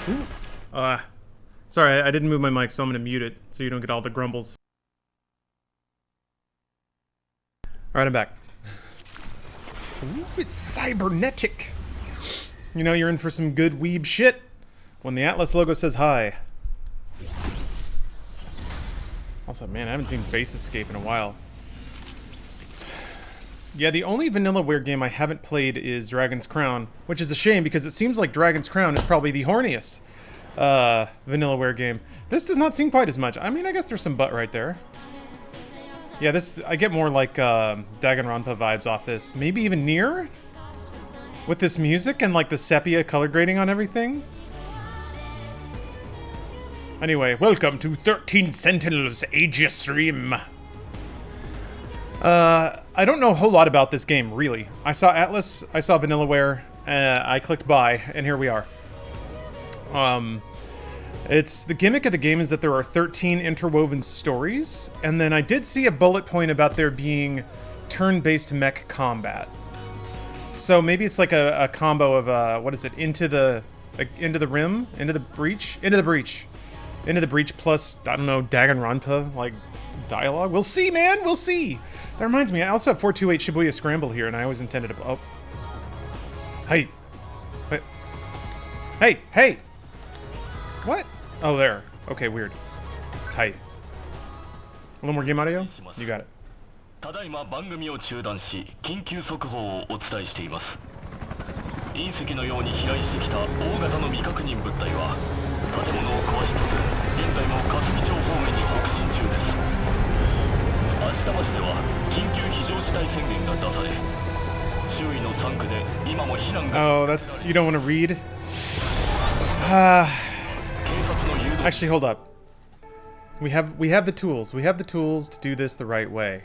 Ooh. Sorry, I didn't move my mic, so I'm gonna mute it so you don't get all the grumbles. Alright, I'm back. Ooh, it's cybernetic. You know you're in for some good weeb shit when the Atlas logo says hi. Also, man, I haven't seen Base Escape in a while. Yeah, the only Vanillaware game I haven't played is Dragon's Crown, which is a shame because it seems like Dragon's Crown is probably the horniest Vanillaware game. This does not seem quite as much. I mean, I guess there's some butt right there. Yeah, this, I get more like Danganronpa vibes off this. Maybe even Nier? With this music and like the sepia color grading on everything. Anyway, welcome to 13 Sentinels Aegis stream. I don't know a whole lot about this game, really. I saw Atlas, I saw Vanillaware, I clicked buy, and here we are. It's the gimmick of the game is that there are 13 interwoven stories, and then I did see a bullet point about there being turn-based mech combat. So maybe it's like a combo of what is it? Into the rim, into the breach plus I don't know Danganronpa like dialogue. We'll see, man. We'll see. That reminds me, I also have 428 Shibuya Scramble here, and I always intended to. Oh, hey, hey. What? Oh, there. Okay, weird. Hi. A little more game audio? You got it. ただいま番組を中断し緊急速報をお伝えしています。隕石のように飛来してきた大型の未確認物体は建物を壊しつつ現在も霞町方面に北進中です。芦田町では緊急非常事態宣言が出され周囲の3区で今も避難が Oh, that's you don't want to read? Actually, hold up. We have the tools. We have the tools to do this the right way.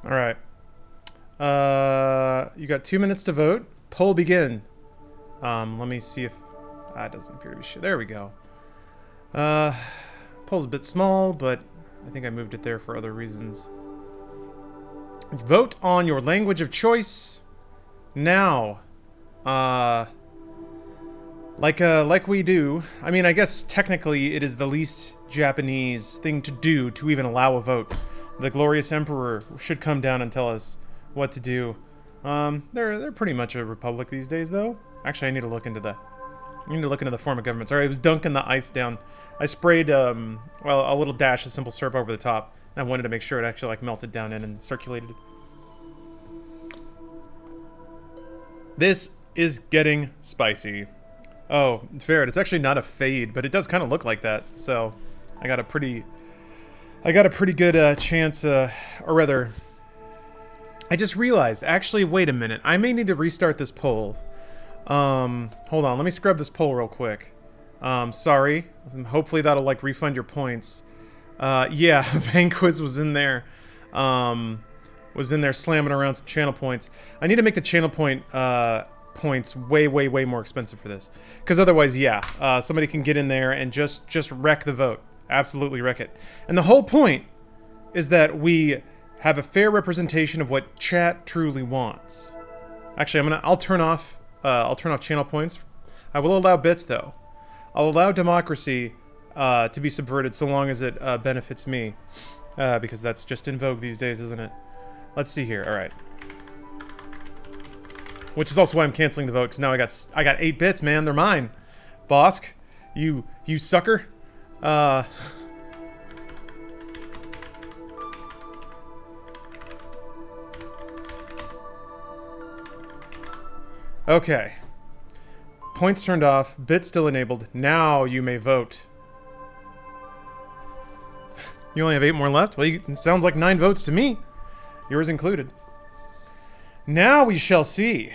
Alright. You got 2 minutes to vote. Poll begin. Let me see if... it doesn't appear to be shit. There we go. Poll's a bit small, but I think I moved it there for other reasons. Vote on your language of choice now. Like we do. I mean, I guess technically it is the least Japanese thing to do to even allow a vote. The glorious emperor should come down and tell us what to do. They're pretty much a republic these days, though. Actually, I need to look into the form of government. Sorry, I was dunking the ice down. I sprayed well a little dash of simple syrup over the top. And I wanted to make sure it actually like melted down in and circulated. This is getting spicy. Oh, fair. It's actually not a fade, but it does kind of look like that. So I got a pretty good chance, or rather, I just realized, actually, wait a minute, I may need to restart this poll. Hold on, let me scrub this poll real quick. Sorry, hopefully that'll, like, refund your points. Yeah, Vanquiz was in there slamming around some channel points. I need to make the channel points way more expensive for this. Because otherwise, yeah, somebody can get in there and just wreck the vote. Absolutely wreck it. And the whole point is that we have a fair representation of what chat truly wants. Actually, I'll turn off channel points. I will allow bits though. I'll allow democracy to be subverted so long as it benefits me, because that's just in vogue these days, isn't it? Let's see here. All right. Which is also why I'm canceling the vote, because now I got 8 bits, man. They're mine. Bosk, you sucker. Okay. Points turned off, bit still enabled. Now you may vote. You only have 8 more left? Well, it sounds like 9 votes to me. Yours included. Now we shall see.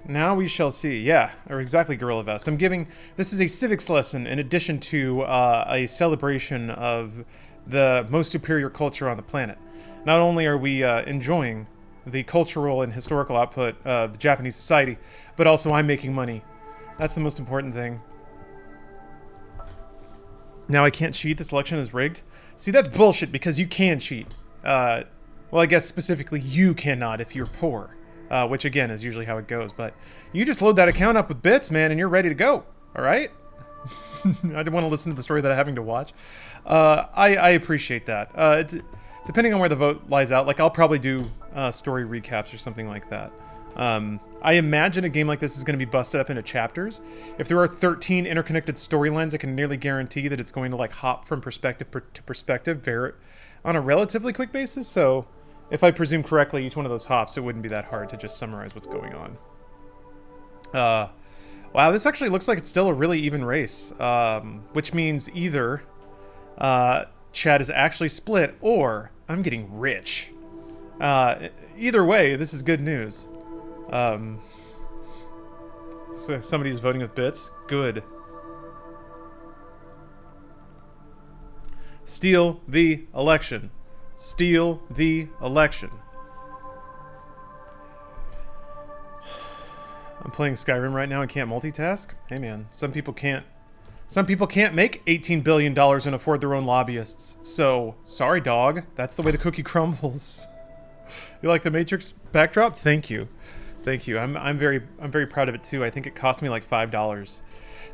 Now we shall see. Yeah, or exactly, Gorilla Vest. I'm giving... This is a civics lesson in addition to a celebration of the most superior culture on the planet. Not only are we enjoying the cultural and historical output of the Japanese society, but also I'm making money. That's the most important thing. Now I can't cheat. This election is rigged. See, that's bullshit because you can cheat. Well, I guess specifically you cannot if you're poor. Which, again, is usually how it goes. But you just load that account up with bits, man, and you're ready to go. All right? I didn't want to listen to the story that I'm having to watch. I appreciate that. Depending on where the vote lies out, like, I'll probably do story recaps or something like that. I imagine a game like this is going to be busted up into chapters. If there are 13 interconnected storylines, I can nearly guarantee that it's going to, like, hop from perspective to perspective on a relatively quick basis, so... If I presume correctly, each one of those hops, it wouldn't be that hard to just summarize what's going on. Wow, this actually looks like it's still a really even race. Which means either Chad is actually split, or I'm getting rich. Either way, this is good news. So somebody's voting with bits? Good. Steal the election. Steal the election. I'm playing Skyrim right now and can't multitask. Hey man, some people can't make $18 billion and afford their own lobbyists. So, sorry dog, that's the way the cookie crumbles. You like the Matrix backdrop? Thank you. Thank you. I'm very proud of it too. I think it cost me like $5.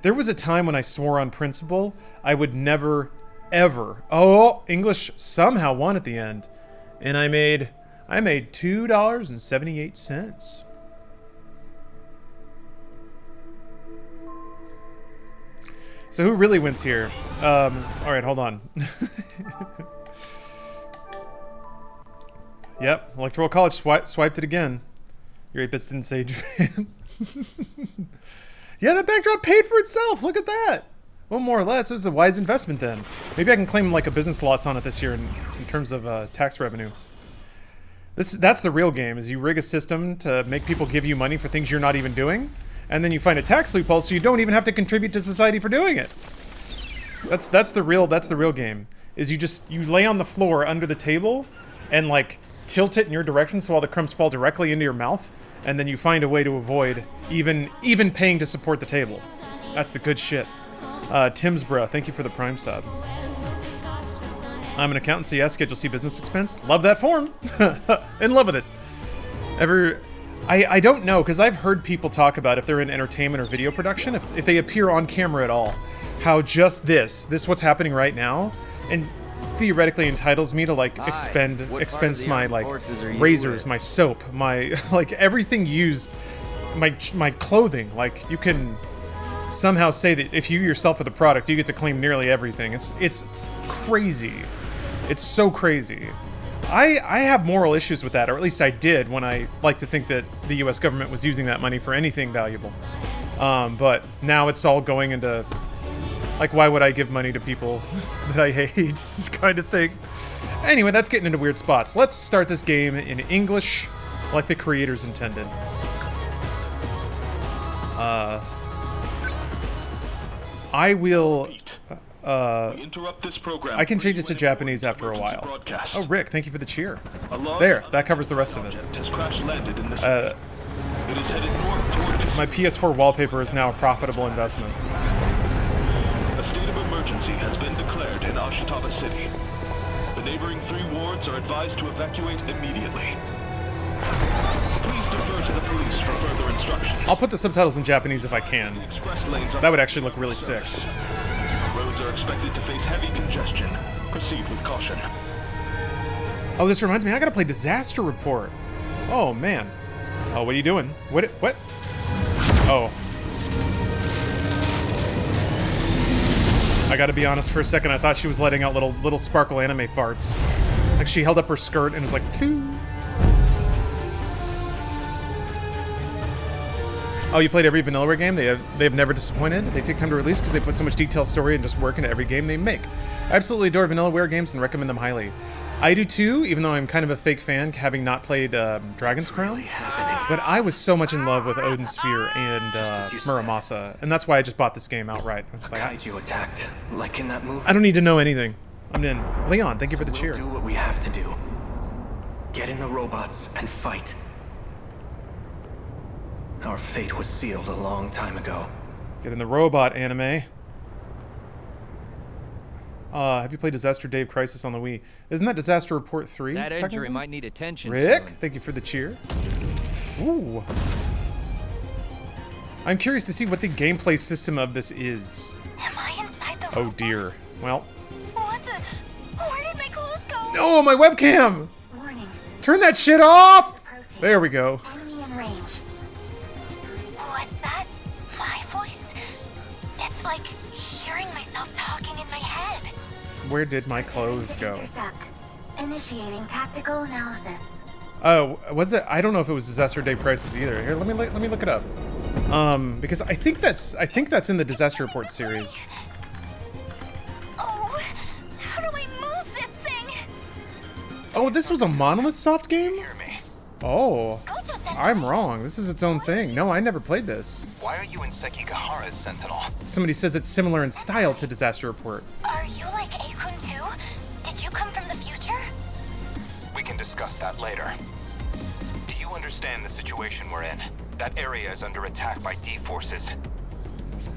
There was a time when I swore on principle I would never ever. Oh, English somehow won at the end. And I made $2.78. So who really wins here? All right, hold on. Yep, Electoral College swiped it again. Your 8-bits didn't say Japan. Yeah, that backdrop paid for itself. Look at that. Well, more or less, it was a wise investment then. Maybe I can claim like a business loss on it this year in terms of tax revenue. That's the real game, is you rig a system to make people give you money for things you're not even doing, and then you find a tax loophole so you don't even have to contribute to society for doing it. That's the real game. Is you lay on the floor under the table and like tilt it in your direction so all the crumbs fall directly into your mouth, and then you find a way to avoid even paying to support the table. That's the good shit. Timsbro, thank you for the Prime sub. I'm an accountant, so yeah, Schedule C business expense. Love that form. In love with it. I don't know, because I've heard people talk about if they're in entertainment or video production, if they appear on camera at all, how just this what's happening right now, and theoretically entitles me to like expense my like razors, my soap, my like everything used, my clothing. Like you can somehow say that if you yourself are the product, you get to claim nearly everything. It's crazy. It's so crazy. I have moral issues with that, or at least I did when I like to think that the US government was using that money for anything valuable. But now it's all going into, like, why would I give money to people that I hate? This kind of thing. Anyway, that's getting into weird spots. Let's start this game in English, like the creators intended. I will... I can change it to Japanese after a while. Oh, Rick, thank you for the cheer. There, that covers the rest of it. My PS4 wallpaper is now a profitable investment. A state of emergency has been declared in Ashitaba City. The neighboring 3 wards are advised to evacuate immediately. Please defer to the police for further instructions. I'll put the subtitles in Japanese if I can. That would actually look really sick. Roads are expected to face heavy congestion. Proceed with caution. Oh, this reminds me, I gotta play Disaster Report. Oh, man. Oh, what are you doing? What? Oh. I gotta be honest for a second, I thought she was letting out little sparkle anime farts. Like she held up her skirt and was like, poo. Oh, you played every Vanillaware game? They have never disappointed? They take time to release because they put so much detailed story and just work into every game they make. I absolutely adore Vanillaware games and recommend them highly. I do too, even though I'm kind of a fake fan, having not played Dragon's Crown. But I was so much in love with Odin Sphere and Muramasa, and that's why I just bought this game outright. I'm just like, Kaiju attacked, like in that movie. I don't need to know anything. I'm in. Leon, thank you for the cheer. We'll do what we have to do. Get in the robots and fight. Our fate was sealed a long time ago. Get in the robot anime. Have you played Disaster Dave Crisis on the Wii? Isn't that Disaster Report 3? That injury might need attention. Rick, soon. thank you for the cheer. Ooh. I'm curious to see what the gameplay system of this is. Am I inside the Oh robot? dear. Well. What the? Where did my clothes go? No, my webcam! Warning. Turn that shit off! Approaching. There we go. Enemy in range. Was that my voice? It's like hearing myself talking in my head. Where did my clothes go? Intercept. Initiating tactical analysis. Oh, was it? I don't know if it was Disaster Day Crisis either. Here, let me look it up. Because I think that's in the Disaster Report series. Oh, how do I move this thing? Oh, this was a Monolith Soft game? Oh, Gojo Sentinel. I'm wrong. This is its own thing. No, I never played this. Why are you in Sekigahara's Sentinel? Somebody says it's similar in style to Disaster Report. Are you like Akun too? Did you come from the future? We can discuss that later. Do you understand the situation we're in? That area is under attack by D-forces.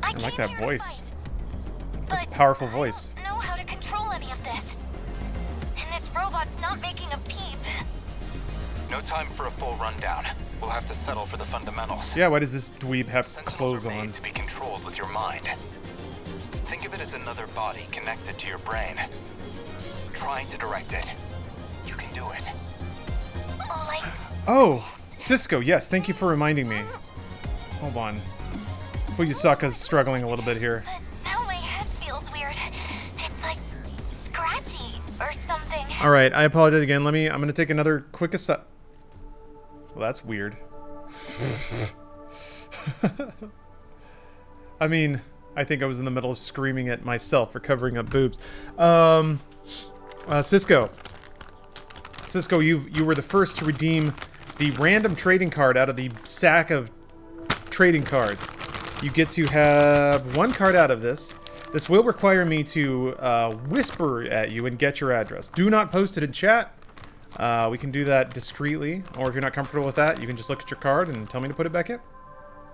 I like that voice. Fight, That's a but powerful voice. I don't know how to control any of this. And this robot's not making a peep. No time for a full rundown. We'll have to settle for the fundamentals. Yeah, why does this dweeb have Sentinels clothes are made on? to be controlled with your mind. Think of it as another body connected to your brain. Trying to direct it. You can do it. Like, Oh, Cisco, yes, thank you for reminding me. Hold on. Fuyusaka's struggling a little bit here. but now my head feels weird. It's like scratchy or something. Alright, I apologize again. I'm gonna take another quick aside. Well, that's weird. I mean, I think I was in the middle of screaming at myself for covering up boobs. Cisco, you were the first to redeem the random trading card out of the sack of trading cards. You get to have one card out of this. This will require me to whisper at you and get your address. Do not post it in chat. We can do that discreetly, or if you're not comfortable with that, you can just look at your card and tell me to put it back in.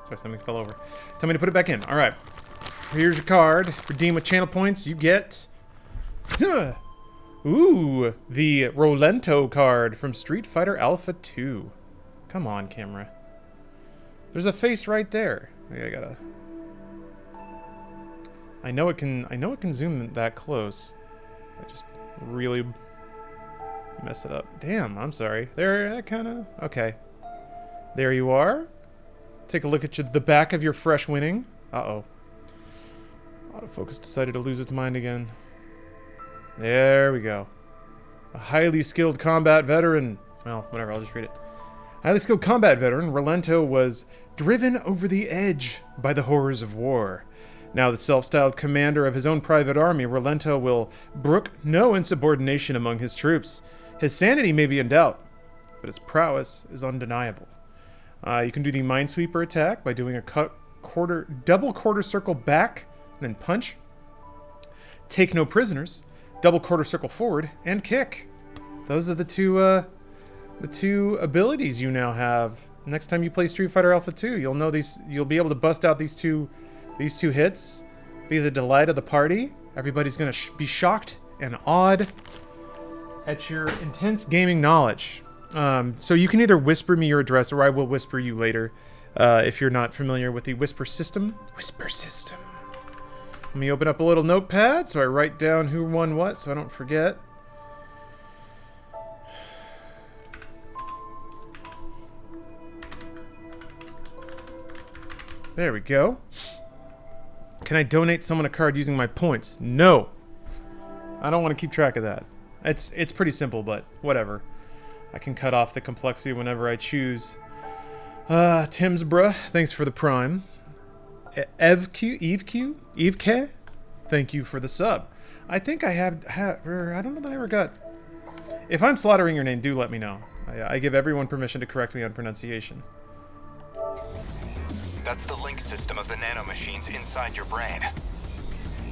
Sorry, something fell over. Tell me to put it back in. All right. Here's your card. Redeem with channel points. You get... Ooh, the Rolento card from Street Fighter Alpha 2. Come on, camera. There's a face right there. I gotta... I know it can zoom that close. I just really mess it up. Damn, I'm sorry. There, that kind of... Okay. There you are. Take a look at the back of your fresh winning. Uh-oh. Autofocus decided to lose its mind again. There we go. A highly skilled combat veteran. Well, whatever, I'll just read it. Highly skilled combat veteran, Rolento was driven over the edge by the horrors of war. Now the self-styled commander of his own private army, Rolento will brook no insubordination among his troops. His sanity may be in doubt, but his prowess is undeniable. You can do the Minesweeper attack by doing a double quarter circle back, then punch. Take no prisoners, double quarter circle forward, and kick. Those are the two abilities you now have. Next time you play Street Fighter Alpha 2, you'll know these. You'll be able to bust out these two hits. Be the delight of the party. Everybody's gonna be shocked and awed at your intense gaming knowledge. So you can either whisper me your address, or I will whisper you later. If you're not familiar with the whisper system. Whisper system. Let me open up a little notepad so I write down who won what, so I don't forget. There we go. Can I donate someone a card using my points? No. I don't want to keep track of that. It's pretty simple, but whatever. I can cut off the complexity whenever I choose. Tim's bruh, thanks for the prime. Eve K, thank you for the sub. I think I have I don't know that I ever got. If I'm slaughtering your name, do let me know. I give everyone permission to correct me on pronunciation. That's the link system of the nanomachines inside your brain.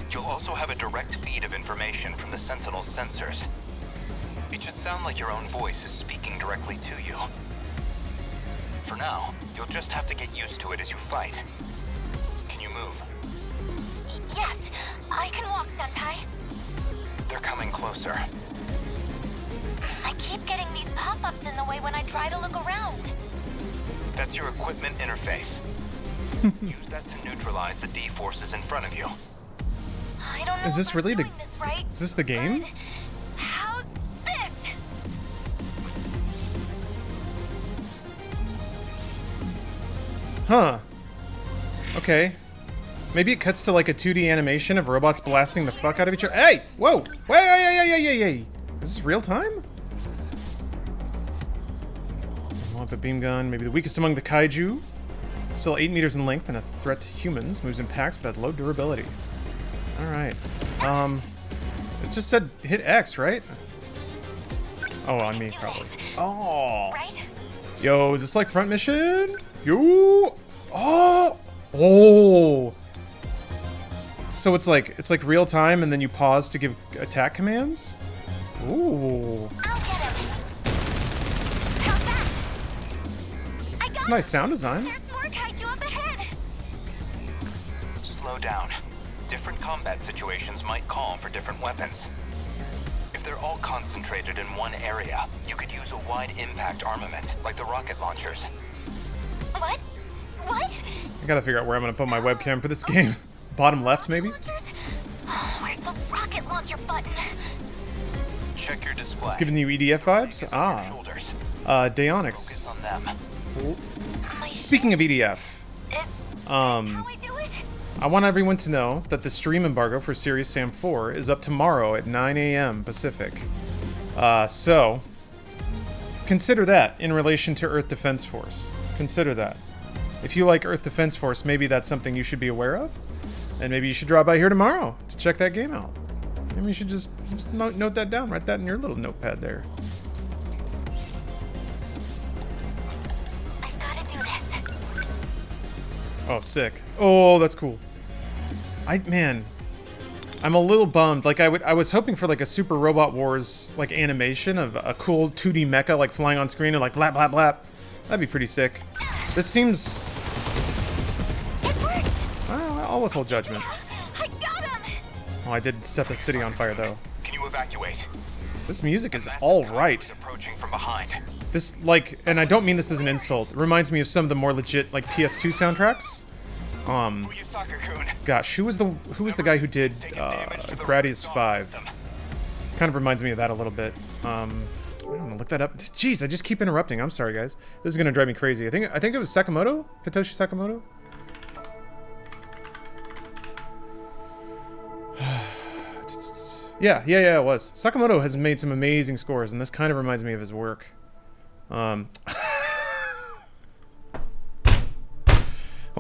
You'll also have a direct feed of information from the Sentinels' sensors. It should sound like your own voice is speaking directly to you. For now, you'll just have to get used to it as you fight. Can you move? Yes, I can walk, Senpai. They're coming closer. I keep getting these pop-ups in the way when I try to look around. That's your equipment interface. Use that to neutralize the D-forces in front of you. I don't know Is this if really I'm the? doing this right, Is this the game? but how's this? Huh. Okay. Maybe it cuts to like a 2D animation of robots blasting the fuck out of each other. Hey! Whoa! Wait! Hey! Is this real time? Want a beam gun, maybe the weakest among the kaiju. Still 8 meters in length and a threat to humans. Moves in packs but has low durability. Alright. It just said hit X, right? Oh, on me, probably. Oh! Right? Yo, is this like front mission? Yo! Oh! Oh! So it's like real time and then you pause to give attack commands? Ooh. I'll get him. How's that? I got It's nice sound design. There's more kaiju up ahead. Slow down. Different combat situations might call for different weapons. If they're all concentrated in one area, you could use a wide impact armament, like the rocket launchers. What? What? I gotta figure out where I'm gonna put my webcam for this game. Bottom left, maybe? Launchers? Oh, where's the rocket launcher button? Check your display. It's giving you EDF vibes? Focus on your Ah. shoulders. Daionix. Focus on them. My Speaking of EDF, is how I do it? I want everyone to know that the stream embargo for Serious Sam 4 is up tomorrow at 9 a.m. Pacific. So, consider that in relation to Earth Defense Force. Consider that. If you like Earth Defense Force, maybe that's something you should be aware of. And maybe you should drop by here tomorrow to check that game out. Maybe you should just note that down. Write that in your little notepad there. I've got to do this. Oh, sick. Oh, that's cool. Man, I'm a little bummed. Like I was hoping for like a Super Robot Wars like animation of a cool 2D mecha like flying on screen and like blap blap blap. That'd be pretty sick. This seems. It worked. I'll withhold judgment. I got him. Oh, I did set the city on fire though. Can you evacuate? This music is Massive all kaiju right. is approaching from behind. This like, and I don't mean this as an insult. It reminds me of some of the more legit like PS2 soundtracks. Fuyusaka-kun. Gosh, who was the guy who did Gradius 5? Kind of reminds me of that a little bit. I'm gonna look that up. Jeez, I just keep interrupting. I'm sorry, guys. This is gonna drive me crazy. I think it was Sakamoto, Hitoshi Sakamoto. Yeah, it was. Sakamoto has made some amazing scores, and this kind of reminds me of his work. Hold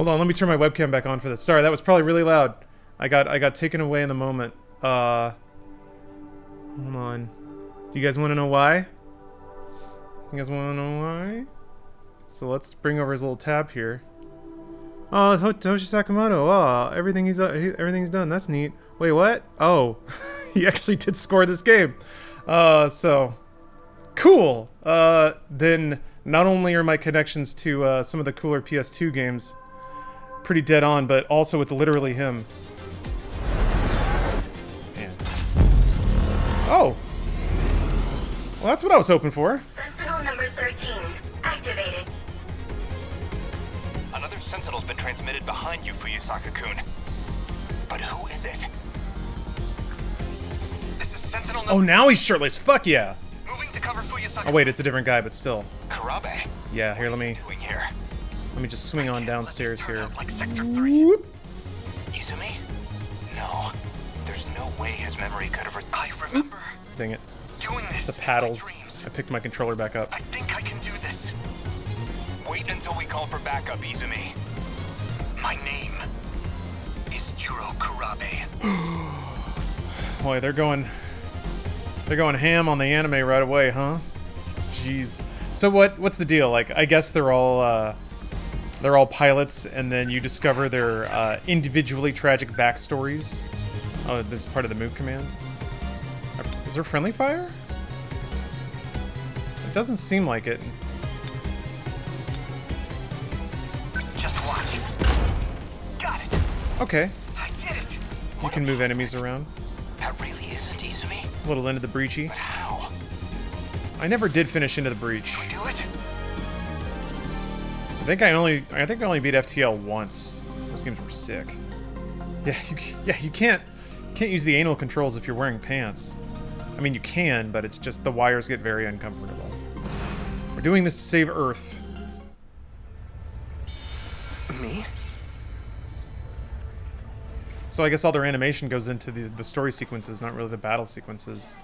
on, let me turn my webcam back on for this. Sorry, that was probably really loud. I got taken away in the moment. Hold on. Do you guys want to know why? You guys want to know why? So let's bring over his little tab here. Oh, Hitoshi Sakamoto. Oh, everything's done. That's neat. Wait, what? Oh, he actually did score this game. So cool. Then not only are my connections to some of the cooler PS2 games pretty dead on, but also with literally him. Man. Oh. Well, that's what I was hoping for. Sentinel number 13, activated. Another Sentinel's been transmitted behind you, Fuyusaka-kun. But who is it? This is Sentinel Oh, now he's shirtless. Fuck yeah. moving to cover Fuyusaka. Oh wait, it's a different guy, but still. Karabe. Yeah, here, What are you doing here? let me just swing on downstairs Turn here. out like Sector 3. Whoop. Izumi? No. There's no way his memory could have. I remember Dang it. doing this. The in my paddles. dreams. I picked my controller back up. I think I can do this. Wait until we call for backup, Izumi. My name is Juro Kurabe. Boy, they're going ham on the anime right away, huh? Jeez. So what's the deal? Like, I guess they're all pilots, and then you discover their individually tragic backstories. Oh, this is part of the move command. Is there friendly fire? It doesn't seem like it. Just watch. Got it. Okay. I did it. You can move enemies around. That really isn't Izumi. A little into the breachy. But how? I never did finish into the breach. We do it? I think I only beat FTL once. Those games were sick. Yeah, you can't use the anal controls if you're wearing pants. I mean, you can, but it's just the wires get very uncomfortable. We're doing this to save Earth. Me? So I guess all their animation goes into the story sequences, not really the battle sequences.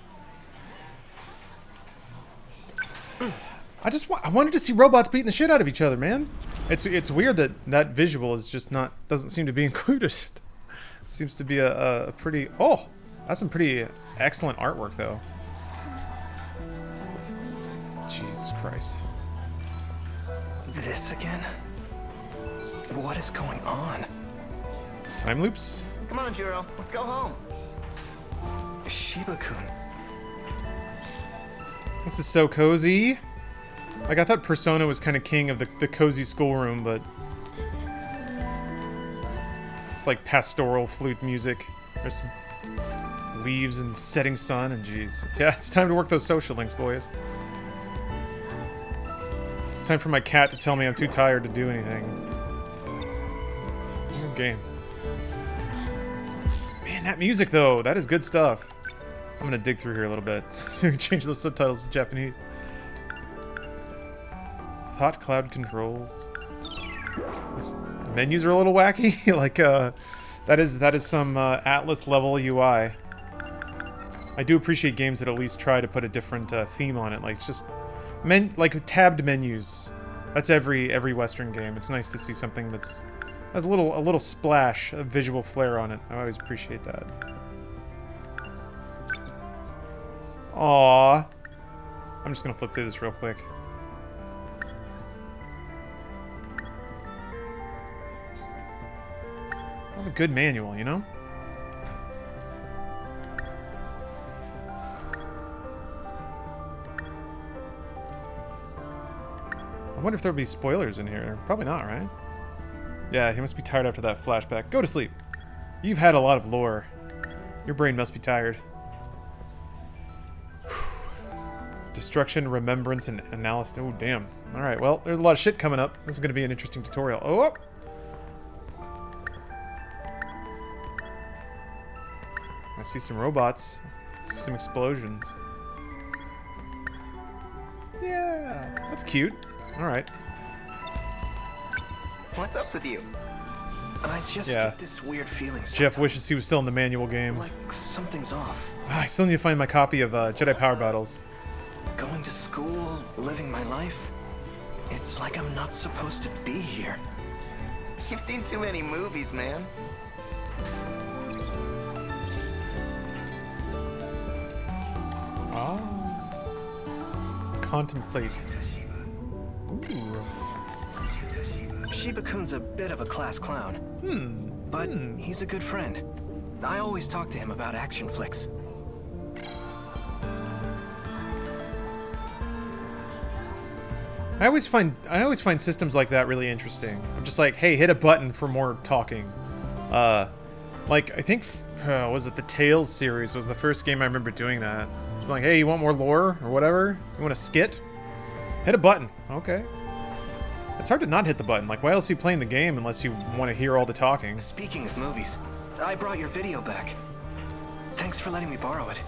I wanted to see robots beating the shit out of each other, man. It's weird that visual is just doesn't seem to be included. It seems to be a pretty that's some pretty excellent artwork though. Jesus Christ. This again? What is going on? Time loops? Come on, Juro. Let's go home. Shiba-kun. This is so cozy. Like, I thought Persona was kind of king of the cozy schoolroom, but it's like pastoral flute music. There's some leaves and setting sun, and geez. Yeah, it's time to work those social links, boys. It's time for my cat to tell me I'm too tired to do anything. Good game. Man, that music, though, that is good stuff. I'm gonna dig through here a little bit. So we can change those subtitles to Japanese. Thought cloud controls. The menus are a little wacky. Like, that is some Atlas level UI. I do appreciate games that at least try to put a different theme on it. Like, it's just like tabbed menus. That's every Western game. It's nice to see something that's has a little splash of visual flair on it. I always appreciate that. Aww. I'm just gonna flip through this real quick. What a good manual, you know? I wonder if there'll be spoilers in here. Probably not, right? Yeah, he must be tired after that flashback. Go to sleep. You've had a lot of lore. Your brain must be tired. Destruction, remembrance, and analysis. Oh, damn. Alright, well, there's a lot of shit coming up. This is going to be an interesting tutorial. Oh! I see some robots. I see some explosions. Yeah, that's cute. Alright. What's up with you? I just Yeah. get this weird feeling. Jeff wishes he was still in the manual game. Like something's off. I still need to find my copy of Jedi Power Battles. Going to school, living my life. It's like I'm not supposed to be here. You've seen too many movies, man. Ah. Contemplate. Ooh. Shiba-kun's a bit of a class clown. But he's a good friend. I always talk to him about action flicks. I always find systems like that really interesting. I'm just like, hey, hit a button for more talking. Like I think was it the Tales series was the first game I remember doing that. It's like, hey, you want more lore or whatever? You want a skit? Hit a button. Okay. It's hard to not hit the button. Like, why else are you playing the game unless you want to hear all the talking? Speaking of movies, I brought your video back. Thanks for letting me borrow it.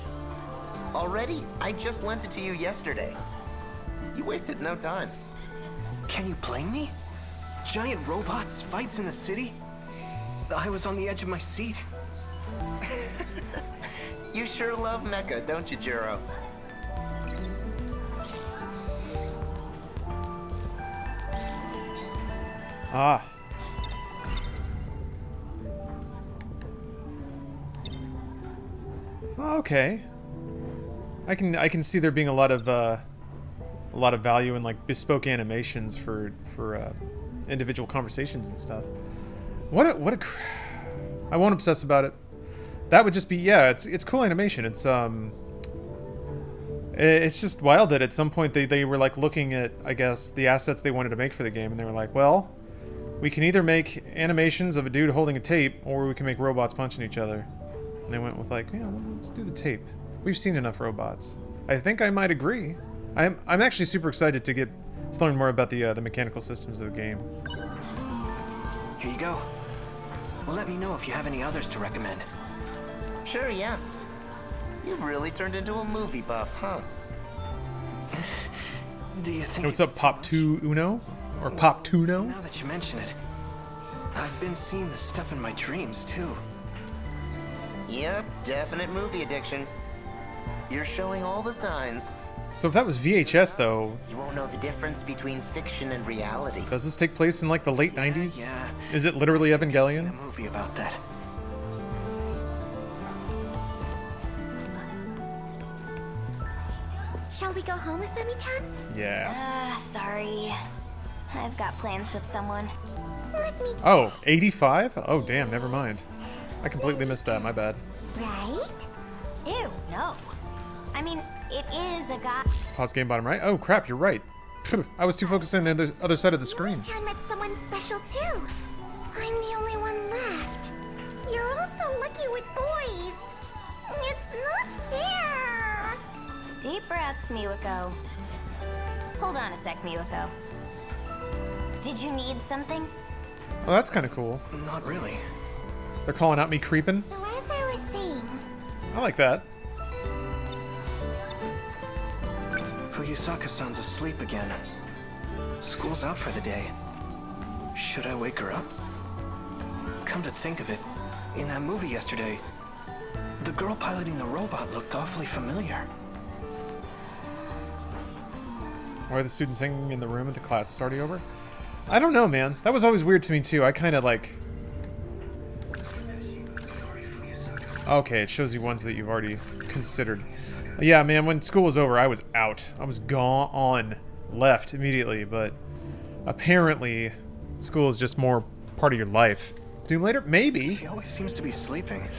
Already? I just lent it to you yesterday. You wasted no time. Can you blame me? Giant robots, fights in the city? I was on the edge of my seat. You sure love Mecha, don't you, Juro? Ah. Okay. I can see there being a lot of value in like bespoke animations for individual conversations and stuff. I won't obsess about it. That would just be, yeah, it's cool animation. It's just wild that at some point they were like looking at, I guess, the assets they wanted to make for the game, and they were like, well, we can either make animations of a dude holding a tape, or we can make robots punching each other. And they went with like, yeah, well, let's do the tape. We've seen enough robots. I think I might agree. I'm actually super excited to learn more about the mechanical systems of the game. Here you go. Well, let me know if you have any others to recommend. Sure, yeah. You've really turned into a movie buff, huh? Do you think? Hey, what's up, Pop 2 Uno? Or Pop Tuno? Now that you mention it, I've been seeing this stuff in my dreams too. Yep, definite movie addiction. You're showing all the signs. So if that was VHS, though, You won't know the difference between fiction and reality. does this take place in like the late 90s? Yeah. Is it literally Seen a Evangelion? movie about that. Shall we go home, Asami-chan? Yeah. Sorry. I've got plans with someone. Let me... Oh, 85? Oh, damn, never mind. I completely missed that, my bad. Right? Ew, no. I mean, it is a guy... Pause game bottom right? Oh, crap, you're right. I was too focused on the other side of the screen. Chan met someone special too. I'm the only one left. You're also lucky with boys. It's not fair. Deep breaths, Miwako. Hold on a sec, Miwako. Did you need something? Oh, that's kind of cool. Not really. They're calling out me creeping. So as I was saying... I like that. Fuyusaka-san's asleep again. School's out for the day. Should I wake her up? Come to think of it, in that movie yesterday, the girl piloting the robot looked awfully familiar. Why are the students hanging in the room if the class is already over? I don't know, man. That was always weird to me, too. I kind of like... Okay, it shows you ones that you've already considered. Yeah, man, when school was over, I was out. I was gone. Left immediately, but apparently school is just more part of your life. Doom later? Maybe. She always seems to be sleeping.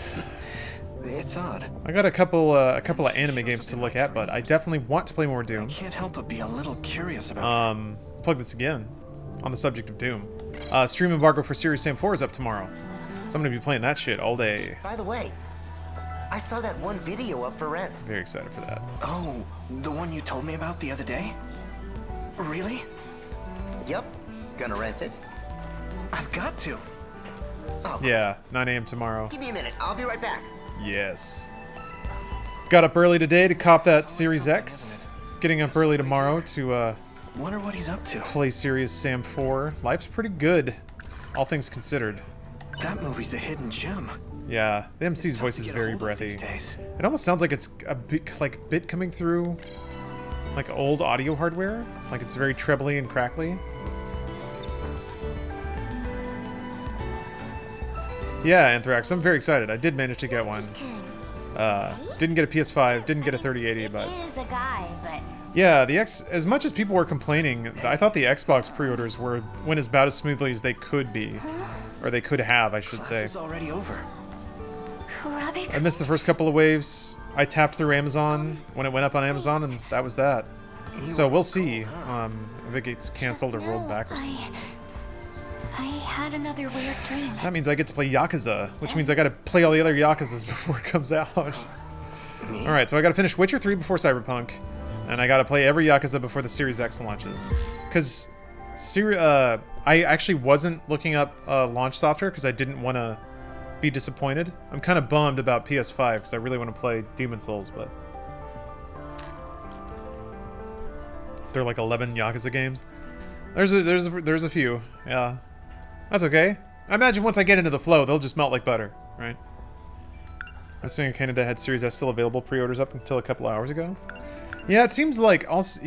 It's odd. I got a couple of anime games to look at, but I definitely want to play more Doom. I can't help but be a little curious about Plug this again on the subject of Doom. Stream embargo for Serious Sam 4 is up tomorrow, so I'm gonna be playing that shit all day. By the way, I saw that one video up for rent. Very excited for that. Oh, the one you told me about the other day? Really? Yep, gonna rent it. I've got to. Oh, Yeah, 9 a.m. tomorrow. give me a minute, I'll be right back. Yes. Got up early today to cop that Series X. Getting up early tomorrow to Wonder what he's up to. play Serious Sam 4. Life's pretty good, all things considered. That movie's a hidden gem. Yeah, the MC's Tough voice to is get very hold of breathy. these days. It almost sounds like it's a bit coming through like old audio hardware. Like it's very trebly and crackly. Yeah, Anthrax, I'm very excited. I did manage to get one. Didn't get a PS5, didn't get a 3080, but It is a guy, but... yeah, the X. As much as people were complaining, I thought the Xbox pre-orders went about as smoothly as they could be, or they could have, I should Class say. is already over. I missed the first couple of waves. I tapped through Amazon when it went up on Amazon, and that was that. So we'll see if it gets canceled or rolled back or something. I had another weird dream. That means I get to play Yakuza, which means I gotta play all the other Yakuzas before it comes out. Alright, so I gotta finish Witcher 3 before Cyberpunk, and I gotta play every Yakuza before the Series X launches. Because I actually wasn't looking up launch software because I didn't want to be disappointed. I'm kind of bummed about PS5 because I really want to play Demon's Souls, but there are like 11 Yakuza games. There's a few, yeah. That's okay. I imagine once I get into the flow, they'll just melt like butter, right? I was saying Canada had Series S still available pre-orders up until a couple hours ago. Yeah, it seems like also,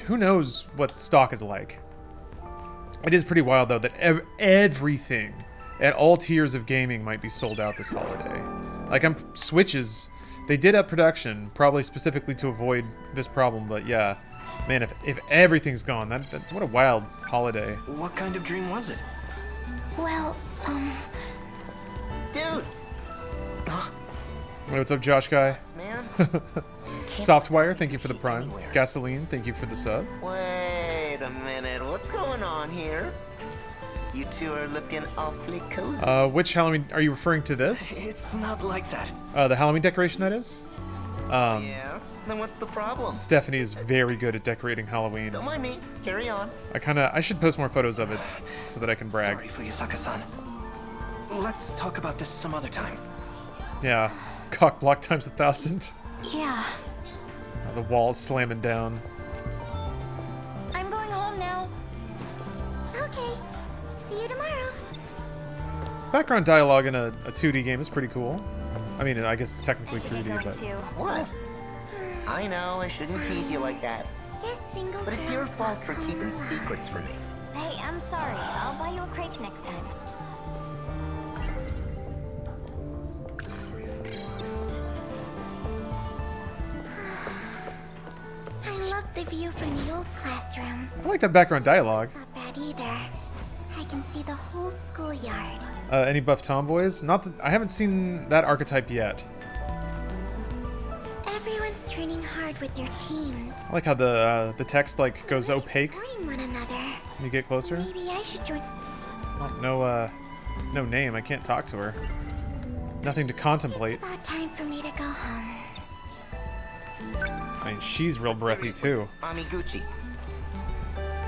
who knows what stock is like. It is pretty wild though that everything at all tiers of gaming might be sold out this holiday. Like Switches, they did up production probably specifically to avoid this problem, but yeah, man, if everything's gone, that what a wild holiday. What kind of dream was it? Well, Dude, What's up, Josh guy? man. Softwire, thank you for the prime. Anywhere. Gasoline, thank you for the sub. Wait a minute. What's going on here? You two are looking awfully cozy. Which Halloween are you referring to? This? It's not like that. The Halloween decoration that is. Yeah? Then what's the problem? Stephanie is very good at decorating Halloween. Don't mind me. Carry on. I should post more photos of it so that I can brag. Sorry, Fuyusaka-san. Let's talk about this some other time. Yeah, cock block times 1,000. yeah. The walls slamming down. I'm going home now. Okay. See you tomorrow. Background dialogue in a 2D game is pretty cool. I mean, I guess it's technically 3D, but What? I know, I shouldn't tease you like that. Guess single But it's your girls fault will for come keeping along. secrets from me. Hey, I'm sorry. I'll buy you a crepe next time. I love the view from the old classroom. I like that background dialogue. It's not bad either. I can see the whole schoolyard. Any buff tomboys? Not that I haven't seen that archetype yet. Everyone's training hard with their teams. I like how the text like goes opaque Supporting one another. when you get closer. Maybe I should join. Oh, no name. I can't talk to her. Nothing to contemplate. It's about time for me to go home. I mean, she's real breathy too. Amiguchi,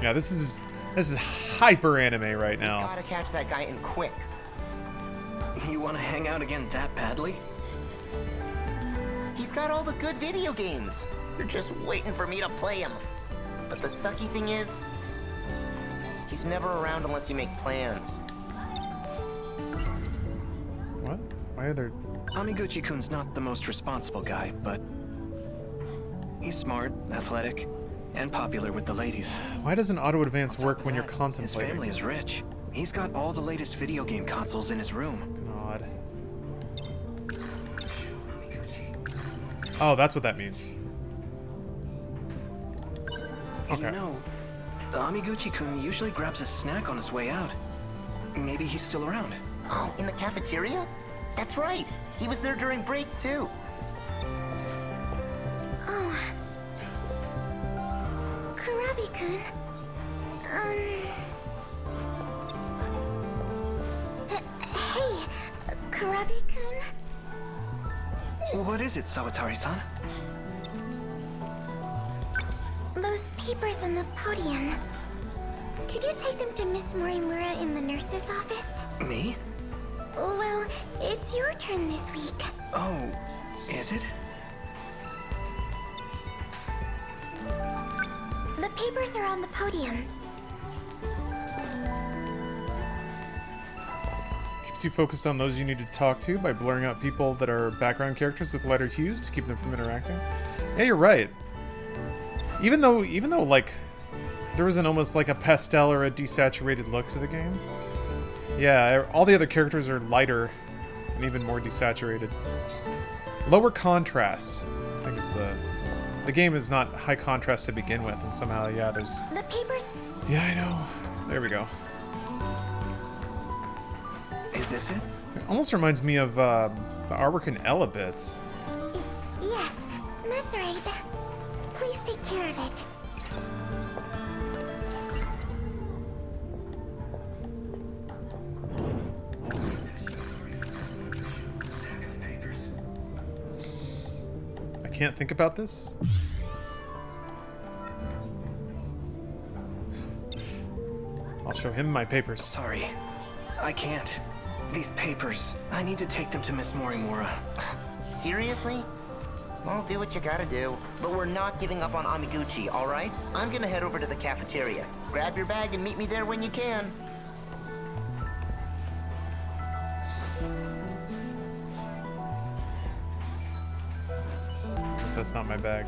Yeah, this is hyper anime right now. gotta catch that guy in quick. You want to hang out again that badly? He's got all the good video games. You're just waiting for me to play him. But the sucky thing is, he's never around unless you make plans. What? Why are there? Amiguchi-kun's not the most responsible guy, but he's smart, athletic, and popular with the ladies. Why doesn't auto advance On top work of when you're that, contemplating? His family is rich. He's got all the latest video game consoles in his room. God. Oh, that's what that means. Okay. You know, Amiguchi-kun usually grabs a snack on his way out. Maybe he's still around. Oh, in the cafeteria? That's right. He was there during break, too. Oh. Kurabi-kun. Hey, Kurabi-kun. What is it, Sawatari-san? Those papers on the podium. Could you take them to Miss Morimura in the nurse's office? Me? Well, it's your turn this week. Oh, is it? The papers are on the podium. Keeps you focused on those you need to talk to by blurring out people that are background characters with lighter hues to keep them from interacting. Yeah, you're right. Even though like there was almost like a pastel or a desaturated look to the game. Yeah, all the other characters are lighter and even more desaturated. Lower contrast, I think is the game is not high contrast to begin with, and somehow, yeah, there's... The papers... Yeah, I know. There we go. Is this it? It almost reminds me of the artwork in Ella bits. Yes, that's right. Please take care of it. I can't think about this. I'll show him my papers. Sorry, I can't. These papers, I need to take them to Miss Morimura. Seriously? Well, do what you gotta do. But we're not giving up on Amiguchi, alright? I'm gonna head over to the cafeteria. Grab your bag and meet me there when you can. Guess that's not my bag.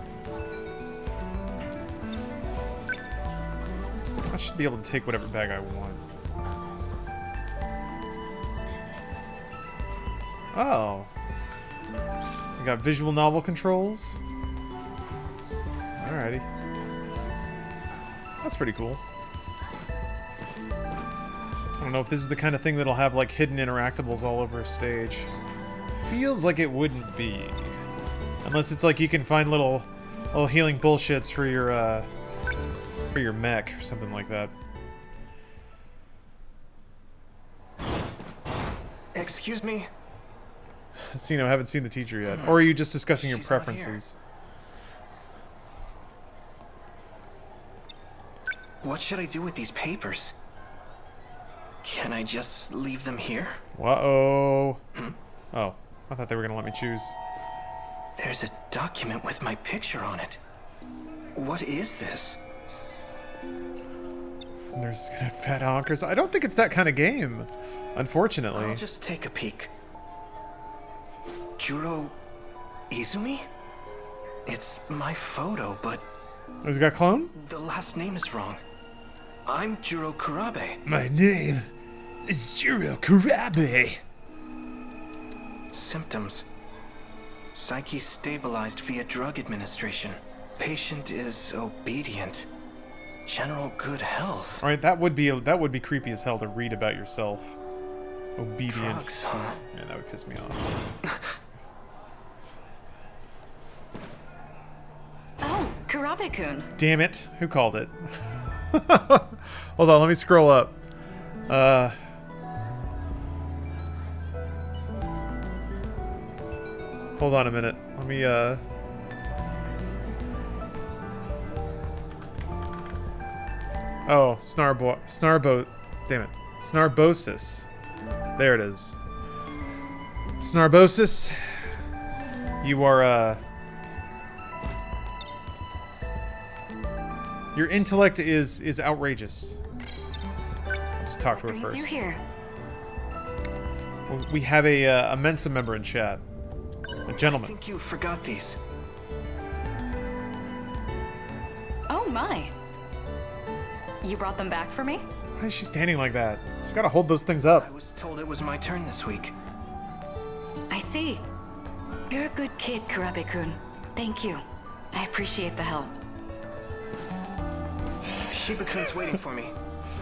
I should be able to take whatever bag I want. Oh. We got visual novel controls. Alrighty. That's pretty cool. I don't know if this is the kind of thing that'll have like hidden interactables all over a stage. Feels like it wouldn't be. Unless it's like you can find little healing bullshits for your mech or something like that. Excuse me? I haven't seen the teacher yet. Or are you just discussing your She's not preferences? What should I do with these papers? Can I just leave them here? Uh-oh. Oh, I thought they were gonna let me choose. There's a document with my picture on it. What is this? Nurse gonna have fat honkers. I don't think it's that kind of game, unfortunately. I'll just take a peek. Juro Izumi? It's my photo, but Oh, he's got a clone? the last name is wrong. I'm Juro Kurabe. My name is Jiro Kurabe. Symptoms. Psyche stabilized via drug administration. Patient is obedient. General good health. All right, that would be creepy as hell to read about yourself. Obedient. Drugs, huh? Yeah, that would piss me off. Oh, Kurabe-kun. Damn it! Who called it? Hold on, let me scroll up. Hold on a minute. Let me Oh, damn it. Snarbosis. There it is. Snarbosis. You are, your intellect is outrageous. Just talk to her Brings first. you here. We have a Mensa member in chat. A I gentleman. think you forgot these. Oh my. You brought them back for me? Why is she standing like that? She's got to hold those things I up. was told it was my turn this week. I see. You're a good kid, Kurabe-kun. Thank you. I appreciate the help. Shiba-kun's waiting for me.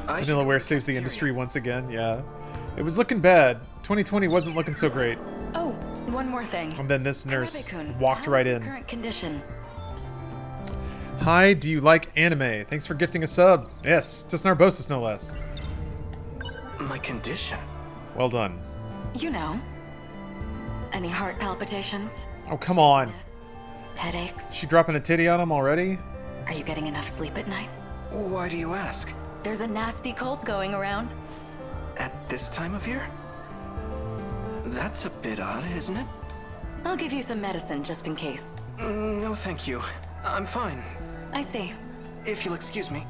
I should Vanilla go Ware to the saves the cafeteria. industry once again, yeah. It was looking bad. 2020 wasn't looking so great. Oh, one more thing. And then this nurse Kurabe-kun, walked how right is your in. current condition? Hi, do you like anime? Thanks for gifting a sub. Yes, to Snarbosis no less. My condition? Well done. You know. Any heart palpitations? Oh, come on. Headaches? She dropping a titty on him already? Are you getting enough sleep at night? Why do you ask? There's a nasty cold going around. At this time of year? That's a bit odd, isn't it? I'll give you some medicine just in case. No, thank you. I'm fine. I see. If you'll excuse me.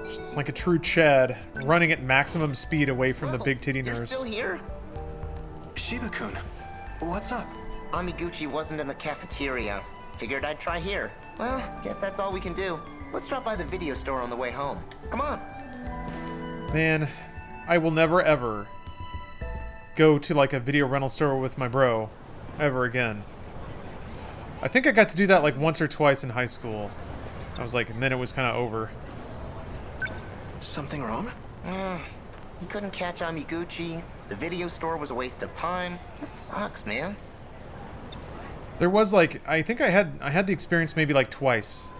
Just like a true Chad, running at maximum speed away from the big titty You're nurse. still here? Shiba-kun, what's up? Amiguchi wasn't in the cafeteria. Figured I'd try here. Well, guess that's all we can do. Let's drop by the video store on the way home. Come on. Man, I will never ever go to like a video rental store with my bro ever again. I think I got to do that like once or twice in high school. I was like, and then it was kind of over. Something wrong? You couldn't catch Amiguchi. The video store was a waste of time. This sucks, man. There was like, I think I had the experience maybe like twice.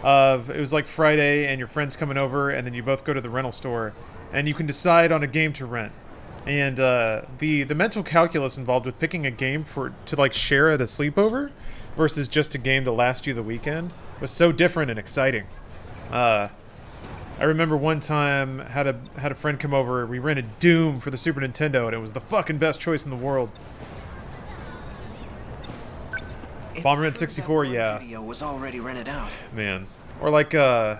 It was like Friday and your friends coming over, and then you both go to the rental store, and you can decide on a game to rent. And the mental calculus involved with picking a game to like share at a sleepover versus just a game to last you the weekend was so different and exciting. I remember one time had a friend come over. We rented Doom for the Super Nintendo, and it was the fucking best choice in the world. It's Bomberman true that 64, one yeah. Video was already rented out. Man. Or like, jeez,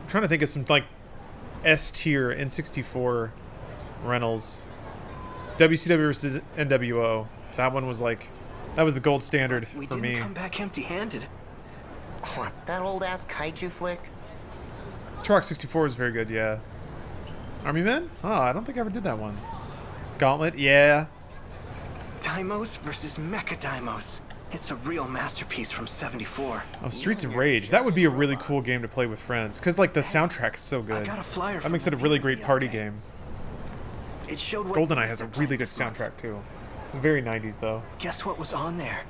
I'm trying to think of some, like, S-tier N64 rentals. WCW versus NWO. That one was, like, that was the gold standard We for didn't me. come back empty-handed. What, that old-ass kaiju flick? Turok 64 is very good, yeah. Army Men? Oh, I don't think I ever did that one. Gauntlet, yeah. Daimos versus Mecha Daimos. It's a real masterpiece from '74. Oh, Streets of Rage. That would be a really cool game to play with friends. Because, like, the soundtrack is so I good. got a flyer That from makes the it a really theater great the party other day. game. It showed what GoldenEye movies has a they're really playing good this month. soundtrack, too. Very 90s, though. Guess what was on there?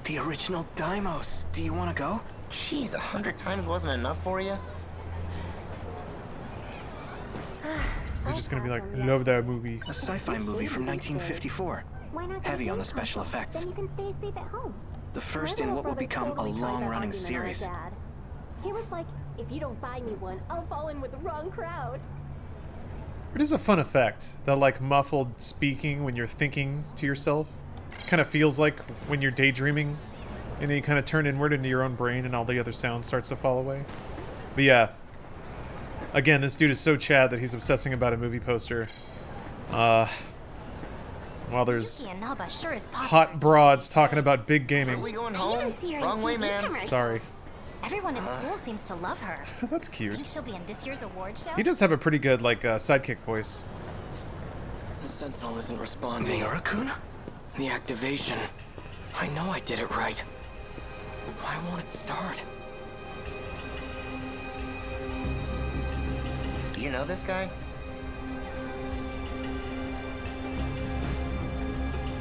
The original Daimos. Do you want to go? Jeez, 100 times wasn't enough for you? Is it just gonna be like, love that movie? A sci-fi movie from 1954. Why not Heavy just on do the special something? effects. Then you can stay safe at home. The first My in little what will brother become a totally tried that long-running argument on series. our dad. He was like, if you don't buy me one, I'll fall in with the wrong crowd. It is a fun effect. That, like, muffled speaking when you're thinking to yourself. Kind of feels like when you're daydreaming. And then you kind of turn inward into your own brain and all the other sounds starts to fall away. But yeah. Again, this dude is so Chad that he's obsessing about a movie poster. While there's Yuki and Naba sure is popular. hot broads talking about big Are gaming. we going I home? even see her in Wrong way, TV man. commercials. Sorry. Everyone at school seems to love her. That's cute. Think she'll be in this year's award show? He does have a pretty good, like, sidekick voice. The Sentinel isn't responding. Miura-kun? The activation. I know I did it right. Why won't it start? You know this guy?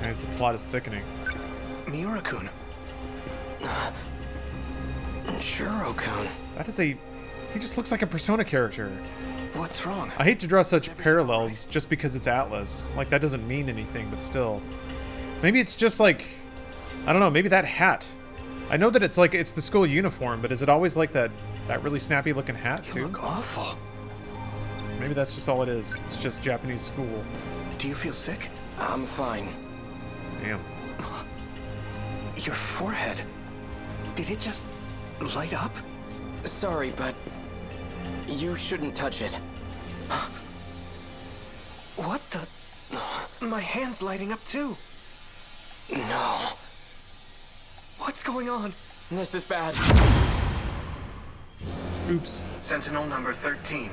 Guys, the plot is thickening. Miura-kun. Shuro-kun. That is a... He just looks like a Persona character. What's wrong? I hate to draw such parallels just because it's Atlas. Like, that doesn't mean anything, but still. Maybe it's just like... I don't know, maybe that hat. I know that it's like, it's the school uniform, but is it always like that really snappy looking hat, You too? look awful. Maybe that's just all it is. It's just Japanese school. Do you feel sick? I'm fine. Damn. Your forehead. Did it just light up? Sorry, but you shouldn't touch it. What the? My hand's lighting up too. No. What's going on? This is bad. Oops. Sentinel number 13.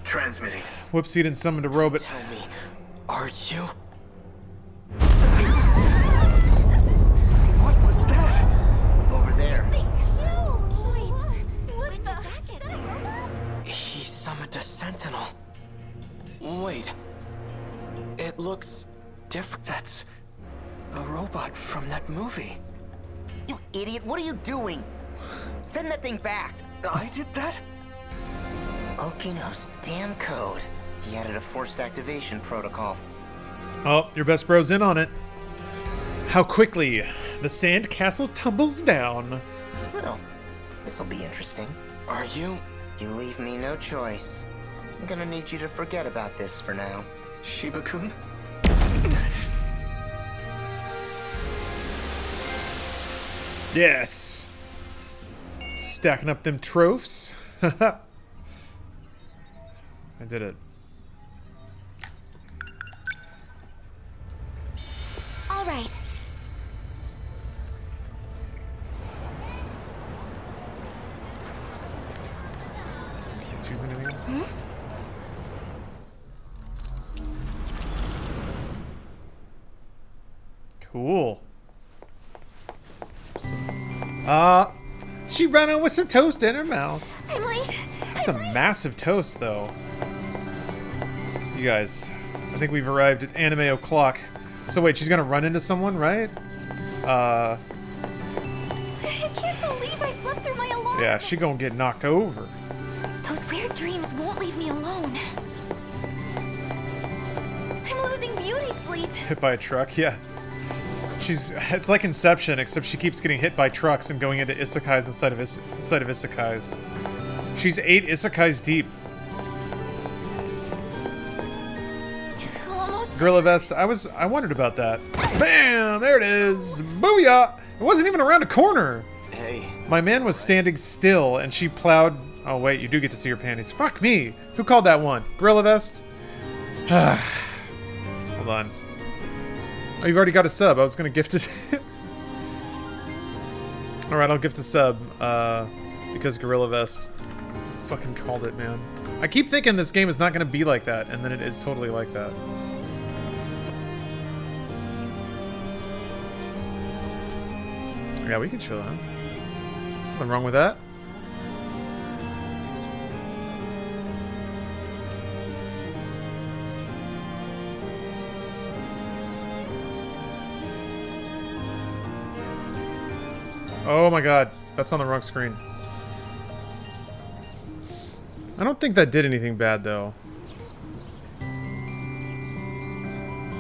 Transmitting. Whoops, he didn't summon a robot. Tell me, are you? What was that? Over there. What the? He summoned a Sentinel. Wait. It looks different. That's a robot from that movie. You idiot, what are you doing? Send that thing back. I did that? Okino's damn code. He added a forced activation protocol. Oh, your best bro's in on it. How quickly the sand castle tumbles down. Well, this'll be interesting. Are you? You leave me no choice. I'm gonna need you to forget about this for now. Shiba-kun? Yes. Stacking up them trophies. I did it. All right. Can't choose anything else. Cool. She ran out with some toast in her mouth. I'm late. That's a massive toast, though. You guys, I think we've arrived at anime o'clock. So wait, she's gonna run into someone, right? I can't believe I slept through my alarm. Yeah, she gonna get knocked over. Those weird dreams won't leave me alone. I'm losing beauty sleep. Hit by a truck, yeah. It's like Inception, except she keeps getting hit by trucks and going into isekais inside of isekais. She's 8 isekais deep. Almost. Gorilla Vest, I wondered about that. Bam! There it is! Booyah! It wasn't even around a corner! Hey. My man was standing still and she plowed... Oh wait, you do get to see her panties. Fuck me! Who called that one? Gorilla Vest? Hold on. Oh, you've already got a sub. I was gonna gift it. Alright, I'll gift a sub, because Gorilla Vest fucking called it, man. I keep thinking this game is not going to be like that, and then it is totally like that. Yeah, we can chill, huh? There's nothing wrong with that. Oh my god, that's on the wrong screen. I don't think that did anything bad, though.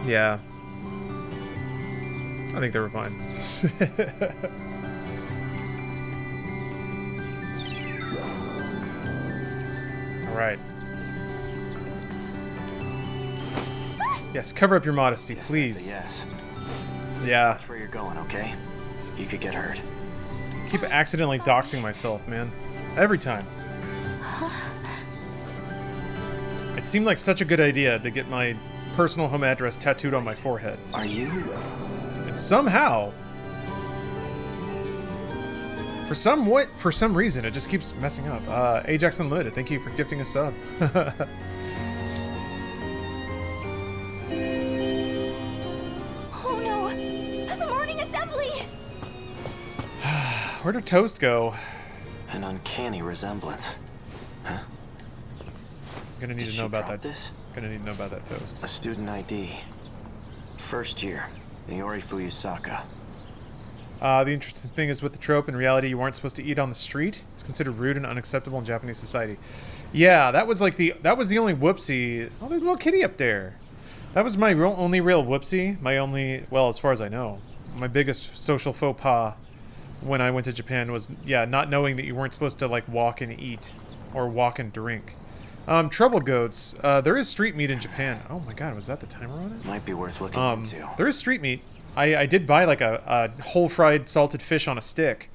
Yeah. I think they were fine. Alright. Yes, cover up your modesty, please. Yes. Yeah. Watch where you're going, okay? You could get hurt. Keep accidentally doxing myself, man. Every time. It seemed like such a good idea to get my personal home address tattooed on my forehead. Are you? And somehow, for some reason, it just keeps messing up. Ajax Unlimited, thank you for gifting a sub. Oh no! The morning assembly! Where did Toast go? An uncanny resemblance. Huh? Gonna need Did to know she about drop that. this? Gonna need to know about that, Toast. A student ID. First year. Iori Fuyusaka. The interesting thing is with the trope, in reality, you aren't supposed to eat on the street. It's considered rude and unacceptable in Japanese society. Yeah, that was like that was the only whoopsie. Oh, there's a little kitty up there. That was my only real whoopsie. My only, well, as far as I know, my biggest social faux pas when I went to Japan was, yeah, not knowing that you weren't supposed to, like, walk and eat or walk and drink. Trouble Goats, there is street meat in Japan. Oh my god, was that the timer on it? Might be worth looking into. There is street meat. I did buy, like, a whole fried salted fish on a stick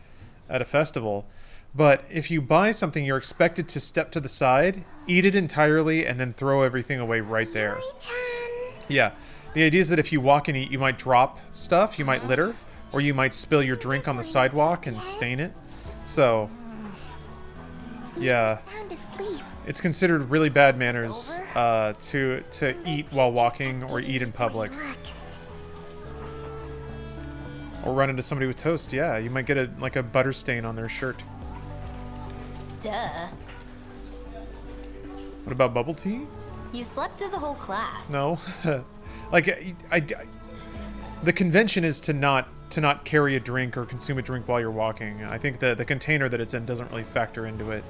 at a festival. But if you buy something, you're expected to step to the side, eat it entirely, and then throw everything away right there. Yeah. The idea is that if you walk and eat, you might drop stuff, you might litter, or you might spill your drink on the sidewalk and stain it. So, yeah. It's considered really bad manners to eat while walking or eat in public. Or run into somebody with toast, yeah. You might get a butter stain on their shirt. Duh. What about bubble tea? You slept through the whole class. No. Like, the convention is to not carry a drink or consume a drink while you're walking. I think the container that it's in doesn't really factor into it.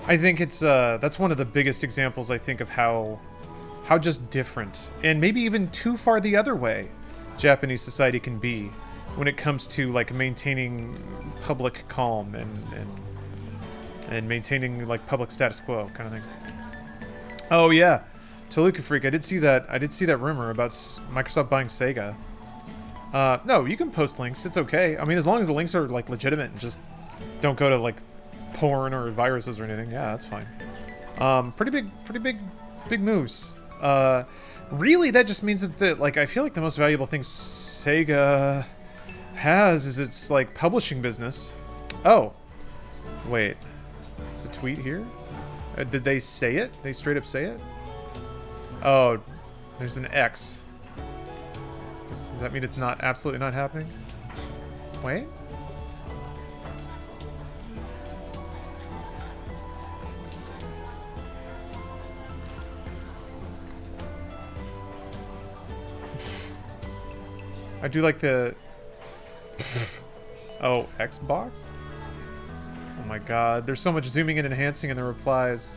I think it's that's one of the biggest examples, I think, of how just different and maybe even too far the other way Japanese society can be when it comes to, like, maintaining public calm and maintaining, like, public status quo kind of thing. Oh yeah, Toluca Freak, I did see that rumor about Microsoft buying Sega. No, you can post links. It's okay. I mean, as long as the links are, like, legitimate and just don't go to, like, porn or viruses or anything. Yeah, that's fine. Pretty big moves. Really, that just means that like, I feel like the most valuable thing Sega has is its, like, publishing business. Oh, wait, it's a tweet here. Did they say it? They straight up say it? Oh, there's an X. Does that mean it's not absolutely not happening? Wait. I do like the... Oh, Xbox? Oh my god, there's so much zooming and enhancing in the replies.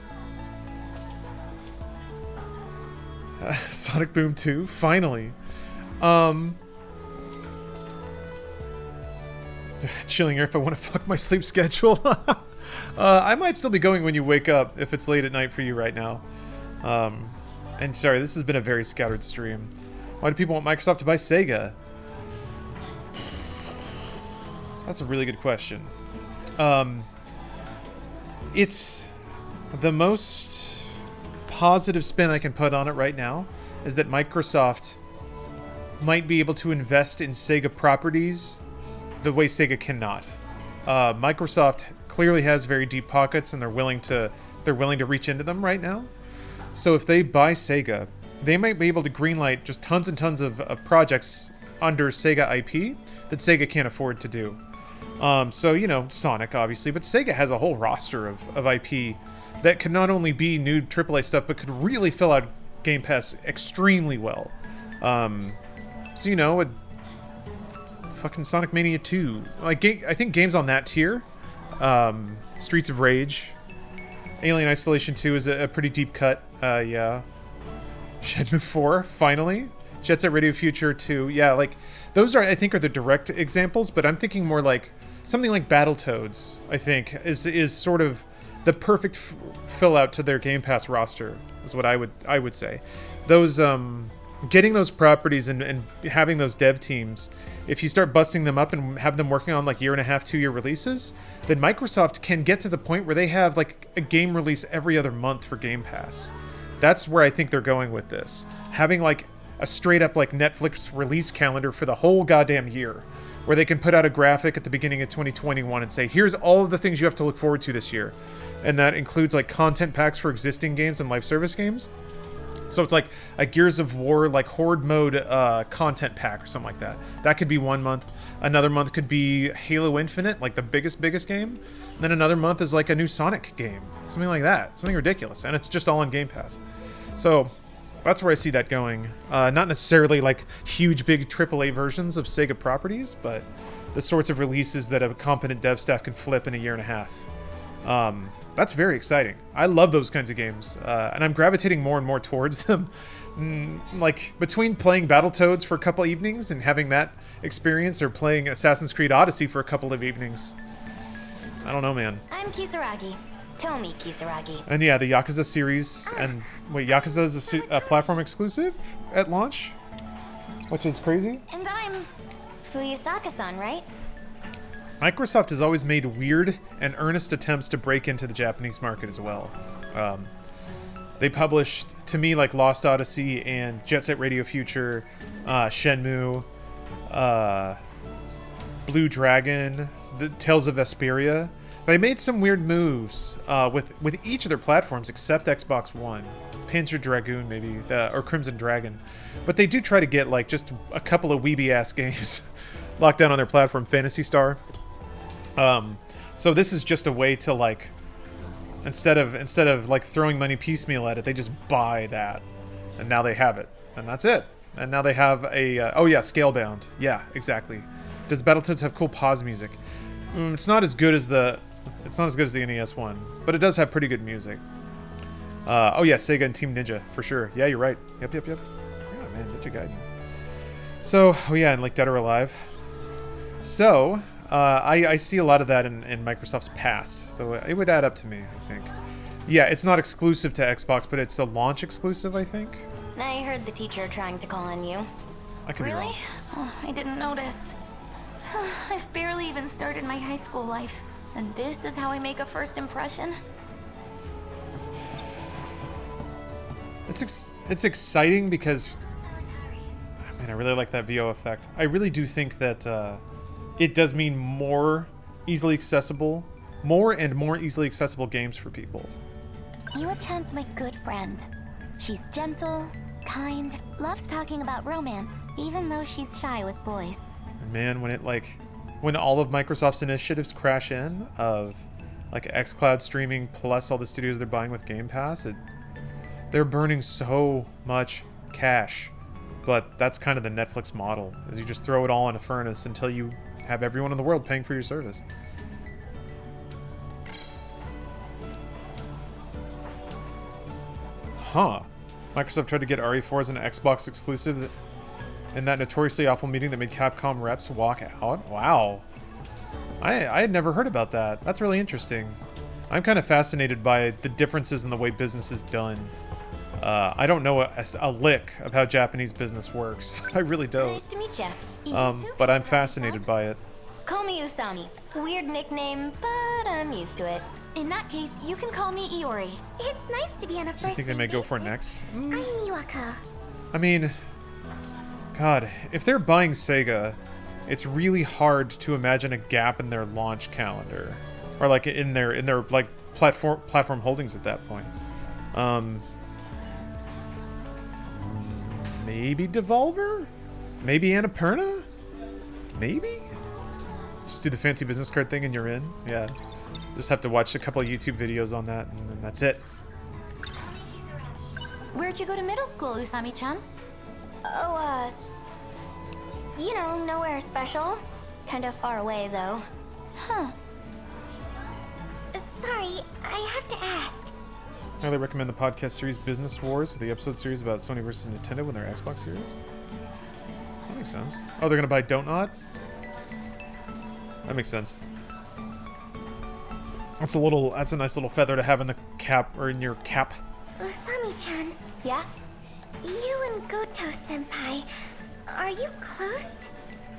Sonic Boom 2, finally. Chilling here if I want to fuck my sleep schedule. I might still be going when you wake up if it's late at night for you right now. And sorry, this has been a very scattered stream. Why do people want Microsoft to buy Sega? That's a really good question. It's the most positive spin I can put on it right now is that Microsoft might be able to invest in Sega properties the way Sega cannot. Microsoft clearly has very deep pockets, and they're willing to reach into them right now. So if they buy Sega, they might be able to greenlight just tons and tons of projects under Sega IP that Sega can't afford to do. So, you know, Sonic, obviously, but Sega has a whole roster of IP that could not only be new AAA stuff, but could really fill out Game Pass extremely well. So, you know, fucking Sonic Mania 2. Like, I think games on that tier, Streets of Rage, Alien Isolation 2 is a pretty deep cut, yeah. Shenmue 4, finally. Jet Set Radio Future 2, yeah, like, those are, I think, are the direct examples, but I'm thinking more like, something like Battletoads, I think, is sort of the perfect fill out to their Game Pass roster, is what I would say. Those, getting those properties and having those dev teams, if you start busting them up and have them working on like 1.5, 2 year releases, then Microsoft can get to the point where they have like a game release every other month for Game Pass. That's where I think they're going with this. Having like a straight up like Netflix release calendar for the whole goddamn year, where they can put out a graphic at the beginning of 2021 and say, here's all of the things you have to look forward to this year. And that includes like content packs for existing games and live service games. So it's like a Gears of War, like Horde mode content pack or something like that. That could be 1 month. Another month could be Halo Infinite, like the biggest game. And then another month is like a new Sonic game. Something like that. Something ridiculous. And it's just all on Game Pass. So that's where I see that going. Not necessarily like huge, big AAA versions of Sega properties, but the sorts of releases that a competent dev staff can flip in a 1.5 years. That's very exciting. I love those kinds of games, and I'm gravitating more and more towards them. Like, between playing Battletoads for a couple evenings and having that experience, or playing Assassin's Creed Odyssey for a couple of evenings, I don't know, man. I'm Kisaragi. Tomi Kisaragi. And yeah, the Yakuza series, and wait, Yakuza is a platform exclusive at launch? Which is crazy. And I'm Fuyusaka-san, right? Microsoft has always made weird and earnest attempts to break into the Japanese market as well. They published, to me, like Lost Odyssey and Jet Set Radio Future, Shenmue, Blue Dragon, the Tales of Vesperia. They made some weird moves with each of their platforms except Xbox One. Panzer Dragoon, maybe, or Crimson Dragon. But they do try to get like just a couple of weeby-ass games locked down on their platform. Phantasy Star. So this is just a way to like, instead of like throwing money piecemeal at it, they just buy that, and now they have it, and that's it. And now they have a oh yeah, Scalebound. Yeah, exactly. Does Battletoads have cool pause music? It's not as good as the NES one, but it does have pretty good music. Oh yeah, Sega and Team Ninja for sure. Yeah, you're right. Yep. Yeah, man, Ninja Gaiden. So, oh yeah, and like Dead or Alive. So. I see a lot of that in Microsoft's past, so it would add up to me, I think. Yeah, it's not exclusive to Xbox, but it's a launch exclusive, I think. I heard the teacher trying to call on you. I could be wrong. Really? Oh, I didn't notice. I've barely even started my high school life, and this is how I make a first impression? It's exciting because, man, I really like that VO effect. I really do think that it does mean more and more easily accessible games for people. Iwa-chan's my good friend. She's gentle, kind, loves talking about romance, even though she's shy with boys. And man, when all of Microsoft's initiatives crash in, of like xCloud streaming plus all the studios they're buying with Game Pass, they're burning so much cash. But that's kind of the Netflix model, is you just throw it all in a furnace until you have everyone in the world paying for your service. Huh. Microsoft tried to get RE4 as an Xbox exclusive in that notoriously awful meeting that made Capcom reps walk out? Wow. I had never heard about that. That's really interesting. I'm kind of fascinated by the differences in the way business is done. I don't know a lick of how Japanese business works. I really don't. Nice to meet ya. But I'm fascinated by it. Call me Usami. Weird nickname, but I'm used to it. In that case, you can call me Iori. It's nice to be on a first You think they may go for it next? I'm Miwaka. I mean, God, if they're buying Sega, it's really hard to imagine a gap in their launch calendar, or like in their like platform holdings at that point. Maybe Devolver? Maybe Annapurna? Maybe? Just do the fancy business card thing and you're in? Yeah. Just have to watch a couple of YouTube videos on that and then that's it. Where'd you go to middle school, Usami-chan? Oh, you know, nowhere special. Kind of far away, though. Huh. Sorry, I have to ask. I highly recommend the podcast series Business Wars with the episode series about Sony versus Nintendo with their Xbox series. That makes sense. Oh, they're gonna buy Don't Nod? That makes sense. That's a nice little feather to have in the cap, or in your cap. Usami-chan. Yeah? You and Goto-senpai, are you close?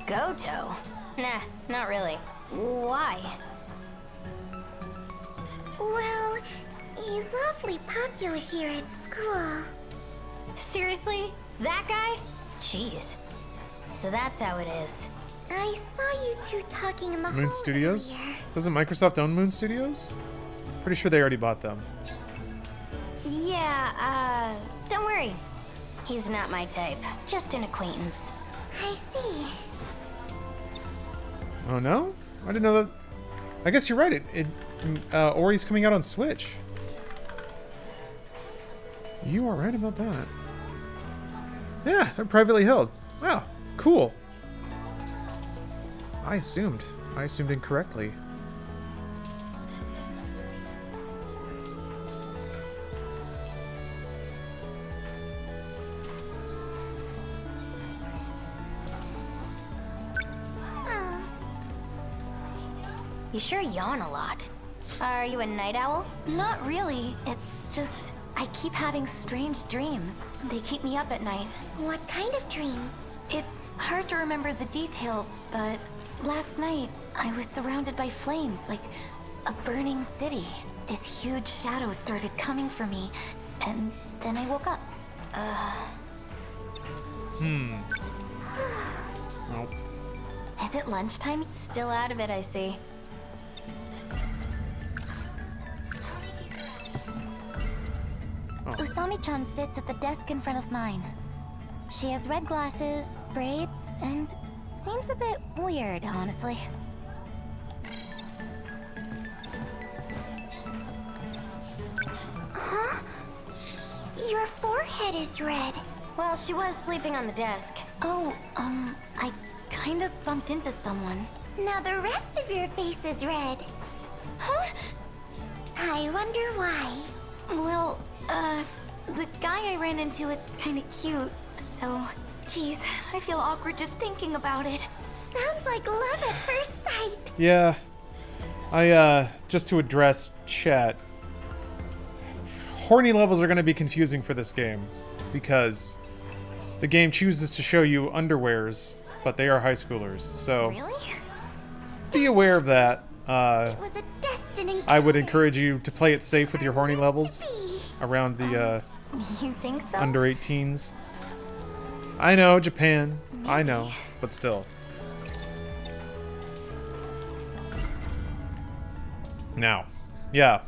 Goto? Nah, not really. Why? Well, he's awfully popular here at school. Seriously? That guy? Jeez. So that's how it is. I saw you two talking in the Moon hall Studios? earlier. Doesn't Microsoft own Moon Studios? Pretty sure they already bought them. Yeah, don't worry. He's not my type. Just an acquaintance. I see. Oh no? I didn't know that. I guess you're right. Ori's coming out on Switch. You are right about that. Yeah, they're privately held. Wow, cool. I assumed incorrectly. You sure yawn a lot. Are you a night owl? Not really. It's just I keep having strange dreams. They keep me up at night. What kind of dreams? It's hard to remember the details, but last night I was surrounded by flames, like a burning city. This huge shadow started coming for me, and then I woke up. Nope. Is it lunchtime? Still out of it, I see. Usami-chan sits at the desk in front of mine. She has red glasses, braids, and seems a bit weird, honestly. Huh? Your forehead is red. Well, she was sleeping on the desk. Oh, I kind of bumped into someone. Now the rest of your face is red. Huh? I wonder why. Well, the guy I ran into is kind of cute, so... Geez, I feel awkward just thinking about it. Sounds like love at first sight. Yeah. Just to address chat. Horny levels are going to be confusing for this game. Because the game chooses to show you underwears, but they are high schoolers, so... Really? Be aware of that. It was a destined I would encourage you to play it safe with your horny levels around the You think so? under 18s. I know, Japan. Maybe. I know, but still. Now, yeah.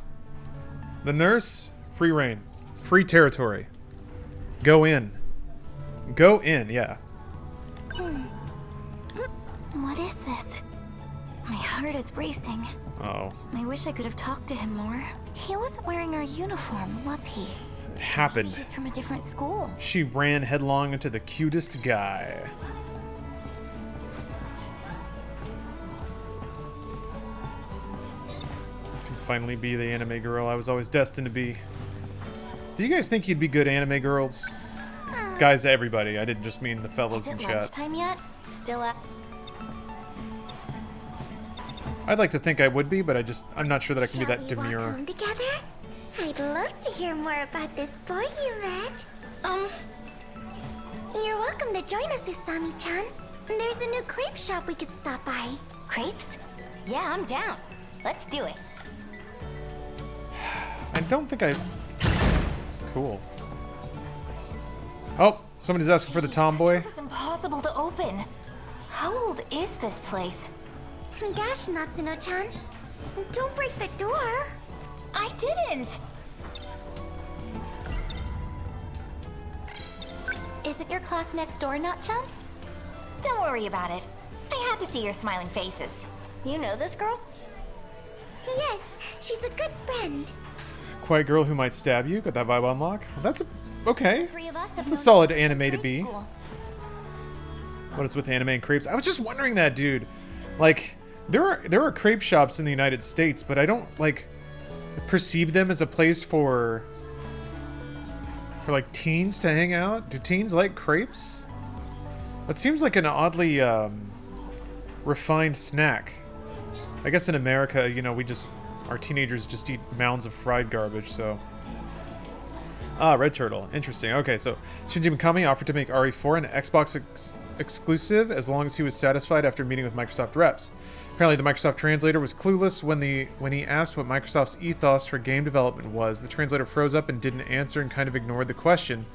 The nurse, free reign. Free territory. Go in. Go in, yeah. What is this? My heart is racing. Oh. I wish I could have talked to him more. He wasn't wearing our uniform, was he? It happened. He's from a different school. She ran headlong into the cutest guy. Can finally be the anime girl I was always destined to be. Do you guys think you'd be good anime girls? Guys, everybody. I didn't just mean the fellas in Is it chat. lunchtime yet? Still up. I'd like to think I would be, but I'm not sure that I can be that Shall we demure. walk home together? I'd love to hear more about this boy you met. You're welcome to join us, Usami-chan. There's a new crepe shop we could stop by. Crepes? Yeah, I'm down. Let's do it. I don't think I... Cool. Oh, somebody's asking for the tomboy. It was impossible to open. How old is this place? Gosh, Natsuno-chan. Don't break the door. I didn't! Isn't your class next door, Nat-chan? Don't worry about it. I had to see your smiling faces. You know this girl? Yes, she's a good friend. Quiet girl who might stab you. Got that vibe on lock. Well, that's okay. Three of us have That's a known solid each other anime to since be. grade school. What is with anime and crepes? I was just wondering that, dude. Like, there are crepe shops in the United States, but I don't like perceive them as a place for like teens to hang out. Do teens like crepes? It seems like an oddly refined snack. I guess in America, you know, our teenagers just eat mounds of fried garbage, so. Ah, Red Turtle. Interesting. Okay, so Shinji Mikami offered to make RE4 an Xbox exclusive as long as he was satisfied after meeting with Microsoft reps. Apparently, the Microsoft translator was clueless when he asked what Microsoft's ethos for game development was. The translator froze up and didn't answer and kind of ignored the question,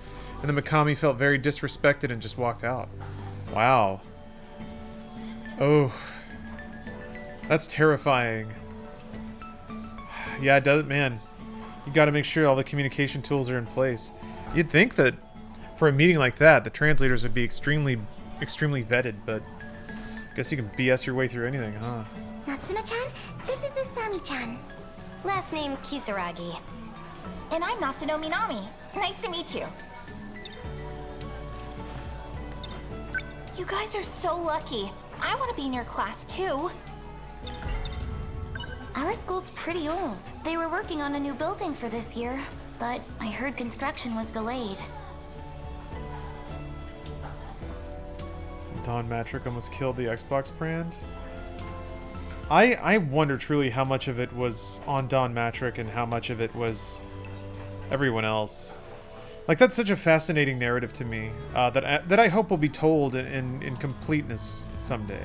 and then Mikami felt very disrespected and just walked out. Wow. Oh. That's terrifying. Yeah, it does, man. You got to make sure all the communication tools are in place. You'd think that for a meeting like that, the translators would be extremely vetted, but I guess you can BS your way through anything, huh? Natsuno-chan, this is Usami-chan. Last name Kisaragi. And I'm Natsuno Minami. Nice to meet you. You guys are so lucky. I want to be in your class too. Our school's pretty old. They were working on a new building for this year, but I heard construction was delayed. Don Matrick almost killed the Xbox brand. I wonder truly how much of it was on Don Matrick and how much of it was everyone else. Like, that's such a fascinating narrative to me that I hope will be told in completeness someday.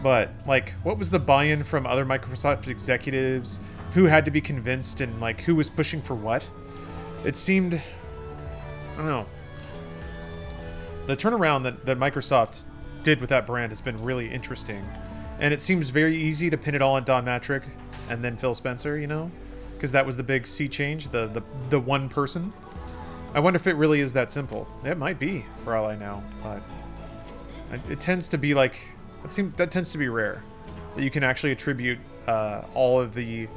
But, like, what was the buy-in from other Microsoft executives? Who had to be convinced and, like, who was pushing for what? It seemed... I don't know. The turnaround that Microsoft did with that brand has been really interesting. And it seems very easy to pin it all on Don Matrick and then Phil Spencer, you know? Because that was the big sea change, the one person. I wonder if it really is that simple. It might be, for all I know. But it tends to be like... That tends to be rare. That you can actually attribute all of the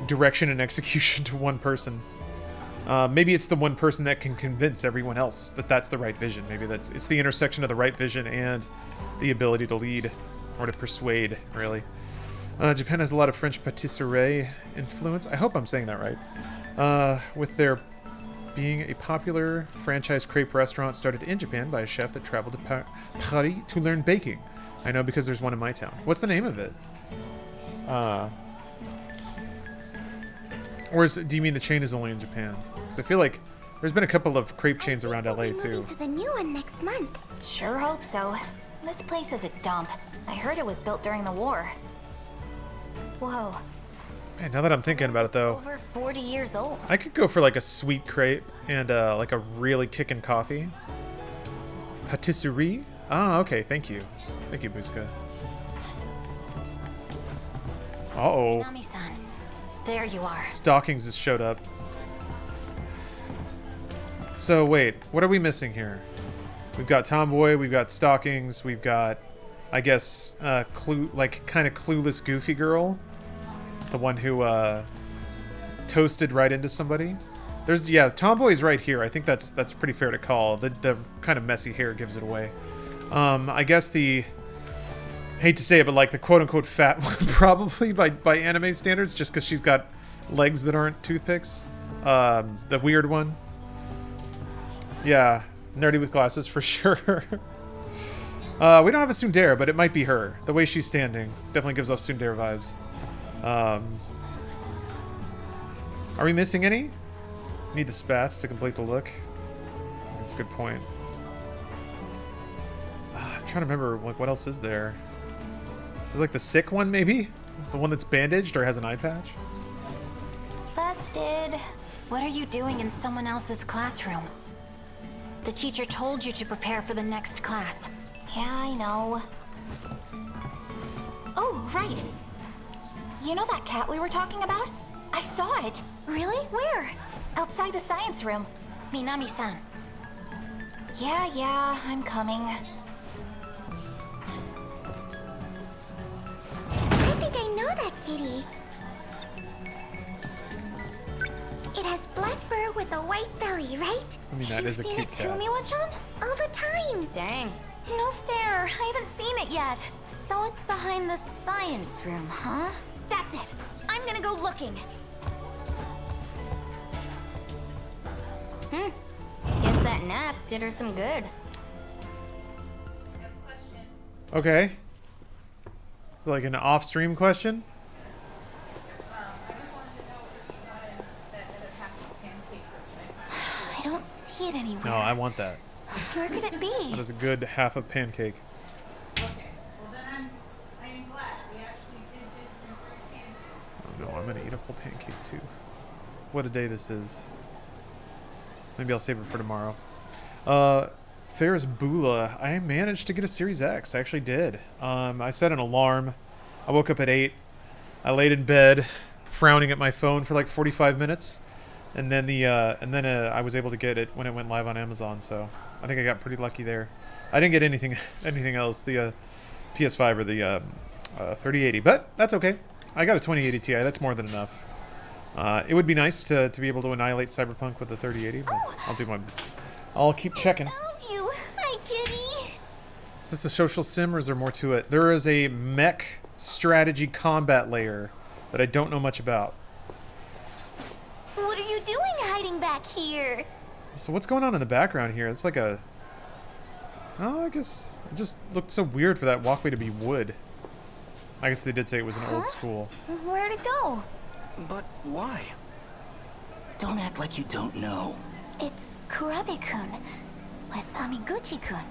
direction and execution to one person. Maybe it's the one person that can convince everyone else that that's the right vision. Maybe it's the intersection of the right vision and the ability to lead or to persuade, really. Japan has a lot of French patisserie influence. I hope I'm saying that right. With their being a popular franchise crepe restaurant started in Japan by a chef that traveled to Paris to learn baking. I know because there's one in my town. What's the name of it? Or do you mean the chain is only in Japan? Because I feel like there's been a couple of crepe chains around LA too. To the new one next month. Sure hope so. This place is a dump. I heard it was built during the war. Whoa. Man, now that I'm thinking about it though, Over 40 years old. I could go for like a sweet crepe and like a really kickin' coffee. Patisserie? Ah, okay, thank you. Thank you, Buska. Uh-oh. Minami-san, there you are. Stockings has showed up. So, wait, what are we missing here? We've got Tomboy, we've got Stockings, we've got, I guess, kind of clueless Goofy Girl. The one who, toasted right into somebody. Tomboy's right here. I think that's pretty fair to call. The kind of messy hair gives it away. I guess hate to say it, but like the quote-unquote fat one, probably by anime standards, just because she's got legs that aren't toothpicks. The weird one. Yeah, nerdy with glasses for sure. We don't have a tsundere, but it might be her. The way she's standing definitely gives off tsundere vibes. Are we missing any? Need the spats to complete the look. That's a good point. I'm trying to remember, like, what else is there? There's like the sick one, maybe? The one that's bandaged or has an eye patch? Busted. What are you doing in someone else's classroom? The teacher told you to prepare for the next class. Yeah, I know. Oh, right. You know that cat we were talking about? I saw it. Really? Where? Outside the science room. Minami-san. Yeah, I'm coming. I think I know that kitty. It has black fur with a white belly, right? I mean, that is a cute cat. You've seen it too, Miwa-chan? All the time. Dang. No fair. I haven't seen it yet. So it's behind the science room, huh? That's it. I'm gonna go looking. Guess that nap did her some good. Okay. It's like an off-stream question. I don't see it anywhere. No, I want that. Where could it be? That is a good half a pancake. Oh no, I'm gonna eat a whole pancake too. What a day this is. Maybe I'll save it for tomorrow. Ferris Bula, I managed to get a Series X. I actually did. I set an alarm. I woke up at 8. I laid in bed, frowning at my phone for like 45 minutes, and then I was able to get it when it went live on Amazon. So I think I got pretty lucky there. I didn't get anything else, the PS5 or the 3080, but that's okay. I got a 2080 Ti. That's more than enough. It would be nice to be able to annihilate Cyberpunk with the 3080, but I'll keep checking. Found you. Hi, kitty. Is this a social sim or is there more to it? There is a mech strategy combat layer that I don't know much about. What are you doing hiding back here? So what's going on in the background here? It's like a... Oh, I guess it just looked so weird for that walkway to be wood. I guess they did say it was an old school. Where'd it go? But why? Don't act like you don't know. It's Kurabe-kun with Amiguchi-kun.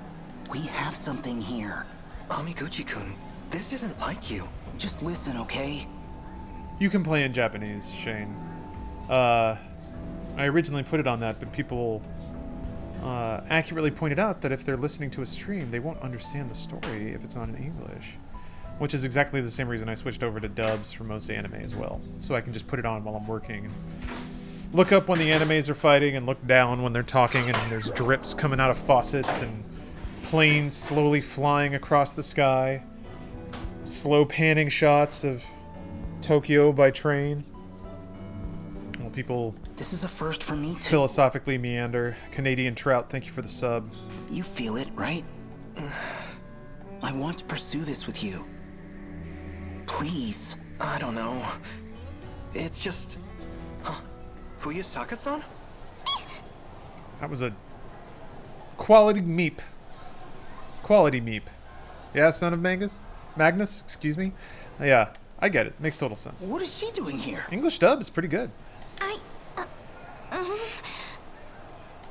We have something here. Amiguchi-kun, this isn't like you. Just listen, okay? You can play in Japanese, Shane. I originally put it on that, but people accurately pointed out that if they're listening to a stream, they won't understand the story if it's on in English. Which is exactly the same reason I switched over to dubs for most anime as well. So I can just put it on while I'm working. And look up when the animes are fighting and look down when they're talking and there's drips coming out of faucets and planes slowly flying across the sky. Slow panning shots of Tokyo by train. Well, people... This is a first for me too. Philosophically meander. Canadian Trout, thank you for the sub. You feel it, right? I want to pursue this with you. Please. I don't know. It's just... Huh. Fuyusaka-san? That was a quality meep. Quality meep. Yeah, son of Magnus, excuse me. Yeah, I get it. Makes total sense. What is she doing here? English dub is pretty good.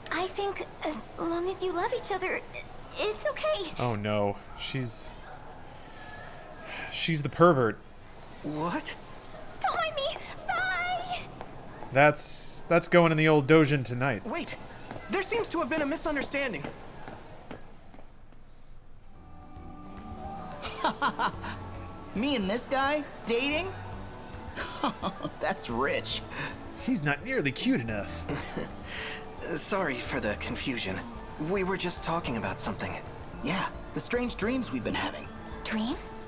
I think as long as you love each other, it's okay. Oh no, she's the pervert. What? Don't mind me. Bye. That's going in the old dojin tonight. Wait! There seems to have been a misunderstanding. Me and this guy? Dating? That's rich. He's not nearly cute enough. Sorry for the confusion. We were just talking about something. Yeah, the strange dreams we've been having. Dreams?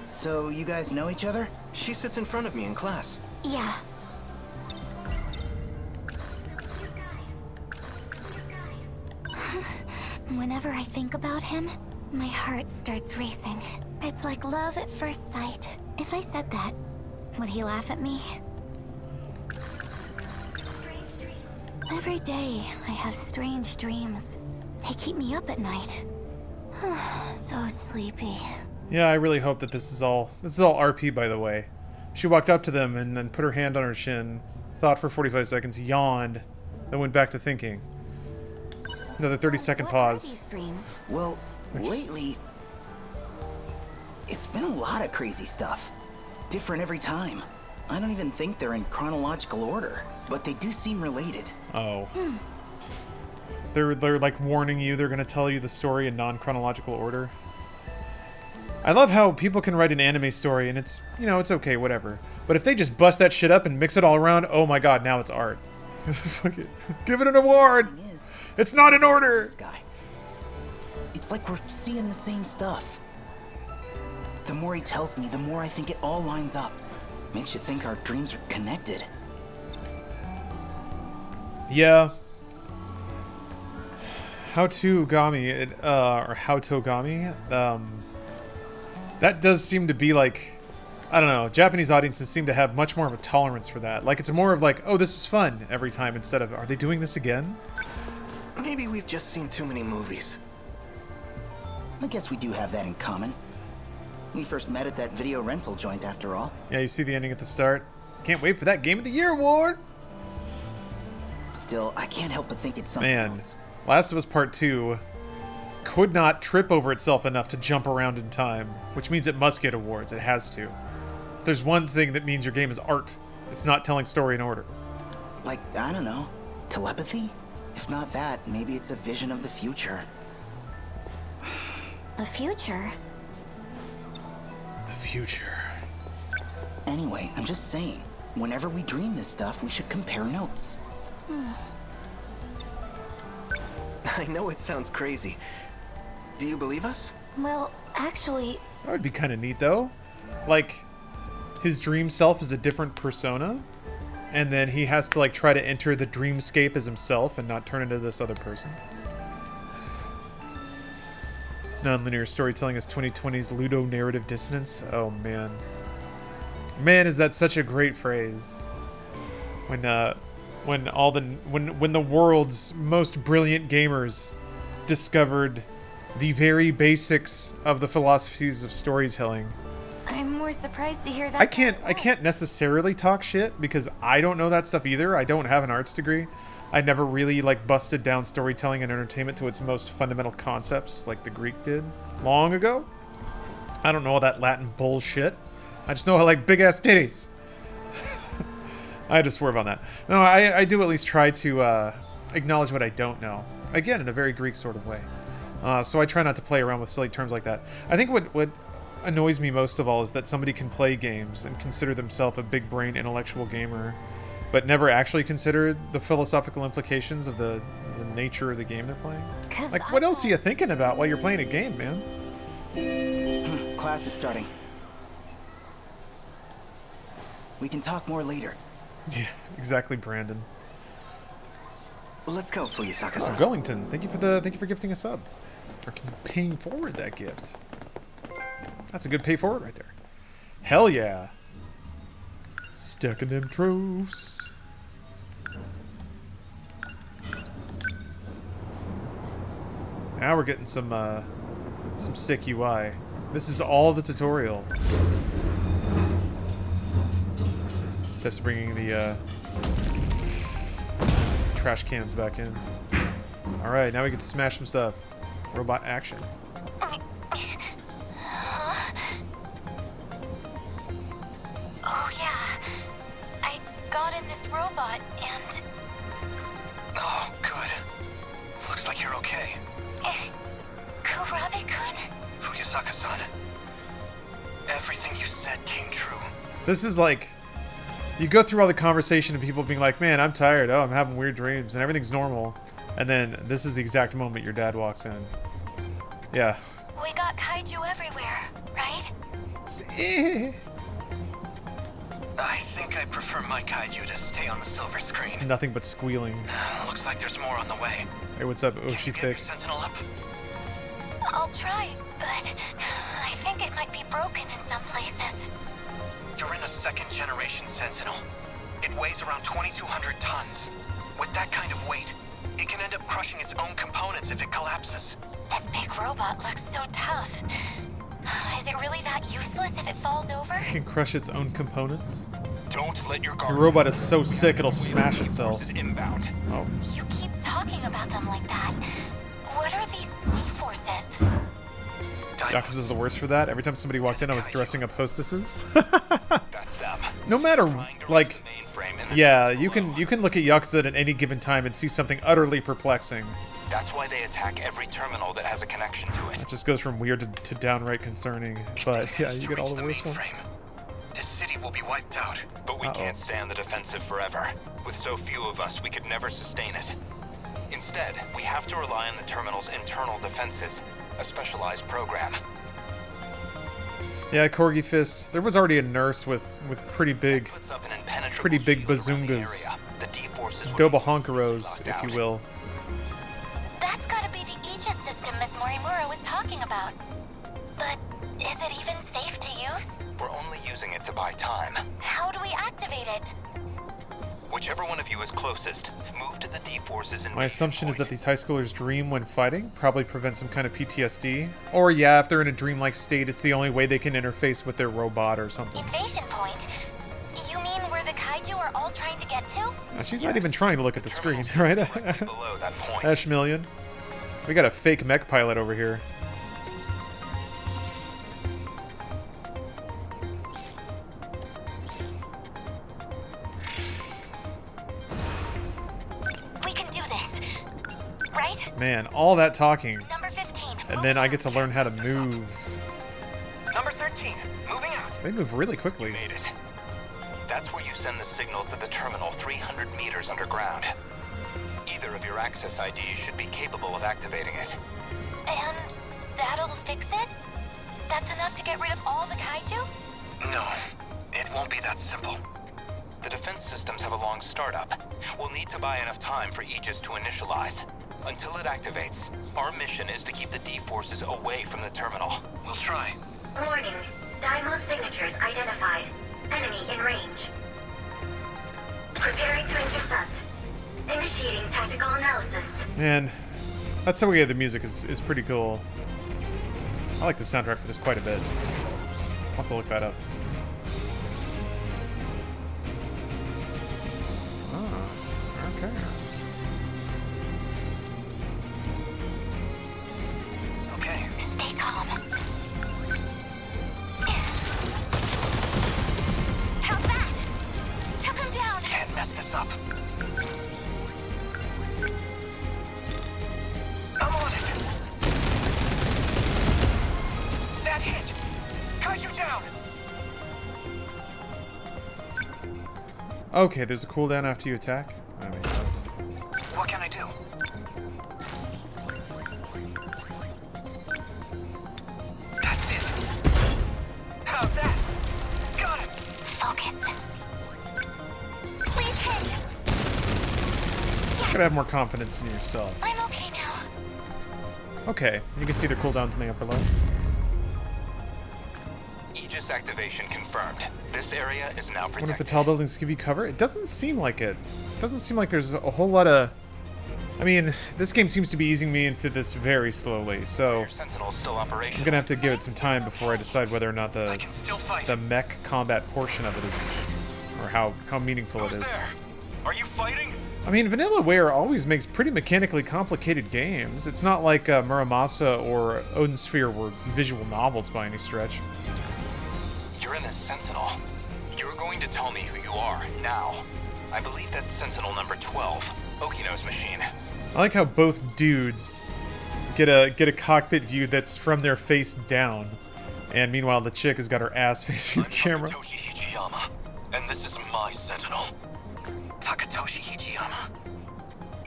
So, you guys know each other? She sits in front of me in class. Yeah. Whenever I think about him, my heart starts racing. It's like love at first sight. If I said that, would he laugh at me? Every day, I have strange dreams. They keep me up at night. So sleepy. Yeah, I really hope that this is all RP, by the way. She walked up to them and then put her hand on her chin, thought for 45 seconds, yawned, then went back to thinking. Another 30-second pause. Well, lately, it's been a lot of crazy stuff. Different every time. I don't even think they're in chronological order, but they do seem related. Oh. They're like warning you. They're gonna tell you the story in non-chronological order. I love how people can write an anime story and it's, you know, it's okay, whatever. But if they just bust that shit up and mix it all around, oh my god, now it's art. Fuck it. Give it an award! It's not in order! This guy. It's like we're seeing the same stuff. The more he tells me, the more I think it all lines up. Makes you think our dreams are connected. Yeah. How to Gami, or How Togami, that does seem to be like, I don't know, Japanese audiences seem to have much more of a tolerance for that. Like, it's more of like, oh, this is fun every time, instead of, are they doing this again? Maybe we've just seen too many movies. I guess we do have that in common. We first met at that video rental joint after all. Yeah, you see the ending at the start. Can't wait for that Game of the Year award! Still, I can't help but think it's something else. Last of Us Part 2 could not trip over itself enough to jump around in time, which means it must get awards. It has to. If there's one thing that means your game is art, it's not telling story in order. Like, I don't know, telepathy? If not that, maybe it's a vision of the future. The future? The future. Anyway, I'm just saying, whenever we dream this stuff, we should compare notes. I know it sounds crazy. Do you believe us? Well, actually... That would be kind of neat, though. Like, his dream self is a different persona, and then he has to, like, try to enter the dreamscape as himself and not turn into this other person. Non-linear storytelling is 2020's ludonarrative dissonance. Oh, man. Man, is that such a great phrase. When the world's most brilliant gamers discovered the very basics of the philosophies of storytelling. I'm more surprised to hear that. I can't necessarily talk shit because I don't know that stuff either. I don't have an arts degree. I never really like busted down storytelling and entertainment to its most fundamental concepts like the Greek did long ago. I don't know all that Latin bullshit. I just know I like big ass titties. I had to swerve on that. No, I do at least try to acknowledge what I don't know. Again, in a very Greek sort of way. So I try not to play around with silly terms like that. I think what annoys me most of all is that somebody can play games and consider themselves a big brain intellectual gamer, but never actually consider the philosophical implications of the nature of the game they're playing. Like, what else are you thinking about while you're playing a game, man? Class is starting. We can talk more later. Yeah, exactly, Brandon. Well, let's go, Fuyusaka-san. Gollington, thank you for gifting a sub. Or paying forward that gift. That's a good pay forward right there. Hell yeah. Stacking them troves. Now we're getting some sick UI. This is all the tutorial. Steph's bringing the trash cans back in. All right, now we get to smash some stuff. Robot action. Oh yeah, I got in this robot and... Oh, good. Looks like you're okay. Kurabe-kun? Fuyusaka-san. Everything you said came true. This is like... You go through all the conversation of people being like, man, I'm tired. Oh, I'm having weird dreams. And everything's normal. And then this is the exact moment your dad walks in. Yeah. We got kaiju everywhere, right? I think I prefer my kaiju to stay on the silver screen. Nothing but squealing. Looks like there's more on the way. Hey, what's up? Oh, she Get thick. your Sentinel up. I'll try, but I think it might be broken in some places. You're in a second-generation Sentinel. It weighs around 2,200 tons. With that kind of weight, it can end up crushing its own components if it collapses. This big robot looks so tough. Is it really that useless if it falls over? It can crush its own components. Don't let your guard. Your robot is so sick it'll smash itself. Inbound. Oh. You keep talking about them like that. What are these D-forces? Yakuza is the worst for that. Every time somebody walked in, I was dressing up hostesses. That's them. No matter, like, yeah, you can look at Yakuza at any given time and see something utterly perplexing. That's why they attack every terminal that has a connection to it. It just goes from weird to downright concerning. But yeah, you get all the worst ones. This city will be wiped out, but we can't stay on the defensive forever. With so few of us, we could never sustain it. Instead, we have to rely on the terminal's internal defenses, a specialized program. Yeah, Corgi Fist. There was already a nurse with pretty big bazungas, Dobahonkaros, if you will. That's gotta be the Aegis system Miss Morimura was talking about. But is it even safe to use? We're only using it to buy time. How do we activate it? Whichever one of you is closest, move to the D-Forces and... My assumption is that these high schoolers dream when fighting, probably prevent some kind of PTSD. Or yeah, if they're in a dreamlike state, it's the only way they can interface with their robot or something. Invasion point? You mean where the kaiju are all trying to get to? She's not even trying to look at the screen, right? Ash Million. We got a fake mech pilot over here. Man, all that talking. Number 15. And then I get to learn how to move. Number 13, moving out. They move really quickly. You made it. That's where you send the signal to the terminal 300 meters underground. Either of your access IDs should be capable of activating it. And that'll fix it? That's enough to get rid of all the kaiju? No, it won't be that simple. The defense systems have a long startup. We'll need to buy enough time for Aegis to initialize. Until it activates, our mission is to keep the D-Forces away from the terminal. We'll try. Warning. Daimo's signatures identified. Enemy in range. Preparing to intercept. Initiating tactical analysis. Man, that some of the music is pretty cool. I like the soundtrack for this quite a bit. I'll have to look that up. Oh, okay. Stay calm. How's that? Took him down. Can't mess this up. I'm on it. That hit. Kaiju down. Okay, there's a cooldown after you attack. That makes sense. What can I do? Gotta have more confidence in yourself. I'm okay now. Okay, you can see the cooldowns in the upper left. Aegis activation confirmed. This area is now protected. What if the tall buildings give you cover? It doesn't seem like it. It doesn't seem like there's a whole lot of... I mean, this game seems to be easing me into this very slowly, so... Sentinels still operational. I'm gonna have to give it some time before I decide whether or not the mech combat portion of it is... or how meaningful it is. There? Are you fighting? I mean, Vanillaware always makes pretty mechanically complicated games. It's not like Muramasa or Odin Sphere were visual novels by any stretch. You're in a Sentinel. You're going to tell me who you are, now. I believe that's Sentinel number 12, Okino's machine. I like how both dudes get a cockpit view that's from their face down. And meanwhile, the chick has got her ass facing the camera. Takatoshi Hijiyama, and this is my Sentinel. Takatoshi Hijiyama.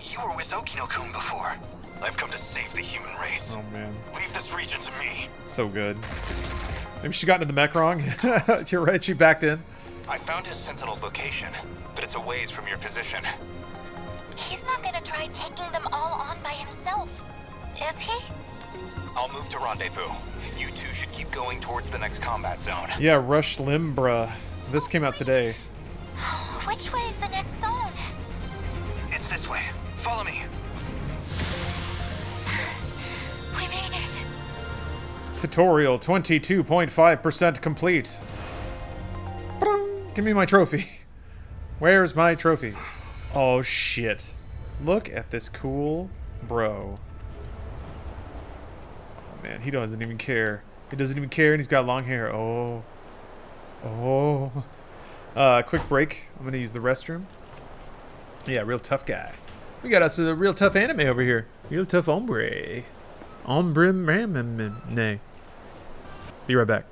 You were with Okino-kun before. I've come to save the human race. Oh, man. Leave this region to me. So good. Maybe she got into the mech wrong? You're right, she backed in. I found his Sentinel's location, but it's a ways from your position. He's not gonna try taking them all on by himself, is he? I'll move to rendezvous. You two should keep going towards the next combat zone. Yeah, Rush Limbra. This came out today. Which way is the next zone? It's this way. Follow me. We made it. Tutorial 22.5% complete. Give me my trophy. Where's my trophy? Oh shit. Look at this cool bro. Oh man, he doesn't even care. He doesn't even care and he's got long hair. Oh. Oh. Quick break. I'm gonna use the restroom. Yeah, real tough guy. We got us a real tough anime over here. Real tough hombre. Hombre nay. Be right back.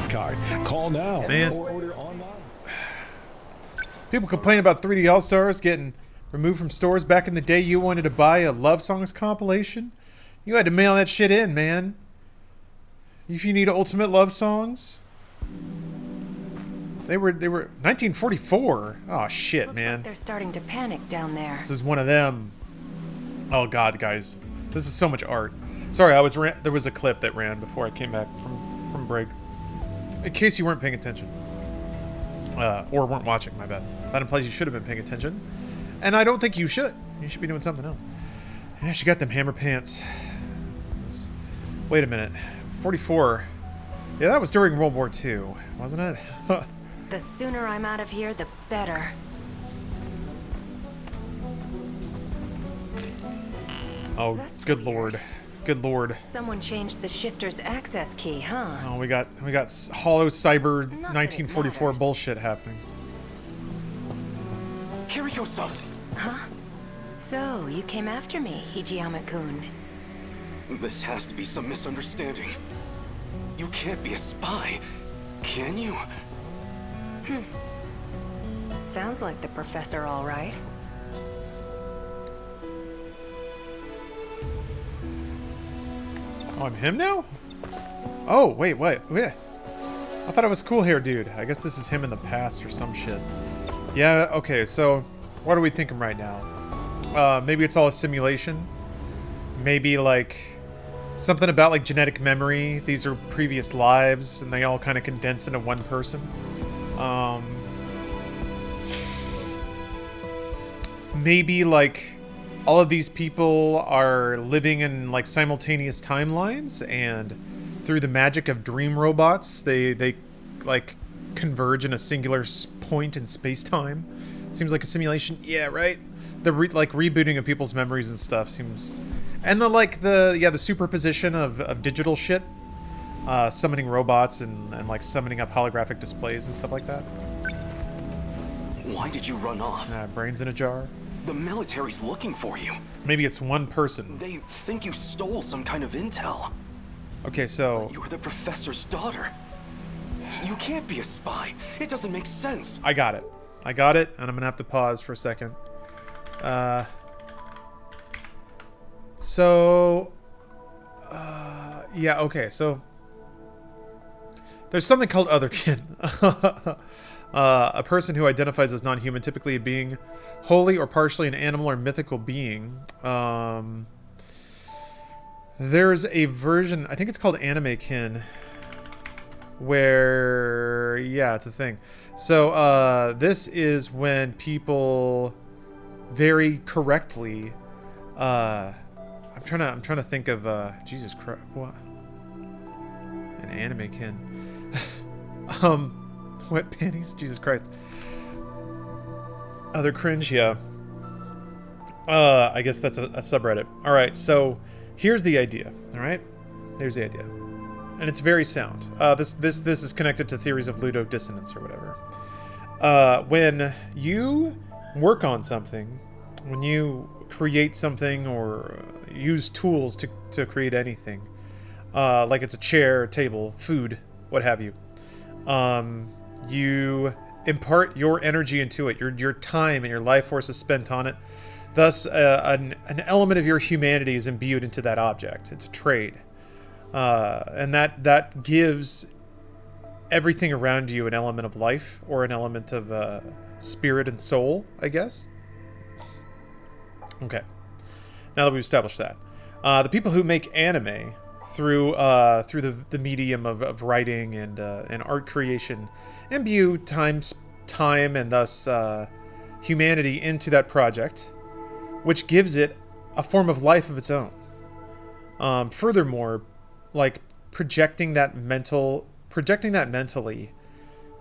Card. Call now. Man. Or order online. People complain about 3D All-Stars getting removed from stores. Back in the day, you wanted to buy a Love Songs compilation? You had to mail that shit in, man. If you need Ultimate Love Songs... They were 1944. Oh shit, Looks man. like they're starting to panic down there. This is one of them. Oh god, guys. This is so much art. Sorry, there was a clip that ran before I came back from break. In case you weren't paying attention. Or weren't watching, my bad. That implies you should have been paying attention. And I don't think you should. You should be doing something else. Yeah, she got them hammer pants. Wait a minute. 44. Yeah, that was during World War II, wasn't it? The sooner I'm out of here, the better. Oh, That's good weird. lord. Good lord. Someone changed the shifter's access key, huh? Oh, we got hollow cyber Not that it 1944 matters. bullshit happening. Kiriko-san! Huh? So, you came after me, Hijiyama-kun. This has to be some misunderstanding. You can't be a spy, can you? Sounds like the professor, all right. Oh, I'm him now? Oh, wait, what? I thought it was cool hair dude. I guess this is him in the past or some shit. Yeah, okay, so what are we thinking right now? Maybe it's all a simulation? Maybe, like, something about, like, genetic memory. These are previous lives, and they all kind of condense into one person. Maybe, like, all of these people are living in, like, simultaneous timelines, and through the magic of dream robots, they like, converge in a singular point in space-time. Seems like a simulation. Yeah, right? The, rebooting of people's memories and stuff seems... And the superposition of digital shit. Summoning robots and, like, summoning up holographic displays and stuff like that. Why did you run off? Brains in a jar. The military's looking for you. Maybe it's one person. They think you stole some kind of intel. Okay, so... You're the professor's daughter. You can't be a spy. It doesn't make sense. I got it, and I'm gonna have to pause for a second. Yeah, okay, so... There's something called Otherkin. A person who identifies as non-human, typically a being wholly or partially an animal or mythical being. There's a version, I think it's called Animekin, where, yeah, it's a thing. So, this is when people very correctly, I'm trying to think of, Jesus Christ, what? An Animekin. Wet panties? Jesus Christ. Other cringe? Yeah. I guess that's a subreddit. Alright, so here's the idea. Alright? Here's the idea. And it's very sound. This is connected to theories of ludodissonance or whatever. When you work on something, when you create something or use tools to create anything, like it's a chair, table, food, what have you, you impart your energy into it. Your time and your life force is spent on it. Thus, an element of your humanity is imbued into that object. It's a trade. And that gives everything around you an element of life, or an element of spirit and soul, I guess. Okay. Now that we've established that. The people who make anime through the medium of writing and art creation imbue time and thus humanity into that project, which gives it a form of life of its own. Furthermore, like projecting that mentally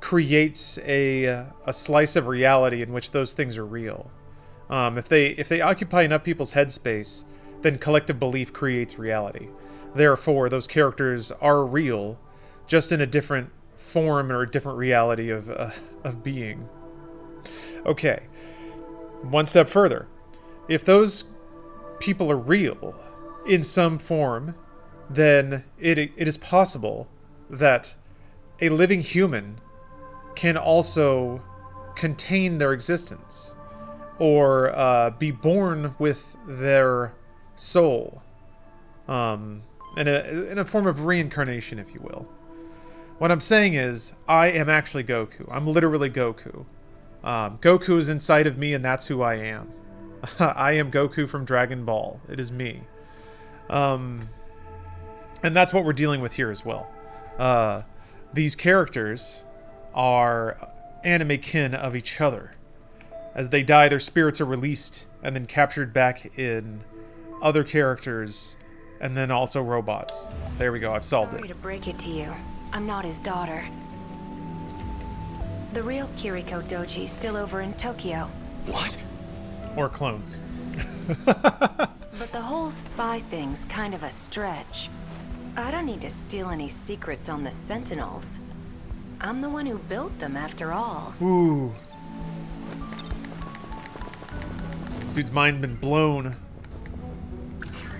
creates a slice of reality in which those things are real. If they occupy enough people's headspace, then collective belief creates reality. Therefore, those characters are real, just in a different form or a different reality of being. Okay, one step further. if those people are real in some form, then it is possible that a living human can also contain their existence, or be born with their soul, in a form of reincarnation, if you will. What I'm saying is, I am actually Goku. I'm literally Goku. Goku is inside of me, and that's who I am. I am Goku from Dragon Ball. It is me. And that's what we're dealing with here as well. These characters are anime kin of each other. As they die, their spirits are released and then captured back in other characters, and then also robots. There we go, I've solved Sorry it. to break it to you. I'm not his daughter. The real Kiriko Doji's still over in Tokyo. What? Or clones. But the whole spy thing's kind of a stretch. I don't need to steal any secrets on the Sentinels. I'm the one who built them, after all. Ooh. This dude's mind been blown.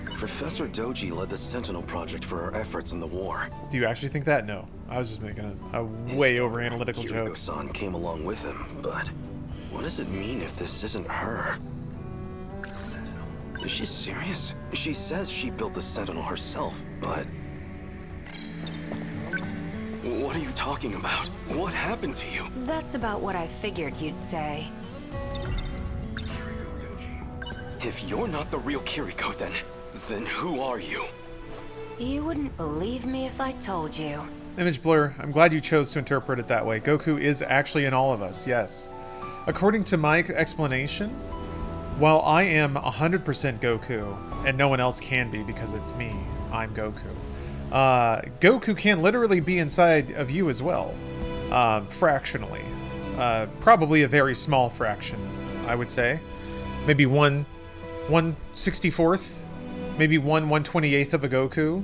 Professor Doji led the Sentinel project for our efforts in the war. Do you actually think that? No. I was just making a way over analytical joke. Kiriko-san came along with him, but what does it mean if this isn't her? Is she serious? She says she built the Sentinel herself, but... What are you talking about? What happened to you? That's about what I figured you'd say. If you're not the real Kiriko, then who are you? You wouldn't believe me if I told you. Image blur. I'm glad you chose to interpret it that way. Goku is actually in all of us, yes. According to my explanation, while I am 100% Goku, and no one else can be because it's me, I'm Goku, Goku can literally be inside of you as well, fractionally. Probably a very small fraction, I would say. Maybe 1/64th, maybe 1/128th of a Goku.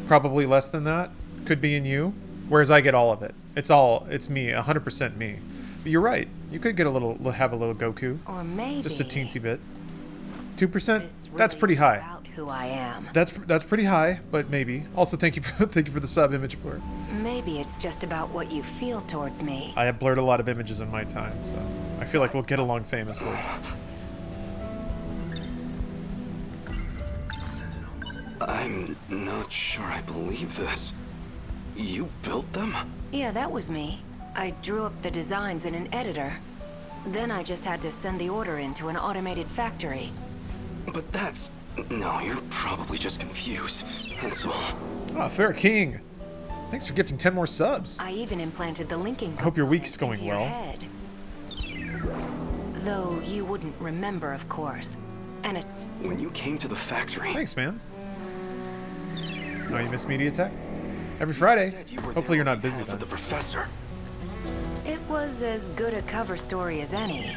Probably less than that. Could be in you. Whereas I get all of it. It's me, 100% me. But you're right. You could get have a little Goku. Or maybe just a teensy bit. 2%. It's That's really pretty high. about who I am. That's pretty high, but maybe. Also, thank you for the sub, image blur. Maybe it's just about what you feel towards me. I have blurred a lot of images in my time, so I feel like we'll get along famously. I'm not sure I believe this. You built them? Yeah, that was me. I drew up the designs in an editor. Then I just had to send the order into an automated factory. But that's... No, you're probably just confused. That's all. Ah, Fair King. Thanks for gifting 10 more subs. I even implanted the linking I hope your week's going into your well. head. Though you wouldn't remember, of course. And it... When you came to the factory... Thanks, man. Oh, you miss Media Tech? Every Friday. Hopefully you're not busy then. The professor. It was as good a cover story as any.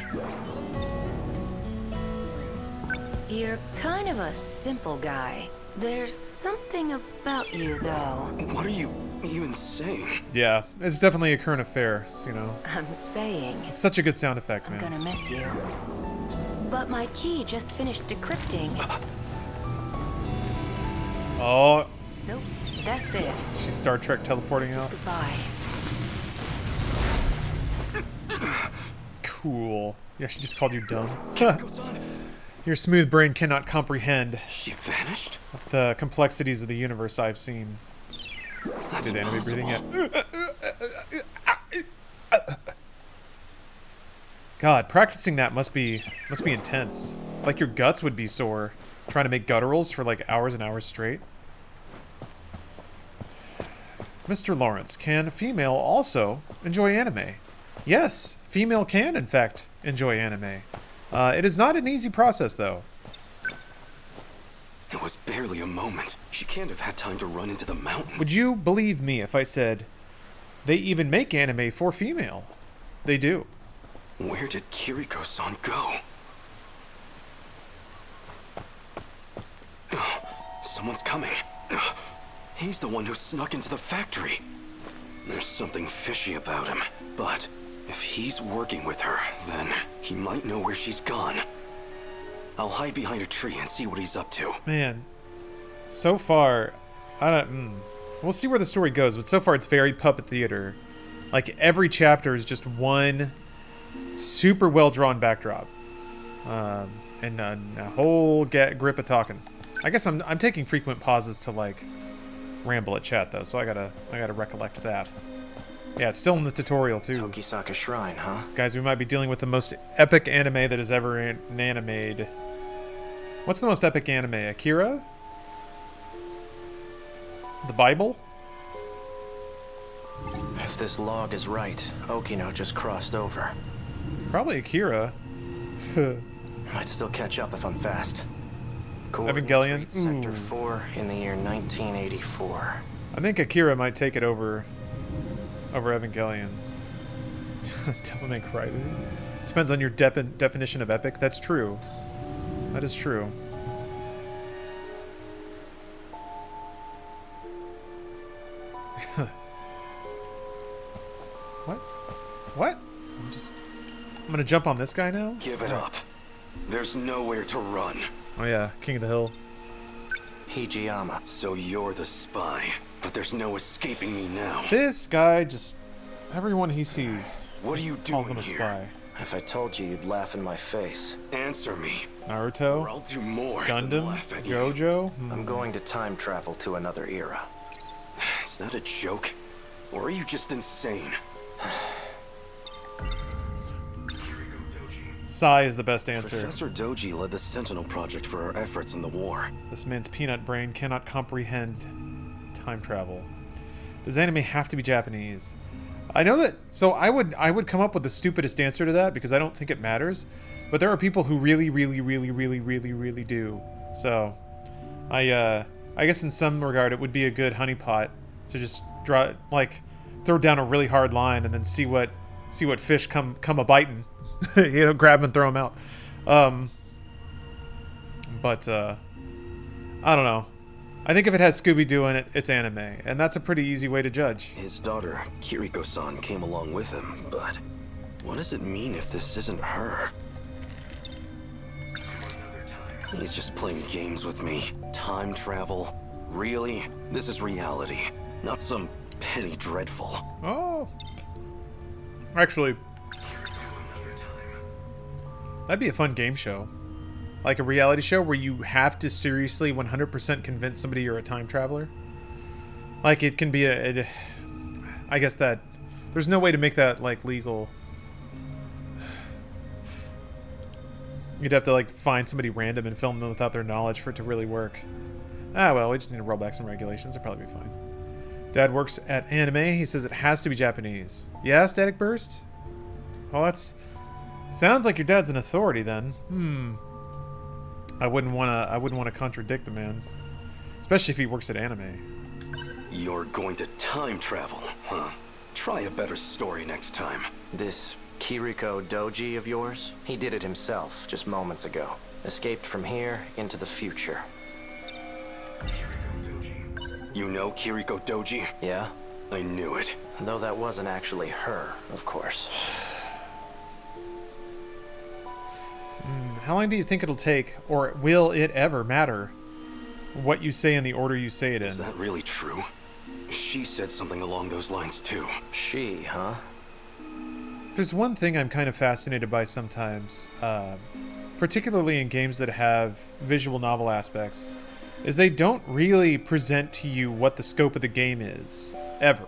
You're kind of a simple guy. There's something about you, though. What are you even saying? Yeah, it's definitely a current affair, you know. I'm saying... It's such a good sound effect, man. I'm gonna miss you. But my key just finished decrypting. Oh. So, that's it. She's Star Trek teleporting out. Goodbye. Cool. Yeah, she just called you dumb. Your smooth brain cannot comprehend. She vanished? The complexities of the universe I've seen. That's Did anime breathing yet? God, practicing that must be intense. Like your guts would be sore trying to make gutturals for like hours and hours straight. Mr. Lawrence, can female also enjoy anime? Yes, female can in fact enjoy anime. It is not an easy process though. It was barely a moment. She can't have had time to run into the mountains. Would you believe me if I said they even make anime for female? They do. Where did Kiriko-san go? Someone's coming. He's the one who snuck into the factory. There's something fishy about him, but if he's working with her, then he might know where she's gone. I'll hide behind a tree and see what he's up to. Man, so far, I don't. We'll see where the story goes, but so far it's very puppet theater. Like every chapter is just one super well drawn backdrop, and a whole grip of talking. I guess I'm taking frequent pauses to like ramble at chat though, so I gotta recollect that. Yeah, it's still in the tutorial too. Tokisaka Shrine, huh? Guys, we might be dealing with the most epic anime that has ever animated. What's the most epic anime? Akira? The Bible? If this log is right, Okino just crossed over. Probably Akira. Might still catch up if I'm fast. Evangelion? Sector 4 in the year 1984. I think Akira might take it over Evangelion. Devil May Cry. Depends on your definition of epic. That's true. That is true. What? What? I'm gonna jump on this guy now? Give it up. There's nowhere to run. Oh yeah, King of the Hill. Hijiyama. So you're the spy, but there's no escaping me now. This guy just... Everyone he sees What are you calls doing him a here? spy. If I told you, you'd laugh in my face. Answer me. Naruto? Or I'll do more than Gundam? laugh at you. Jojo? I'm going to time travel to another era. Is that a joke? Or are you just insane? Sai is the best answer. Professor Doji led the Sentinel project for our efforts in the war. This man's peanut brain cannot comprehend time travel. Does anime have to be Japanese? I know that... So I would come up with the stupidest answer to that because I don't think it matters. But there are people who really do. So I guess in some regard it would be a good honeypot to just throw down a really hard line and then see what fish come a biting. Grab them and throw them out. But I don't know. I think if it has Scooby-Doo in it, it's anime, and that's a pretty easy way to judge. His daughter, Kiriko-san, came along with him, but what does it mean if this isn't her? He's just playing games with me. Time travel. Really? This is reality, not some petty dreadful. Oh. Actually, that'd be a fun game show. Like a reality show where you have to seriously 100% convince somebody you're a time traveler. Like it can be I guess that there's no way to make that like legal. You'd have to like find somebody random and film them without their knowledge for it to really work. Ah well, we just need to roll back some regulations. It'll probably be fine. Dad works at anime. He says it has to be Japanese. Yeah, Static Burst? Well, that's... Sounds like your dad's an authority then. I wouldn't want to contradict the man, especially if he works at anime. You're going to time travel, huh? Try a better story next time. This Kiriko Doji of yours? He did it himself just moments ago. Escaped from here into the future. You know Kiriko Doji? Yeah? I knew it. Though that wasn't actually her, of course. How long do you think it'll take, or will it ever matter, what you say in the order you say it in? Is that really true? She said something along those lines too. She, huh? There's one thing I'm kind of fascinated by sometimes, particularly in games that have visual novel aspects, is they don't really present to you what the scope of the game is, ever.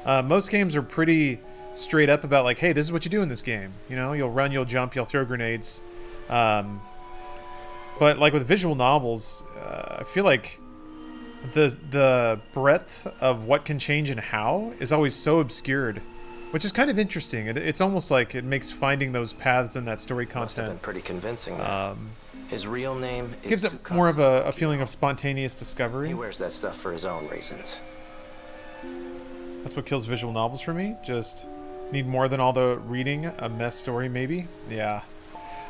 Most games are pretty straight up about like, hey, this is what you do in this game. You know, you'll run, you'll jump, you'll throw grenades. But like with visual novels, I feel like the breadth of what can change and how is always so obscured, which is kind of interesting. It's almost like it makes finding those paths in that story content Must have been pretty convincing. His real name is gives it more of a feeling of spontaneous discovery. He wears that stuff for his own reasons. That's what kills visual novels for me. Just need more than all the reading, a mess story maybe. Yeah.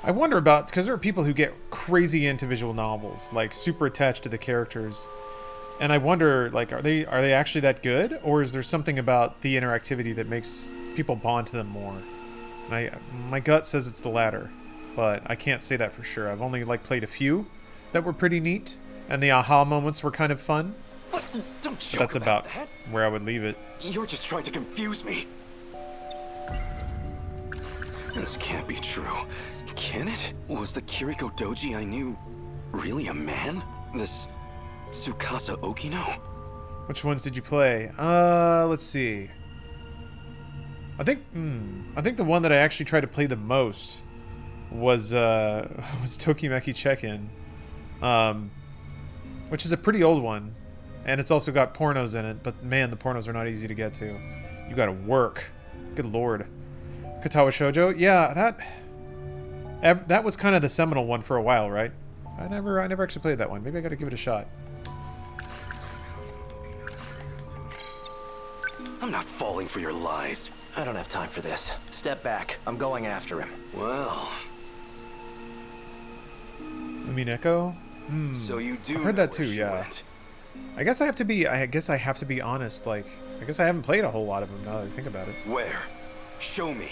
I wonder about, because there are people who get crazy into visual novels, like super attached to the characters, and I wonder, like, are they actually that good, or is there something about the interactivity that makes people bond to them more? And my gut says it's the latter. but I can't say that for sure. I've only like played a few that were pretty neat, and the aha moments were kind of fun. What? Don't joke That's about that. where I would leave it. You're just trying to confuse me. This can't be true. Can it? Was the Kiriko Doji I knew really a man? This Tsukasa Okino? Which ones did you play? Let's see. I think the one that I actually tried to play the most was Tokimeki Check-In, which is a pretty old one, and it's also got pornos in it. But man, the pornos are not easy to get to. You got to work. Good lord. Katawa Shoujo, yeah, that was kind of the seminal one for a while, right? I never actually played that one. Maybe I got to give it a shot. I'm not falling for your lies. I don't have time for this. Step back. I'm going after him. Well... Umineko? So you do I've heard that too, yeah. Went. I guess I have to be honest, like, I guess I haven't played a whole lot of them now that I think about it. Where? Show me.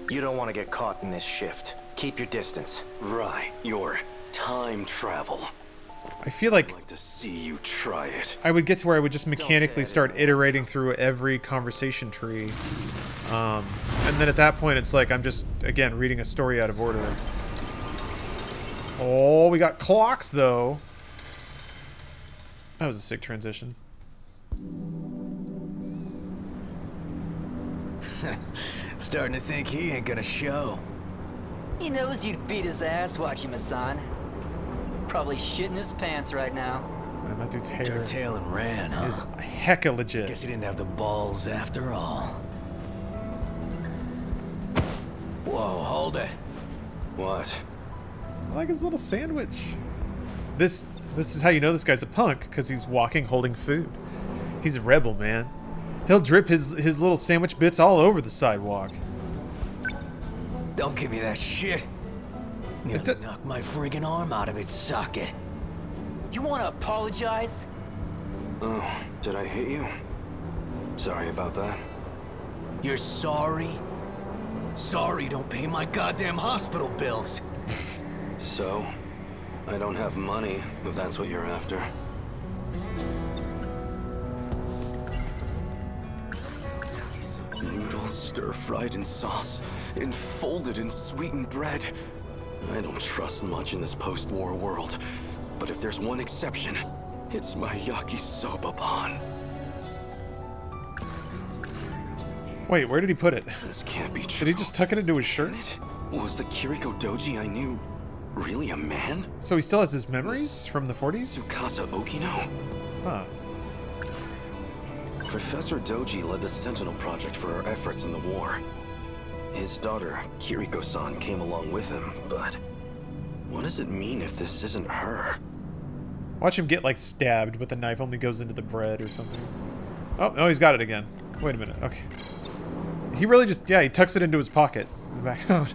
You don't want to get caught in this shift. Keep your distance. Right, your time travel. I feel like I'd like to see you try it. I would get to where I would just mechanically start iterating through every conversation tree. And then at that point, it's like I'm just, again, reading a story out of order. Oh, we got clocks, though. That was a sick transition. Starting to think he ain't gonna show. He knows you'd beat his ass watching Masan. Probably shitting his pants right now. Man, that dude's hair tail and ran, huh? is hecka legit. Guess he didn't have the balls after all. Whoa, hold it. What? I like his little sandwich. This is how you know this guy's a punk, because he's walking holding food. He's a rebel, man. He'll drip his little sandwich bits all over the sidewalk. Don't give me that shit. You'll knock my friggin' arm out of its socket. You want to apologize? Oh, did I hit you? Sorry about that. You're sorry? Sorry don't pay my goddamn hospital bills. So, I don't have money, if that's what you're after. Noodles stir-fried in sauce, enfolded in sweetened bread. I don't trust much in this post-war world, but if there's one exception, it's my yakisoba pan. Wait, where did he put it? This can't be true. Did he just tuck it into his shirt? Was the Kiriko Doji I knew really a man? So he still has his memories from the 40s? Tsukasa Okino? Huh. Professor Doji led the Sentinel project for our efforts in the war. His daughter, Kiriko-san, came along with him, but what does it mean if this isn't her? Watch him get, like, stabbed, but the knife only goes into the bread or something. Oh, no, he's got it again. Wait a minute, okay. He really just, yeah, he tucks it into his pocket. Back out.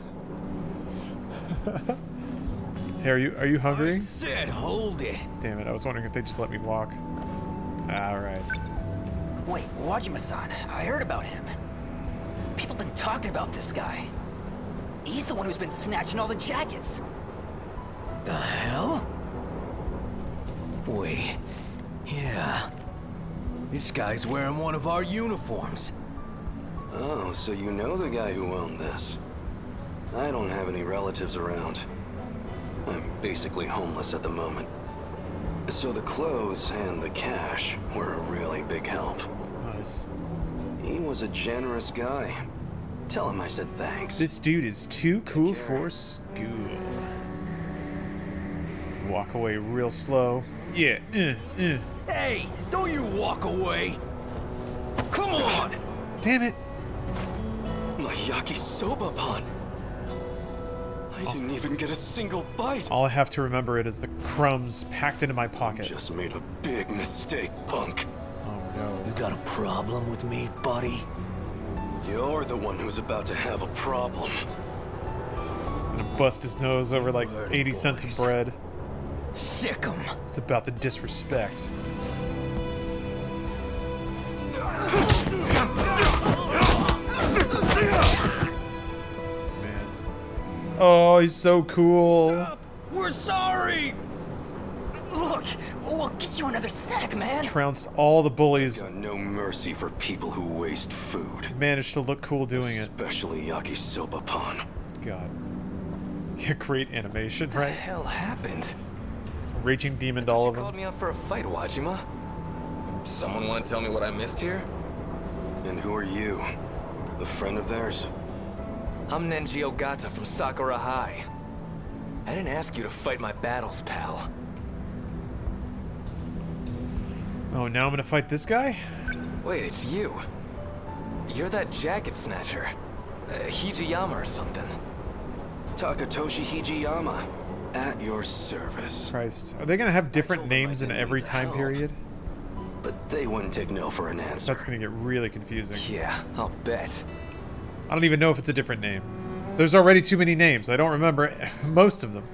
Hey, are you hungry? I said hold it. Damn it, I was wondering if they just let me walk. Alright. Wait, Wajima-san, I heard about him. People been talking about this guy. He's the one who's been snatching all the jackets. The hell? Wait. Yeah. This guy's wearing one of our uniforms. Oh, so you know the guy who owned this. I don't have any relatives around. I'm basically homeless at the moment. So the clothes and the cash were a really big help. Nice. He was a generous guy. Tell him I said thanks. This dude is too cool for school. Walk away real slow. Yeah, Hey, don't you walk away. Come on. Damn it. My yakisoba pan. I didn't even get a single bite. All I have to remember it is the crumbs packed into my pocket. Just made a big mistake, punk. Oh no. You got a problem with me, buddy? You're the one who's about to have a problem. I'm gonna bust his nose over like 80 cents of bread. Sick 'em. It's about the disrespect. Man. Oh, he's so cool. Stop! We're sorry! Look, we'll get you another snack, man. Trounced all the bullies. Got no mercy for people who waste food. Managed to look cool doing it. Especially Yakisoba-pan. God. Yeah, great animation, right? What the hell happened? Raging demon all of them. Called me up for a fight, Wajima. Someone want to tell me what I missed here? And who are you? A friend of theirs? I'm Nenji Ogata from Sakura High. I didn't ask you to fight my battles, pal. Oh, now I'm gonna fight this guy? Wait, it's you. You're that jacket snatcher. Hijiyama or something. Takatoshi Hijiyama. At your service. Christ. Are they gonna have different names in every time period? But they wouldn't take no for an answer. That's gonna get really confusing. Yeah, I'll bet. I don't even know if it's a different name. There's already too many names. I don't remember most of them.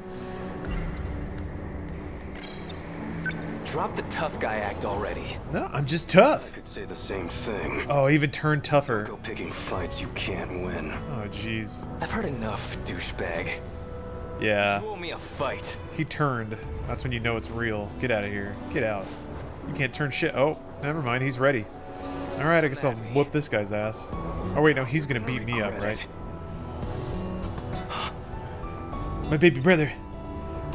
Drop the tough guy act already. No, I'm just tough. I could say the same thing. Oh, even turned tougher. Go picking fights you can't win. Oh, jeez. I've heard enough, douchebag. Yeah. You owe me a fight. He turned. That's when you know it's real. Get out of here. Get out. You can't turn shit. Oh, never mind. He's ready. Alright, I guess I'll whoop this guy's ass. Oh, wait, no. He's gonna beat me up, right? My baby brother.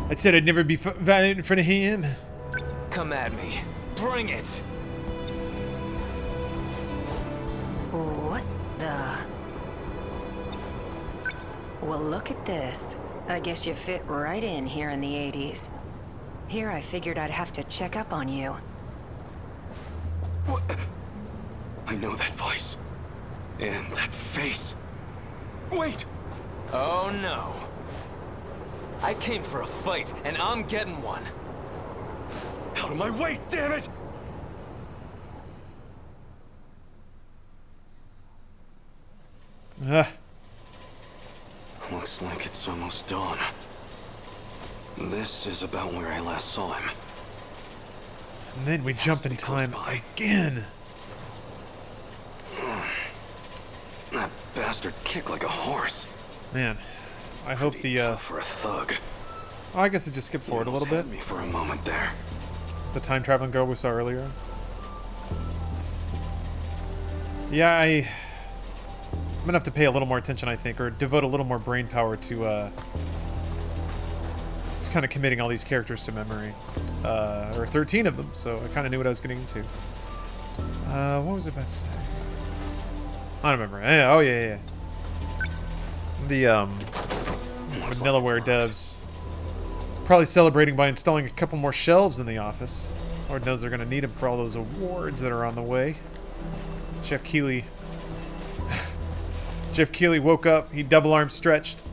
I said I'd never be violent in front of him. Come at me. Bring it. What the? Well, look at this. I guess you fit right in here in the 80s. Here I figured I'd have to check up on you. What? I know that voice. And that face. Wait! Oh no. I came for a fight, and I'm getting one. Out of my way, damn it! Looks like it's almost dawn. This is about where I last saw him. And then we jump in time again. That bastard kicked like a horse. Man, I hope the for a thug. Oh, I guess it just skipped forward a little bit. Me for a moment there. It's the time traveling girl we saw earlier. Yeah, I'm gonna have to pay a little more attention, I think, or devote a little more brain power to kind of committing all these characters to memory. Or 13 of them, so I kind of knew what I was getting into. What was I about to say? I don't remember. Oh yeah. The Vanillaware devs probably celebrating by installing a couple more shelves in the office. Lord knows they're gonna need them for all those awards that are on the way. Jeff Keighley woke up. He double arm stretched.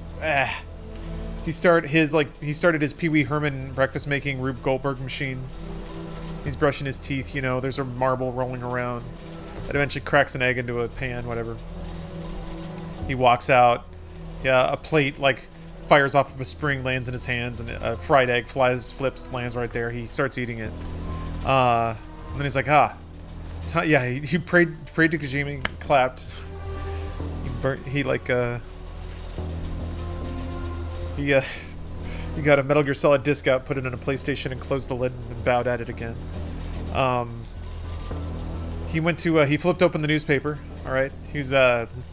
He started his Pee Wee Herman breakfast making Rube Goldberg machine. He's brushing his teeth. You know, there's a marble rolling around that eventually cracks an egg into a pan. Whatever. He walks out. Yeah, a plate fires off of a spring, lands in his hands, and a fried egg flips, lands right there. He starts eating it. And then he's like, yeah. He prayed to Kojima, clapped. He got a Metal Gear Solid disc out, put it in a PlayStation, and closed the lid and bowed at it again. He flipped open the newspaper. All right, he was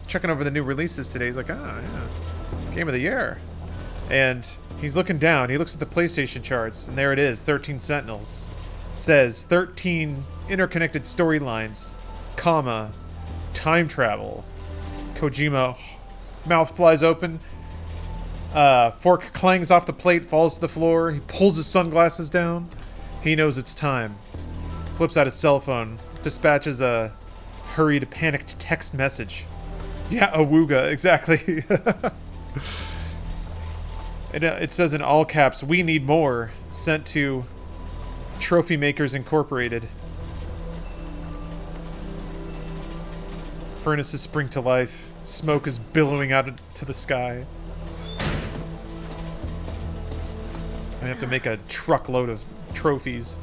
checking over the new releases today. He's like, yeah, Game of the Year. And he's looking down. He looks at the PlayStation charts, and there it is, 13 Sentinels. It says 13 interconnected storylines, comma, time travel. Kojima, mouth flies open. Fork clangs off the plate, falls to the floor. He pulls his sunglasses down. He knows it's time. Flips out his cell phone. Dispatches a hurried, panicked text message. Yeah, Awooga, exactly. It says in all caps, "We need more." Sent to Trophy Makers Incorporated. Furnaces spring to life. Smoke is billowing out to the sky. I have to make a truckload of trophies.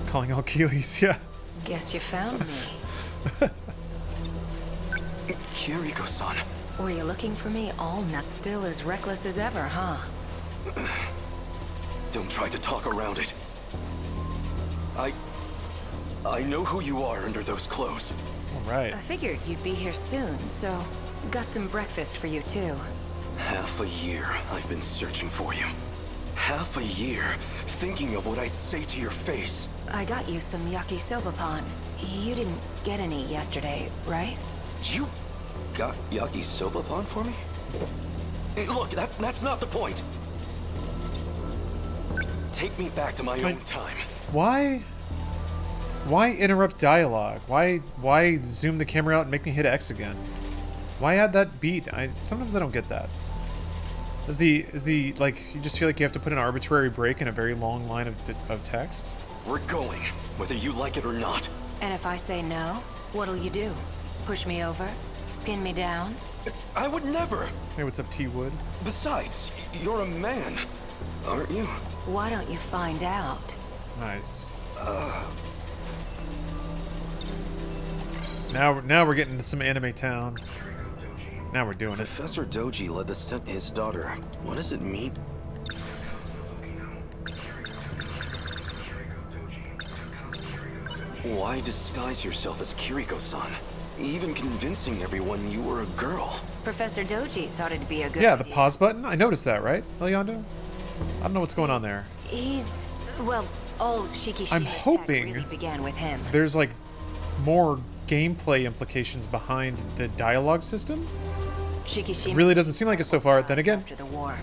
Calling all Keelys, yeah. Guess you found me. Kiriko-san, Were you looking for me all nut? Still as reckless as ever, huh? Don't try to talk around it. I know who you are under those clothes. All right. I figured you'd be here soon, so got some breakfast for you too. Half a year I've been searching for you. Half a year thinking of what I'd say to your face. I got you some yakisoba pan. You didn't get any yesterday, right? You got yakisoba pan for me? Hey, look, that's not the point. Take me back to my own time. Why interrupt dialogue? Why zoom the camera out and make me hit X again? Why add that beat? Sometimes I don't get that. Is the like you just feel like you have to put an arbitrary break in a very long line of text? We're going, whether you like it or not. And if I say no, what'll you do? Push me over? Pin me down? I would never. Hey, what's up, T Wood? Besides, you're a man, aren't you? Why don't you find out? Nice. Now we're getting into some anime town. Now we're doing it. Professor Doji led his daughter. What does it mean? Why disguise yourself as Kiriko-san? Even convincing everyone you were a girl. Professor Doji thought it'd be a good Yeah, the idea. pause button. I noticed that, right, Eliando? I don't know what's going on there. He's well, all Shikishima's I'm hoping tech really began with him. There's like more gameplay implications behind the dialogue system. Shikishima It really doesn't seem like it so far. Then again, after the war.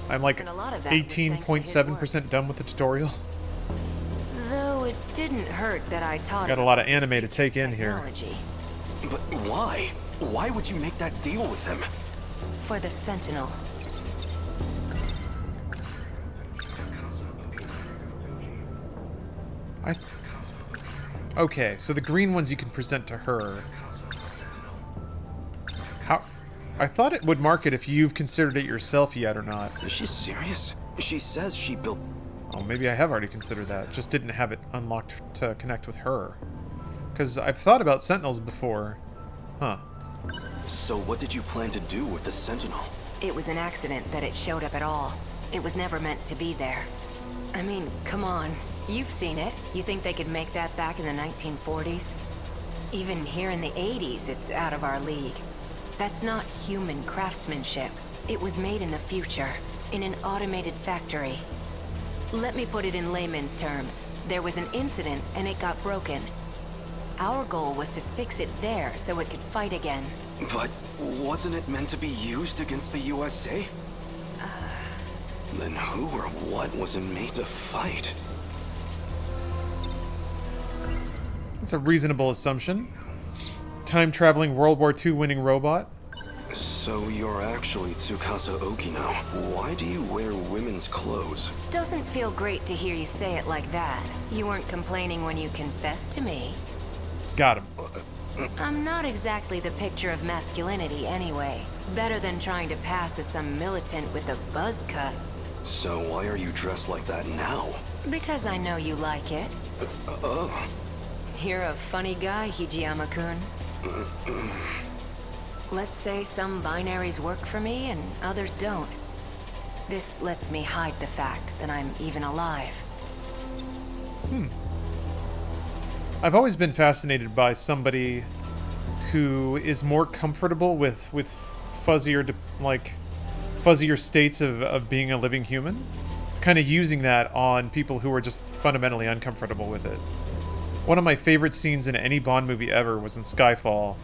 I'm like And a lot of that was thanks to his 18.7% done with the tutorial. Though it didn't hurt that I taught Got a him lot of anime to take in here. technology. But why? Why would you make that deal with him? For the Sentinel. Okay, so the green ones you can present to her. How? I thought it would mark it if you've considered it yourself yet or not. Is she serious? She says she built... Oh, maybe I have already considered that. Just didn't have it unlocked to connect with her. Because I've thought about Sentinels before. Huh. So what did you plan to do with the Sentinel? It was an accident that it showed up at all. It was never meant to be there. I mean, come on. You've seen it. You think they could make that back in the 1940s? Even here in the 80s, it's out of our league. That's not human craftsmanship. It was made in the future, in an automated factory. Let me put it in layman's terms. There was an incident and it got broken. Our goal was to fix it there so it could fight again. But wasn't it meant to be used against the USA? Then who or what was it made to fight? That's a reasonable assumption. Time-traveling World War II winning robot. So you're actually Tsukasa Okino. Why do you wear women's clothes? Doesn't feel great to hear you say it like that. You weren't complaining when you confessed to me. Got him. I'm not exactly the picture of masculinity anyway. Better than trying to pass as some militant with a buzz cut. So why are you dressed like that now? Because I know you like it. You're a funny guy, Hijiyama-kun. Let's say some binaries work for me and others don't. This lets me hide the fact that I'm even alive. I've always been fascinated by somebody who is more comfortable with fuzzier states of being a living human, kind of using that on people who are just fundamentally uncomfortable with it. One of my favorite scenes in any Bond movie ever was in Skyfall,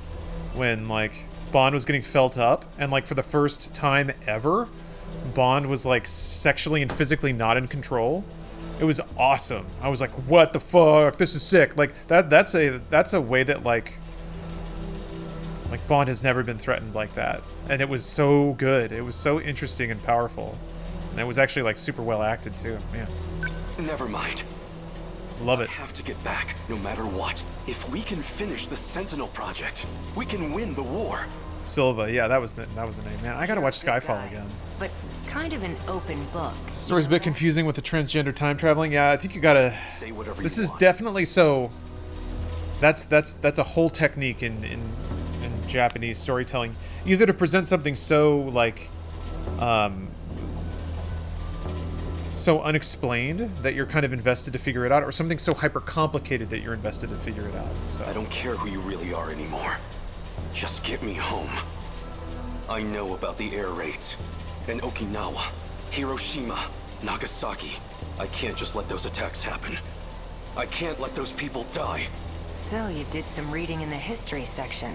when like Bond was getting felt up, and like for the first time ever, Bond was like sexually and physically not in control. It was awesome. I was like, what the fuck? This is sick. Like that's a way that like Bond has never been threatened like that. And it was so good. It was so interesting and powerful. And it was actually like super well acted too. Man. Never mind. Love it. I have to get back, no matter what. If we can finish the Sentinel project, we can win the war. Silva, yeah, that was the name, man. I gotta watch Skyfall again. But kind of an open book. Story's a bit confusing with the transgender time traveling. Yeah, I think you gotta. Say whatever this you is want. definitely so. That's a whole technique in Japanese storytelling, either to present something so like so unexplained that you're kind of invested to figure it out, or something so hyper complicated that you're invested to figure it out. So I don't care who you really are anymore. Just get me home. I know about the air raids. In Okinawa, Hiroshima, Nagasaki. I can't just let those attacks happen. I can't let those people die. So you did some reading in the history section.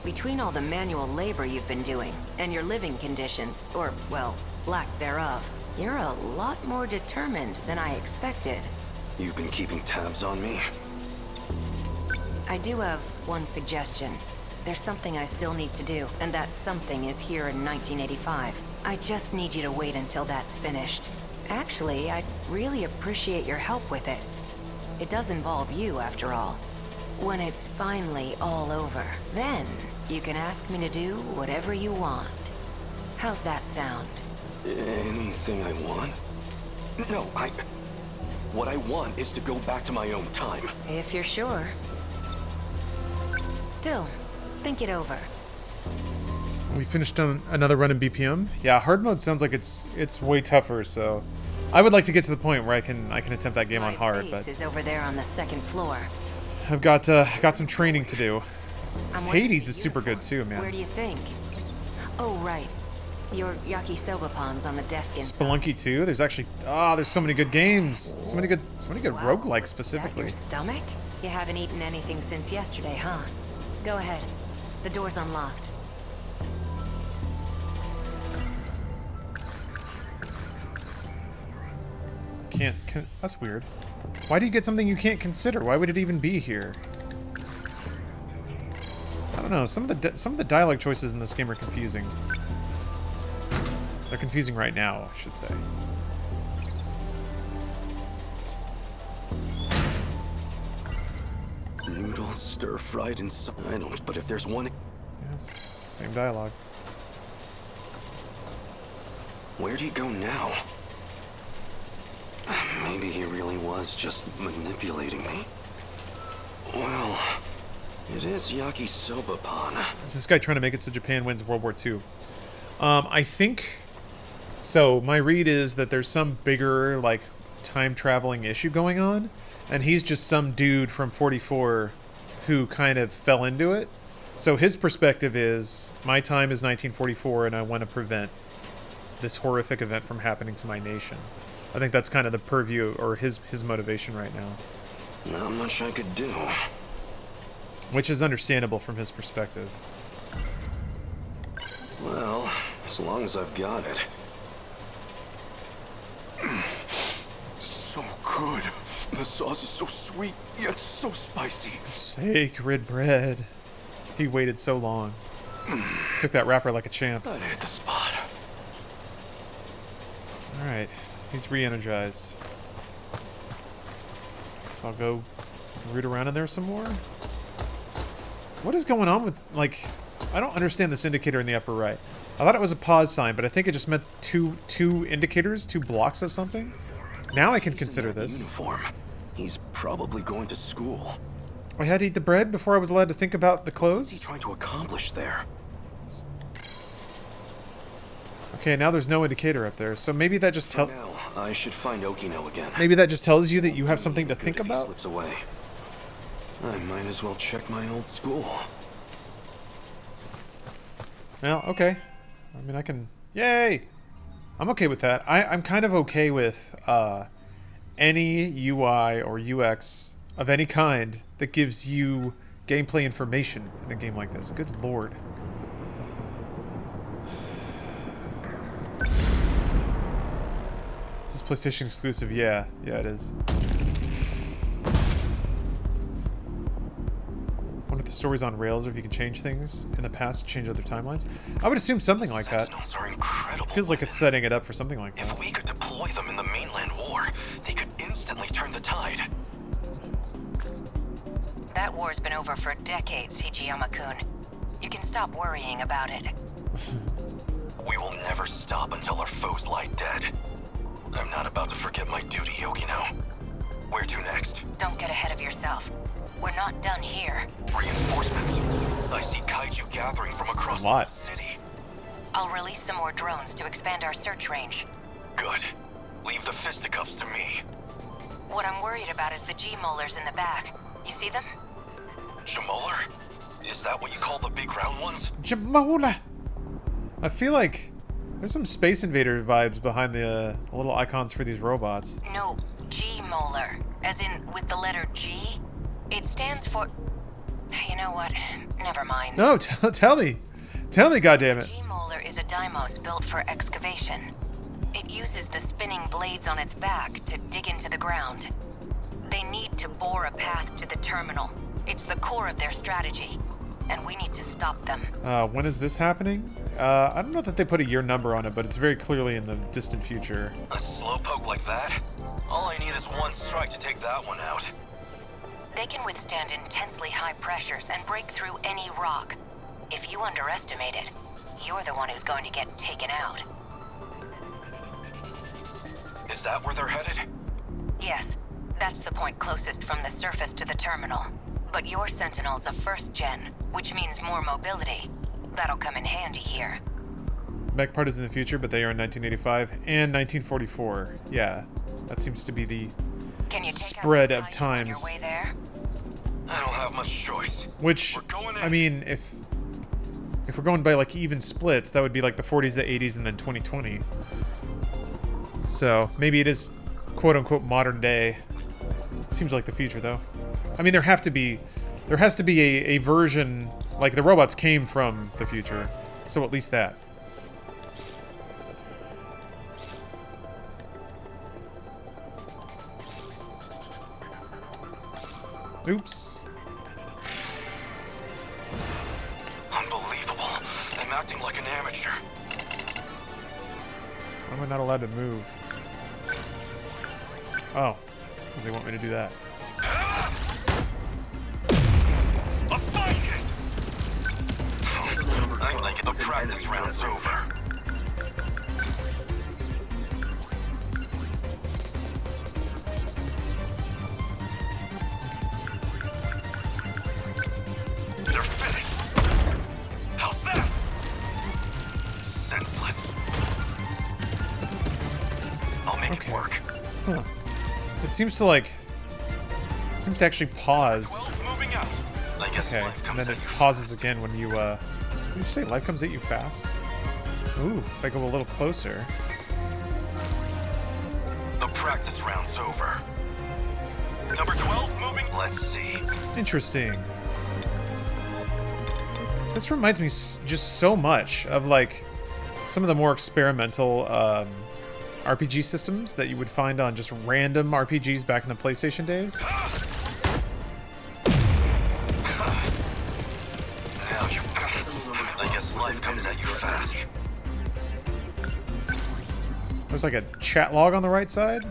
Between all the manual labor you've been doing, and your living conditions, or, well, lack thereof, you're a lot more determined than I expected. You've been keeping tabs on me? I do have one suggestion. There's something I still need to do, and that something is here in 1985. I just need you to wait until that's finished. Actually, I'd really appreciate your help with it. It does involve you, after all. When it's finally all over, then you can ask me to do whatever you want. How's that sound? Anything I want? No, what I want is to go back to my own time. If you're sure. Still, think it over. We finished on another run in BPM. Yeah, hard mode sounds like it's way tougher, so I would like to get to the point where I can attempt that game on hard, but is over there on the second floor. I've got some training to do. Hades is super good too, man. Where do you think? Oh, right. Your yakisoba pon's on the desk inside. Spelunky 2. There's actually there's so many good games. So many good roguelikes specifically. Your stomach? You haven't eaten anything since yesterday, huh? Go ahead. The door's unlocked. Can't that's weird. Why do you get something you can't consider? Why would it even be here? I don't know. Some of the dialogue choices in this game are confusing. They're confusing right now, I should say. Noodles stir-fried and I don't, but if there's one... Yes, same dialogue. Where do you go now? Maybe he really was just manipulating me. Well, it is yakisoba pan. Is this guy trying to make it so Japan wins World War II? I think... So, my read is that there's some bigger, like, time-traveling issue going on, and he's just some dude from 44 who kind of fell into it. So his perspective is, my time is 1944, and I want to prevent this horrific event from happening to my nation. I think that's kind of the purview, or his motivation right now. Not much I could do. Which is understandable from his perspective. Well, as long as I've got it. So good. The sauce is so sweet, yet so spicy. Sacred bread. He waited so long. Took that wrapper like a champ. That hit the spot. Alright. He's re-energized. So I'll go root around in there some more. What is going on with, like... I don't understand this indicator in the upper right. I thought it was a pause sign, but I think it just meant two indicators, 2 blocks of something. Now I can consider this. Uniform. He's probably going to school. I had to eat the bread before I was allowed to think about the clothes? What's he trying to accomplish there? Okay, now there's no indicator up there, so maybe that just tells... Now, I should find Okino again. Maybe that just tells you that you have something to think about? He slips away. I might as well check my old school. Well, okay. I mean, I can... Yay! I'm okay with that. I'm kind of okay with any UI or UX of any kind that gives you gameplay information in a game like this. Good lord. This is PlayStation exclusive. Yeah, it is. Wonder if the story's on rails or if you can change things in the past to change other timelines. I would assume something like that. Sentinels are incredible. Feels like it's setting it up for something like that. If we could deploy them in the mainland war, they could instantly turn the tide. That war's been over for decades, Hijiyama-kun. You can stop worrying about it. We will never stop until our foes lie dead. I'm not about to forget my duty, Yokino. Where to next? Don't get ahead of yourself. We're not done here. Reinforcements. I see kaiju gathering from across a lot. the city. I'll release some more drones to expand our search range. Good. Leave the fisticuffs to me. What I'm worried about is the G-molars in the back. You see them? Jamolar? Is that what you call the big round ones? Jamola! I feel like there's some Space Invader vibes behind the little icons for these robots. No, G-molar. As in, with the letter G. It stands for... You know what? Never mind. No, tell me. Tell me, goddammit. G-molar is a Deimos built for excavation. It uses the spinning blades on its back to dig into the ground. They need to bore a path to the terminal. It's the core of their strategy, and we need to stop them. When is this happening? I don't know that they put a year number on it, but it's very clearly in the distant future. A slowpoke like that? All I need is one strike to take that one out. They can withstand intensely high pressures and break through any rock. If you underestimate it, you're the one who's going to get taken out. Is that where they're headed? Yes, that's the point closest from the surface to the terminal. But your Sentinel's a first gen, which means more mobility. That'll come in handy here. Mech part is in the future, but they are in 1985 and 1944. Yeah, that seems to be the spread of times. On your way there? I don't have much choice. Which, I mean, if we're going by like even splits, that would be like the 40s, the 80s, and then 2020. So maybe it is quote unquote modern day. Seems like the future though. I mean, there has to be a version, like the robots came from the future, so at least that. Oops. Unbelievable. I'm acting like an amateur. Why am I not allowed to move? Oh, because they want me to do that. I'll find it! I'm like the practice round's over. They're finished. How's that? Senseless. I'll make it work. Huh. It seems to actually pause. Moving out. I guess okay, and then it pauses again when you, did you say life comes at you fast? Ooh, if I go a little closer. The practice round's over. Number 12 moving. Let's see. Interesting. This reminds me just so much of, like, some of the more experimental, RPG systems that you would find on just random RPGs back in the PlayStation days. I guess life comes at you fast. There's like a chat log on the right side.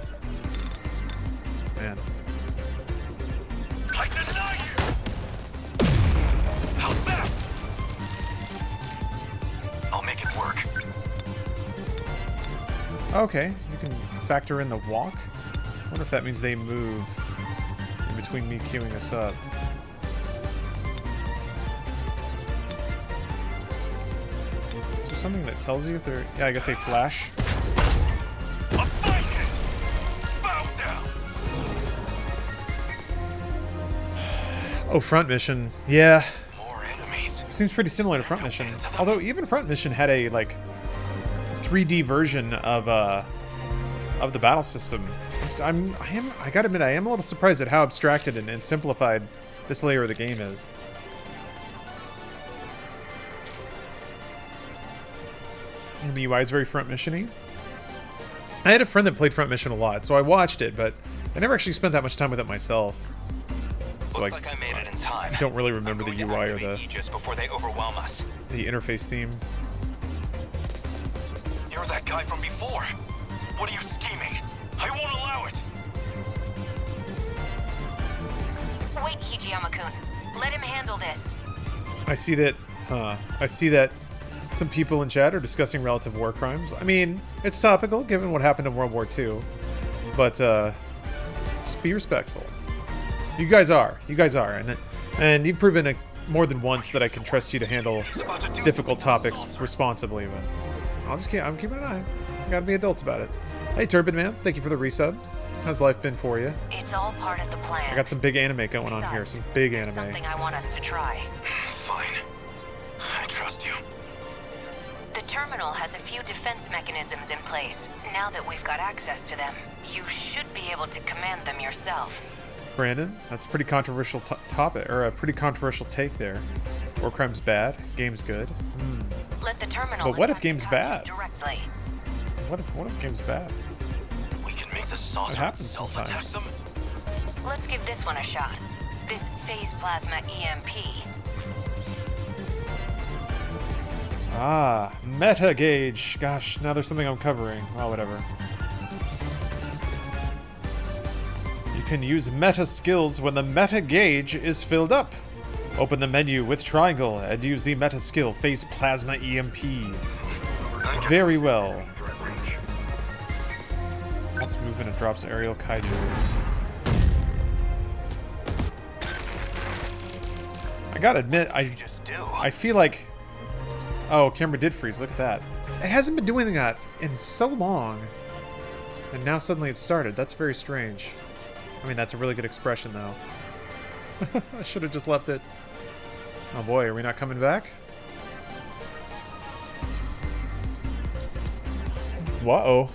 Man. I deny you. How's that? I'll make it work. Okay, you can factor in the walk. I wonder if that means they move in between me queuing us up. Is there something that tells you if they're... Yeah, I guess they flash. I'll find it. Bow down. Oh, Front Mission. Yeah. More enemies. Seems pretty similar to Front Mission. Although even Front Mission had a, like, 3D version of the battle system. I gotta admit, I am a little surprised at how abstracted and simplified this layer of the game is. And the UI is very Front Mission-y. I had a friend that played Front Mission a lot, so I watched it, but I never actually spent that much time with it myself. So Looks like I made it in time. I don't really remember the UI or the Aegis before they overwhelm us. The interface theme. You're that guy from before. What are you scheming? I won't allow it. Wait, Hijiyama-kun. Let him handle this. I see that some people in chat are discussing relative war crimes. I mean, it's topical given what happened in World War II, but just be respectful. You guys are. You guys are. And you've proven it more than once that I can trust you to handle difficult topics responsibly, but I'm keeping an eye. Gotta be adults about it. Hey, Turbid Man, thank you for the resub. How's life been for you? It's all part of the plan. I got some big anime going on here. Some big anime. Something I want us to try. Fine. I trust you. The terminal has a few defense mechanisms in place. Now that we've got access to them, you should be able to command them yourself. Brandon, that's a pretty controversial topic, or a pretty controversial take there. War crime's bad, game's good. Let the terminal. But what if game's bad? Directly. What if game's bad? We can make the saucer It happens itself attack sometimes. them. Let's give this one a shot. This phase plasma EMP. Ah, meta gauge. Gosh, now there's something I'm covering. Well, whatever. You can use meta skills when the meta gauge is filled up. Open the menu with triangle and use the meta skill phase plasma EMP. Very well. That's movement and drops aerial kaiju. I gotta admit, I feel like... Oh, camera did freeze. Look at that. It hasn't been doing that in so long. And now suddenly it started. That's very strange. I mean, that's a really good expression, though. I should have just left it. Oh boy, are we not coming back? Whoa.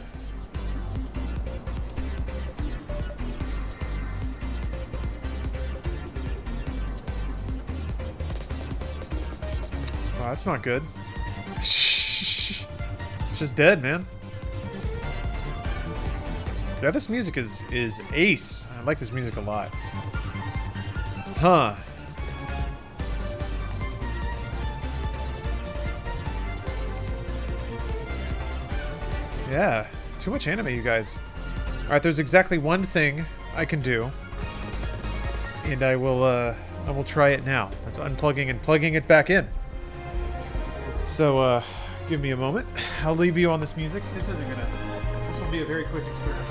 Oh, that's not good. It's just dead, man. Yeah, this music is ace. I like this music a lot. Huh. Yeah, too much anime, you guys. Alright, there's exactly one thing I can do. And I will try it now. That's unplugging and plugging it back in. So, give me a moment. I'll leave you on this music. This will be a very quick experiment.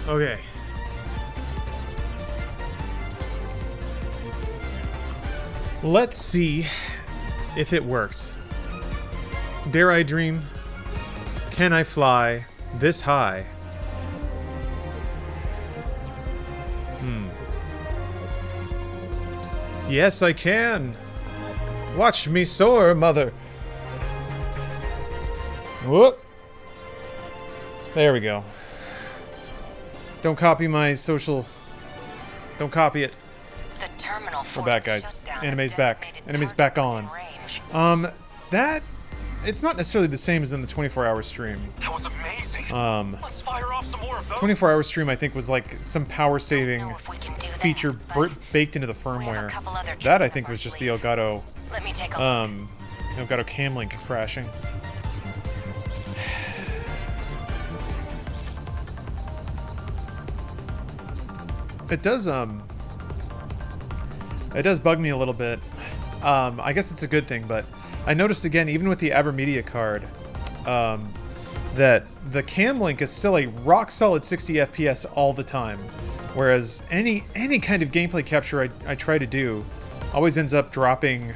Okay. Let's see if it worked. Dare I dream? Can I fly this high? Yes, I can. Watch me soar, mother. Whoop. There we go. Don't copy my social. Don't copy it. The terminal. We're back, guys. Anime's back. Anime's back on. That it's not necessarily the same as in the 24-hour stream. That was amazing. Let's fire off some more of those. 24-hour stream, I think, was like some power-saving feature baked into the firmware. That I think was just the Elgato. Elgato cam link crashing. It does bug me a little bit. I guess it's a good thing, but I noticed again, even with the AverMedia card, that the cam link is still a rock solid 60 FPS all the time, whereas any kind of gameplay capture I try to do always ends up dropping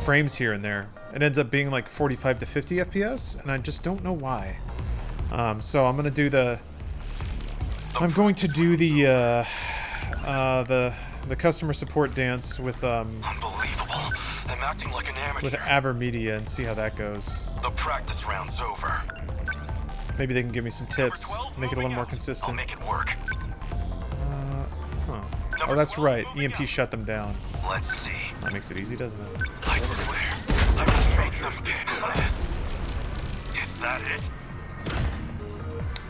frames here and there. It ends up being like 45 to 50 FPS, and I just don't know why. So I'm gonna do the customer support dance with Unbelievable. I'm acting like an amateur. with AverMedia and see how that goes. The practice round's over. Maybe they can give me some tips, make it a little more consistent. I'll make it work. Huh. Oh, that's right. EMP shut them down. Let's see. That makes it easy, doesn't it? I swear, I will make them pay. Is that it?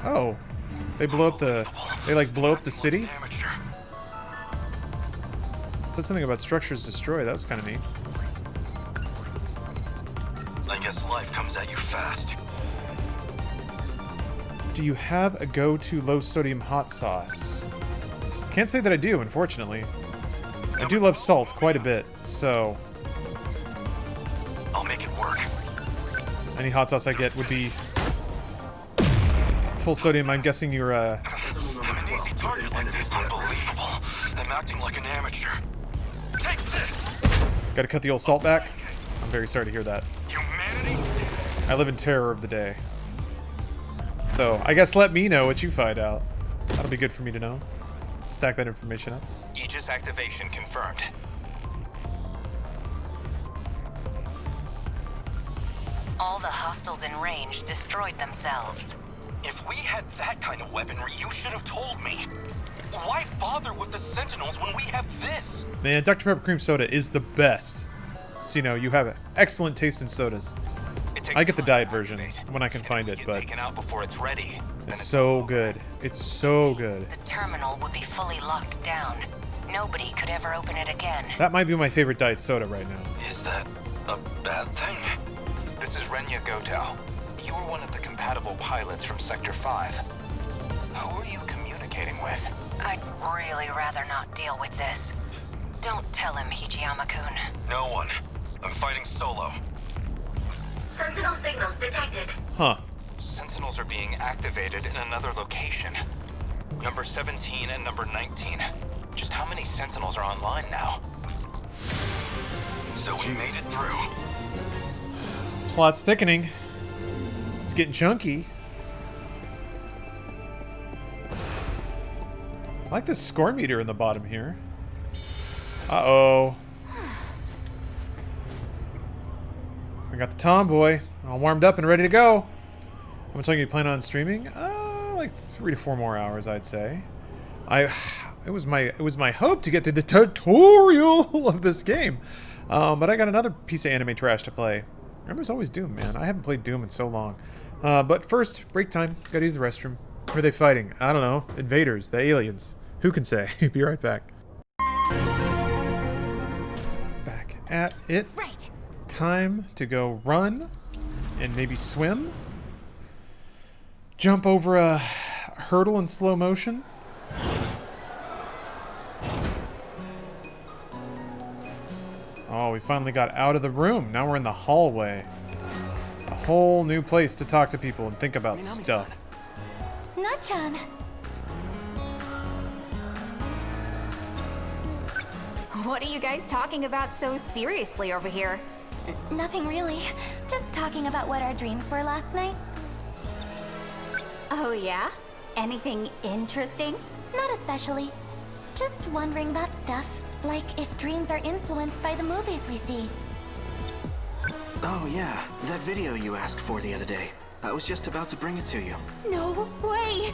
Oh, they blow up the. They like blow up the city. Said something about structures destroyed. That was kind of neat. I guess life comes at you fast. Do you have a go-to low-sodium hot sauce? Can't say that I do, unfortunately. I do love salt quite a bit, so I'll make it work. any hot sauce I get would be full sodium. I'm guessing you're I'm an easy target like this. Unbelievable. I'm acting like an amateur. Take this. Gotta cut the old salt back. I'm very sorry to hear that. Humanity? I live in terror of the day. So, I guess let me know what you find out. That'll be good for me to know. Stack that information up. Aegis activation confirmed. All the hostiles in range destroyed themselves. If we had that kind of weaponry, you should have told me. Why bother with the Sentinels when we have this? Man, Dr. Pepper Cream Soda is the best. So, you know, you have excellent taste in sodas. I get the diet version when I can find it, but it's so good. It's so good. The terminal would be fully locked down. Nobody could ever open it again. That might be my favorite diet soda right now. Is that a bad thing? This is Renya Goto. You were one of the compatible pilots from Sector 5. Who are you communicating with? I'd really rather not deal with this. Don't tell him, Hijiyama-kun. No one. I'm fighting solo. Sentinel signals detected. Huh. Sentinels are being activated in another location. Number 17 and number 19. Just how many Sentinels are online now? So we made it through. Plot's thickening. It's getting chunky. I like this score meter in the bottom here. Uh-oh. I got the tomboy all warmed up and ready to go. How much longer you plan on streaming? Like 3 to 4 more hours, I'd say. It was my hope to get through the tutorial of this game, but I got another piece of anime trash to play. There's always Doom, man. I haven't played Doom in so long. But first, break time. Gotta use the restroom. Who are they fighting? I don't know. Invaders, the aliens. Who can say? Be right back. Back at it. Right. Time to go run and maybe swim. Jump over a hurdle in slow motion. Oh, we finally got out of the room. Now we're in the hallway. A whole new place to talk to people and think about stuff. Nachan. What are you guys talking about so seriously over here? Nothing really. Just talking about what our dreams were last night. Oh yeah? Anything interesting? Not especially. Just wondering about stuff. Like if dreams are influenced by the movies we see. Oh yeah, that video you asked for the other day. I was just about to bring it to you. No way!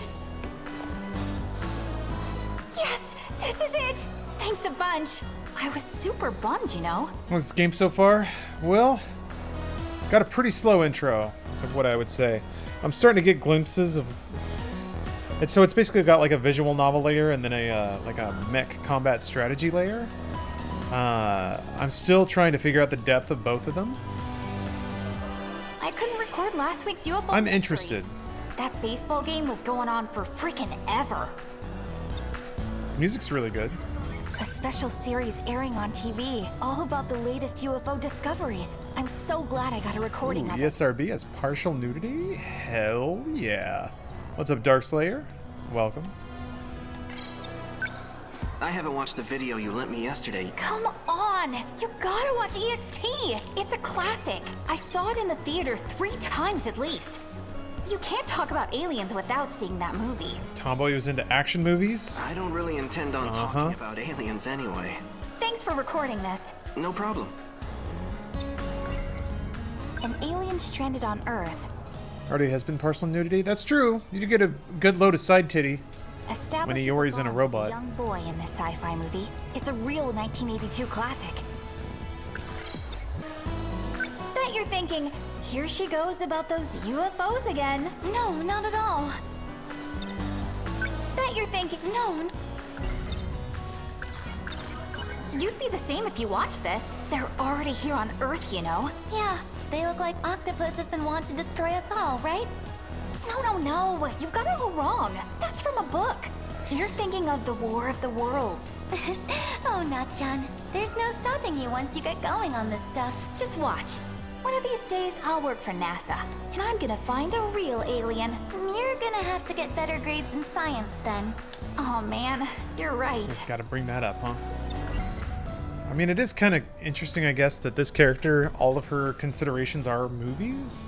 Yes! This is it! Thanks a bunch. I was super bummed, you know. What's this game so far? Well, got a pretty slow intro, is what I would say. I'm starting to get glimpses of... So it's basically got like a visual novel layer and then a like a mech combat strategy layer. I'm still trying to figure out the depth of both of them. I couldn't record last week's UFO I'm mysteries. interested. That baseball game was going on for freaking ever. Music's really good. A special series airing on TV, all about the latest UFO discoveries. I'm so glad I got a recording of it. ESRB has partial nudity? Hell yeah. What's up, Darkslayer? Welcome. I haven't watched the video you lent me yesterday. Come on! You gotta watch EXT! It's a classic. I saw it in the theater 3 times at least. You can't talk about aliens without seeing that movie. Tomboy was into action movies? I don't really intend on talking about aliens anyway. Thanks for recording this. No problem. An alien stranded on Earth. Already has been partial nudity? That's true. You do get a good load of side titty. establishes Yori's in a bond with robot. young boy in this sci-fi movie. It's a real 1982 classic. Bet you're thinking, here she goes about those UFOs again. No, not at all. Bet you're thinking, no. You'd be the same if you watched this. They're already here on Earth, you know. Yeah, they look like octopuses and want to destroy us all, right? No. You've got it all wrong. That's from a book. You're thinking of the War of the Worlds. Oh, Nachan. There's no stopping you once you get going on this stuff. Just watch. One of these days, I'll work for NASA, and I'm gonna find a real alien. You're gonna have to get better grades in science then. Oh man, you're right. Gotta bring that up, huh? I mean, it is kind of interesting, I guess, that this character, all of her considerations are movies.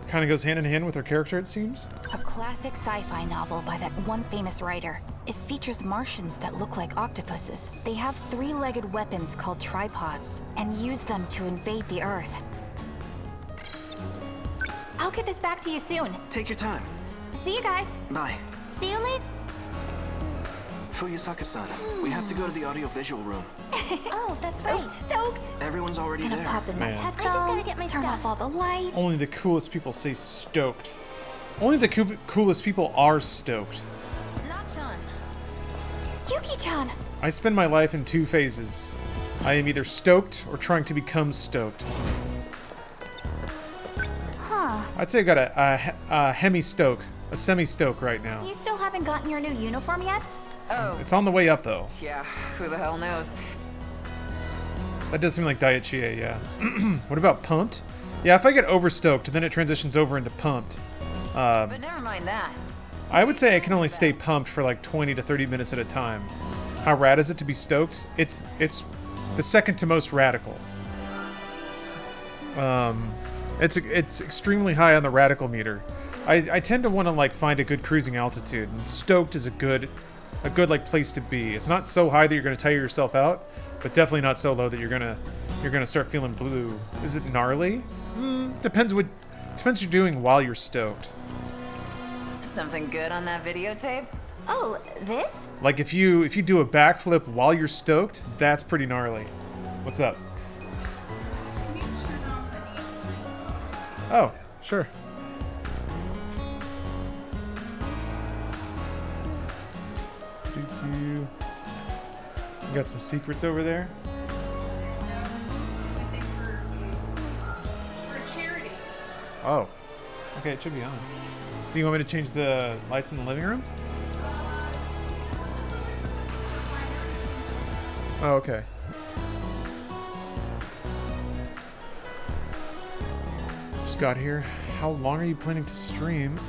Kind of goes hand in hand with her character, it seems. A classic sci-fi novel by that one famous writer. It features Martians that look like octopuses. They have three-legged weapons called tripods, and use them to invade the Earth. I'll get this back to you soon. Take your time. See you guys. Bye. See you later. Fuyusaka-san, we have to go to the audio-visual room. Oh, that's So great. stoked. Everyone's already Gonna there. pop in my Man. headphones, I just gotta get my turn stuff. off all the lights. Only the coolest people say stoked. Only the coolest people are stoked. Nachan. Yuki-chan. I spend my life in two phases. I am either stoked or trying to become stoked. Huh. I'd say I got a hemi-stoke, a semi-stoke right now. You still haven't gotten your new uniform yet? Oh. It's on the way up, though. Yeah, who the hell knows? That does seem like Diet Chie, yeah. What about pumped? Yeah, if I get overstoked, then it transitions over into pumped. But never mind that. I would say I can only stay pumped for like 20 to 30 minutes at a time. How rad is it to be stoked? It's the second to most radical. It's extremely high on the radical meter. I tend to want to like find a good cruising altitude, and stoked is a good like place to be. It's not so high that you're gonna tire yourself out, but definitely not so low that you're gonna start feeling blue. Is it gnarly? Depends what you're doing while you're stoked. Something good on that videotape? Oh, this? Like if you do a backflip while you're stoked, that's pretty gnarly. What's up? Oh, sure. You got some secrets over there? For charity. Oh. Okay, it should be on. Do you want me to change the lights in the living room? Oh, okay. Just got here. How long are you planning to stream?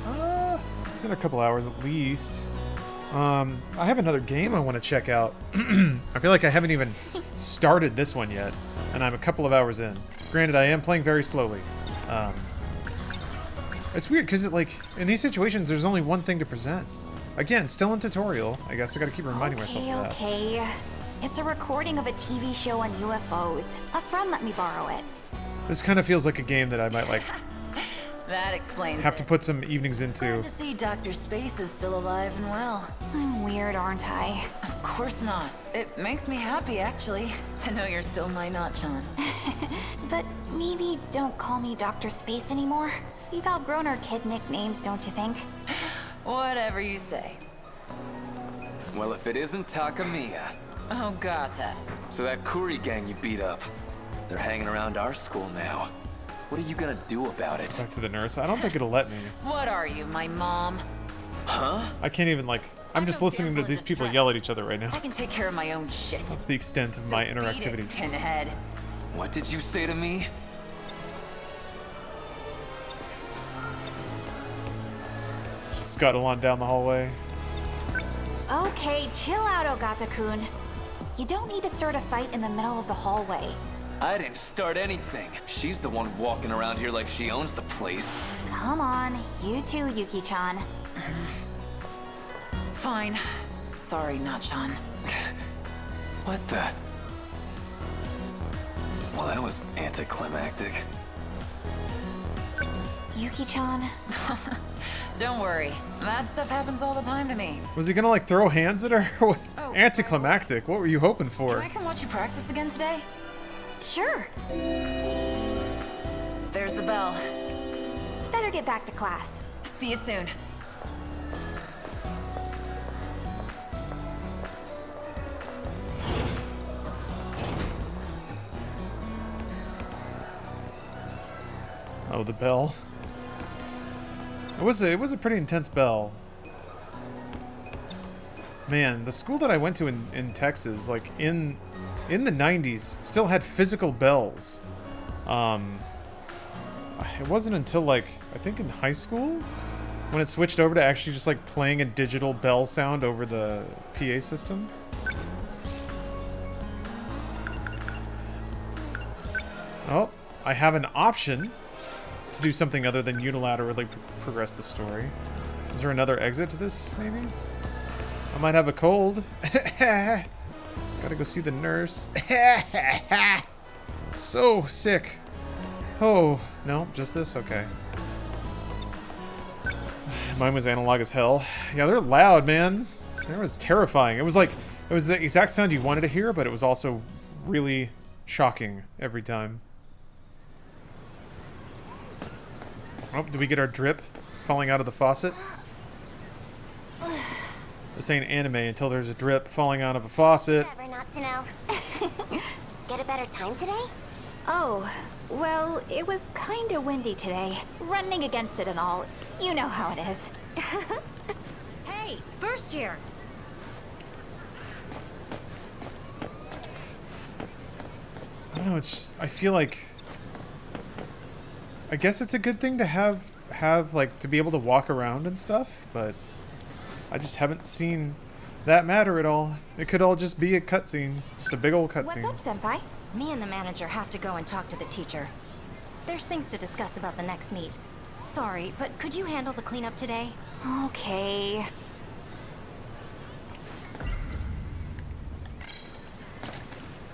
In a couple hours at least. I have another game I want to check out. I feel like I haven't even started this one yet, and I'm a couple of hours in. Granted, I am playing very slowly. It's weird because in these situations, there's only one thing to present. Again, still in tutorial. I guess I got to keep reminding myself of that. Okay. It's a recording of a TV show on UFOs. A friend let me borrow it. This kind of feels like a game that I might That explains have to put some evenings into. Glad to see Dr. Space is still alive and well. I'm weird, aren't I? Of course not. It makes me happy, actually, to know you're still my Nachan. But maybe don't call me Dr. Space anymore. We've outgrown our kid nicknames, don't you think? Whatever you say. Well, if it isn't Takamiya. Oh, Gata. So that Kuri gang you beat up, they're hanging around our school now. What are you gonna do about it? Back to the nurse. I don't think it'll let me. What are you, my mom? Huh? I can't even I'm just listening to these people yell at each other right now. I can take care of my own shit. That's the extent of my interactivity. Beat it, Pinhead. What did you say to me? Scuttle on down the hallway. Okay, chill out, Ogata-kun. You don't need to start a fight in the middle of the hallway. I didn't start anything. She's the one walking around here like she owns the place. Come on, you too, Yuki-chan. Fine. Sorry, Nachan. What the? Well, that was anticlimactic. Yuki-chan. Don't worry. That stuff happens all the time to me. Was he gonna like throw hands at her? Oh, anticlimactic. What were you hoping for? Can I come watch you practice again today? Sure. There's the bell. Better get back to class. See you soon. Oh, the bell. It was a pretty intense bell. Man, the school that I went to in Texas, like in the 90s, still had physical bells. It wasn't until like I think in high school when it switched over to actually just like playing a digital bell sound over the PA system. Oh, I have an option to do something other than unilaterally progress the story. Is there another exit to this, maybe? I might have a cold. Gotta go see the nurse. So sick. Oh, no, just this? Okay. Mine was analog as hell. Yeah, they're loud, man. That was terrifying. It was like, it was the exact sound you wanted to hear, but it was also really shocking every time. Oh, did we get our drip falling out of the faucet? This ain't anime until there's a drip falling out of a faucet. Never not to know. Get a better time today? Oh, well, it was kinda windy today. Running against it and all. You know how it is. Hey, first year. I don't know, it's just, I feel like, I guess it's a good thing to have like to be able to walk around and stuff, but I just haven't seen that matter at all. It could all just be a cutscene, just a big old cutscene. What's up, Senpai? Me and the manager have to go and talk to the teacher. There's things to discuss about the next meet. Sorry, but could you handle the cleanup today? Okay.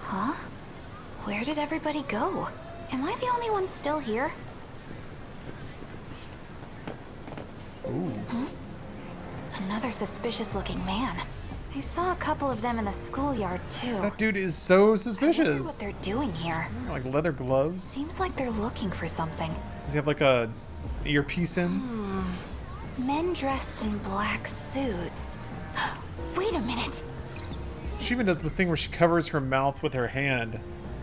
Huh? Where did everybody go? Am I the only one still here? Ooh. Hmm? Another suspicious-looking man. I saw a couple of them in the schoolyard, too. That dude is so I wonder suspicious. what they're doing here. Like leather gloves. Seems like they're looking for something. Does he have like a earpiece in? Men dressed in black suits. Wait a minute. She even does the thing where she covers her mouth with her hand.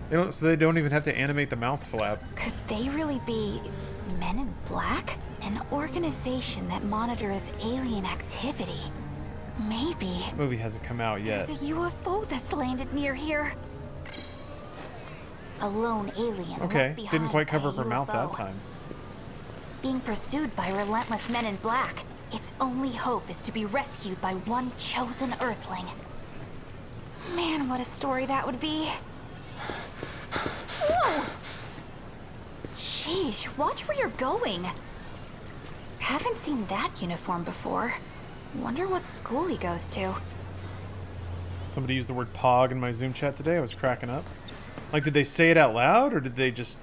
So they don't even have to animate the mouth flap. Could they really be Men in Black? An organization that monitors alien activity. Maybe. The movie hasn't come out yet. There's a UFO that's landed near here. A lone alien. Okay, left behind didn't quite cover by up her mouth that UFO. time. Being pursued by relentless men in black. Its only hope is to be rescued by one chosen Earthling. Man, what a story that would be. Whoa! Sheesh, watch where you're going. Haven't seen that uniform before. Wonder what school he goes to. Somebody used the word pog in my Zoom chat today. I was cracking up. Like, did they say it out loud or did they just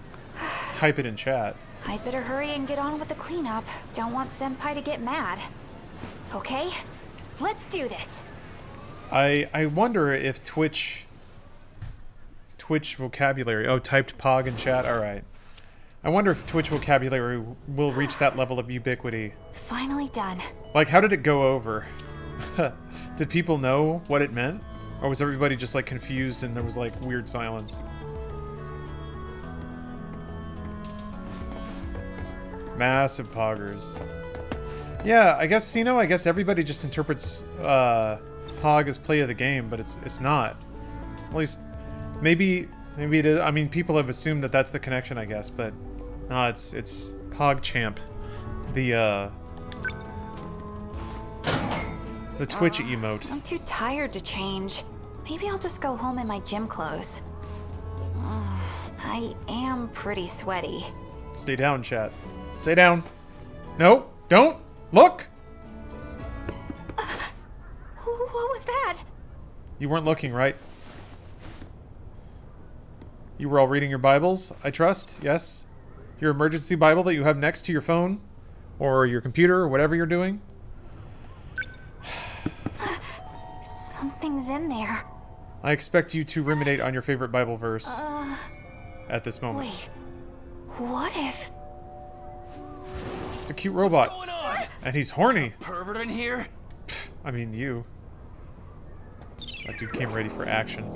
type it in chat? I'd better hurry and get on with the cleanup. Don't want Senpai to get mad. Okay? Let's do this. I wonder if Twitch vocabulary... Oh, typed pog in chat? Alright. I wonder if Twitch vocabulary will reach that level of ubiquity. Finally done. Like, how did it go over? Did people know what it meant? Or was everybody just, like, confused and there was, like, weird silence? Massive poggers. Yeah, I guess, you know, I guess everybody just interprets pog as play of the game, but it's not. At least, maybe it is. I mean, people have assumed that that's the connection, I guess, but no, it's PogChamp, the Twitch emote. I'm too tired to change. Maybe I'll just go home in my gym clothes. I am pretty sweaty. Stay down, chat. Stay down. No, don't look. What was that? You weren't looking, right? You were all reading your Bibles, I trust? Yes? Your emergency Bible that you have next to your phone or your computer or whatever you're doing. Something's in there. I expect you to ruminate on your favorite Bible verse at this moment. Wait. What if... It's a cute robot. What's going on? And he's horny. Pervert in here? I mean, you. That dude came ready for action.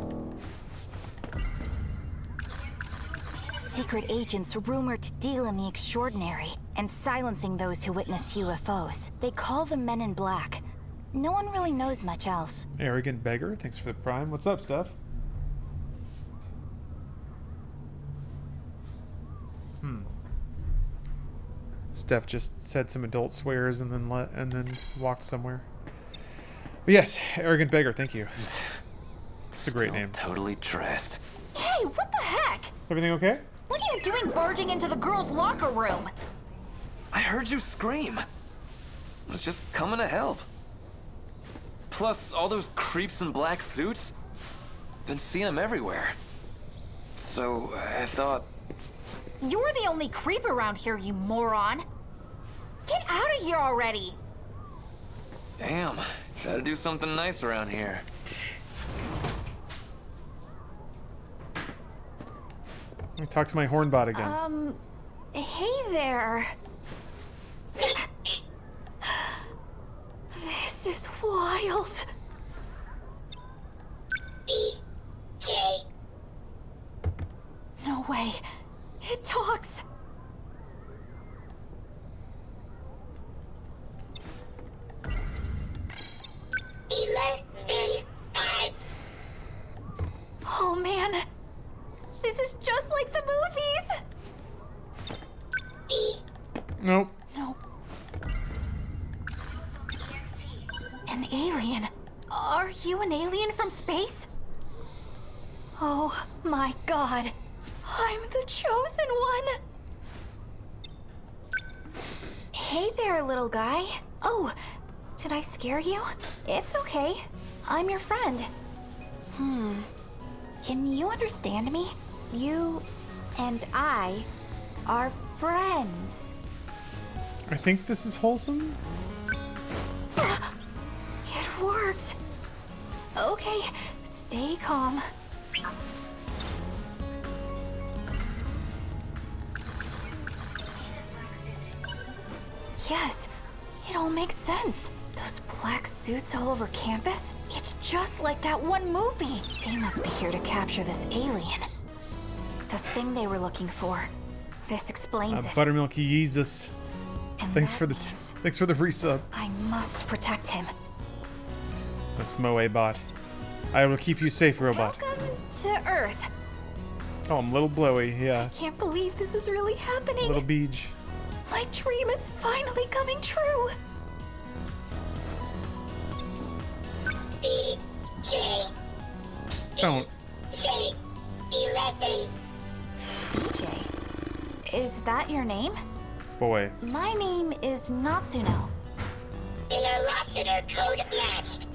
Secret agents rumored to deal in the extraordinary and silencing those who witness UFOs. They call them Men in Black. No one really knows much else. Arrogant beggar, thanks for the prime. What's up, Steph? Steph just said some adult swears and then walked somewhere. But yes, arrogant beggar, thank you. It's a great name. Totally dressed. Hey, what the heck? Everything okay? What are you doing barging into the girls' locker room? I heard you scream. I was just coming to help. Plus, all those creeps in black suits. Been seeing them everywhere. So, I thought... You're the only creep around here, you moron. Get out of here already. Damn, try to do something nice around here. Let me talk to my hornbot again. Hey there. This is wild. BJ. No way. It talks. Oh man. This is just like the movies. Nope. Nope. An alien. Are you an alien from space? Oh my god. I'm the chosen one. Hey there, little guy. Oh, did I scare you? It's okay. I'm your friend. Can you understand me? You and I are friends. I think this is wholesome. It worked. Okay, stay calm. Yes, it all makes sense. Those black suits all over campus? It's just like that one movie. They must be here to capture this alien. The thing they were looking for. This explains it. Buttermilk Jesus. And Thanks for the resub. I must protect him. That's Moe bot. I will keep you safe, robot. Welcome to Earth. Oh, I'm a little blowy, yeah. Can't believe this is really happening. Little beach. My dream is finally coming true. BJ. Don't. J11. BJ. Is that your name? Boy. My name is Natsuno. Interlocutor code matched.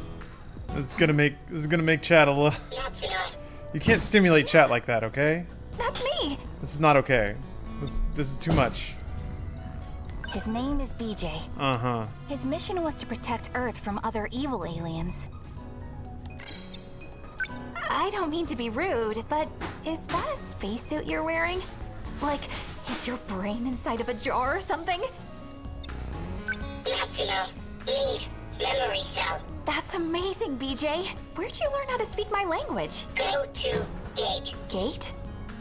This is gonna make chat a little. Natsuno. You can't stimulate chat like that, okay? That's me. This is not okay. This is too much. His name is BJ. Uh-huh. His mission was to protect Earth from other evil aliens. I don't mean to be rude, but is that a spacesuit you're wearing? Like, is your brain inside of a jar or something? Natsuno. Need memory cell. That's amazing, BJ. Where'd you learn how to speak my language? Go to gate. Gate?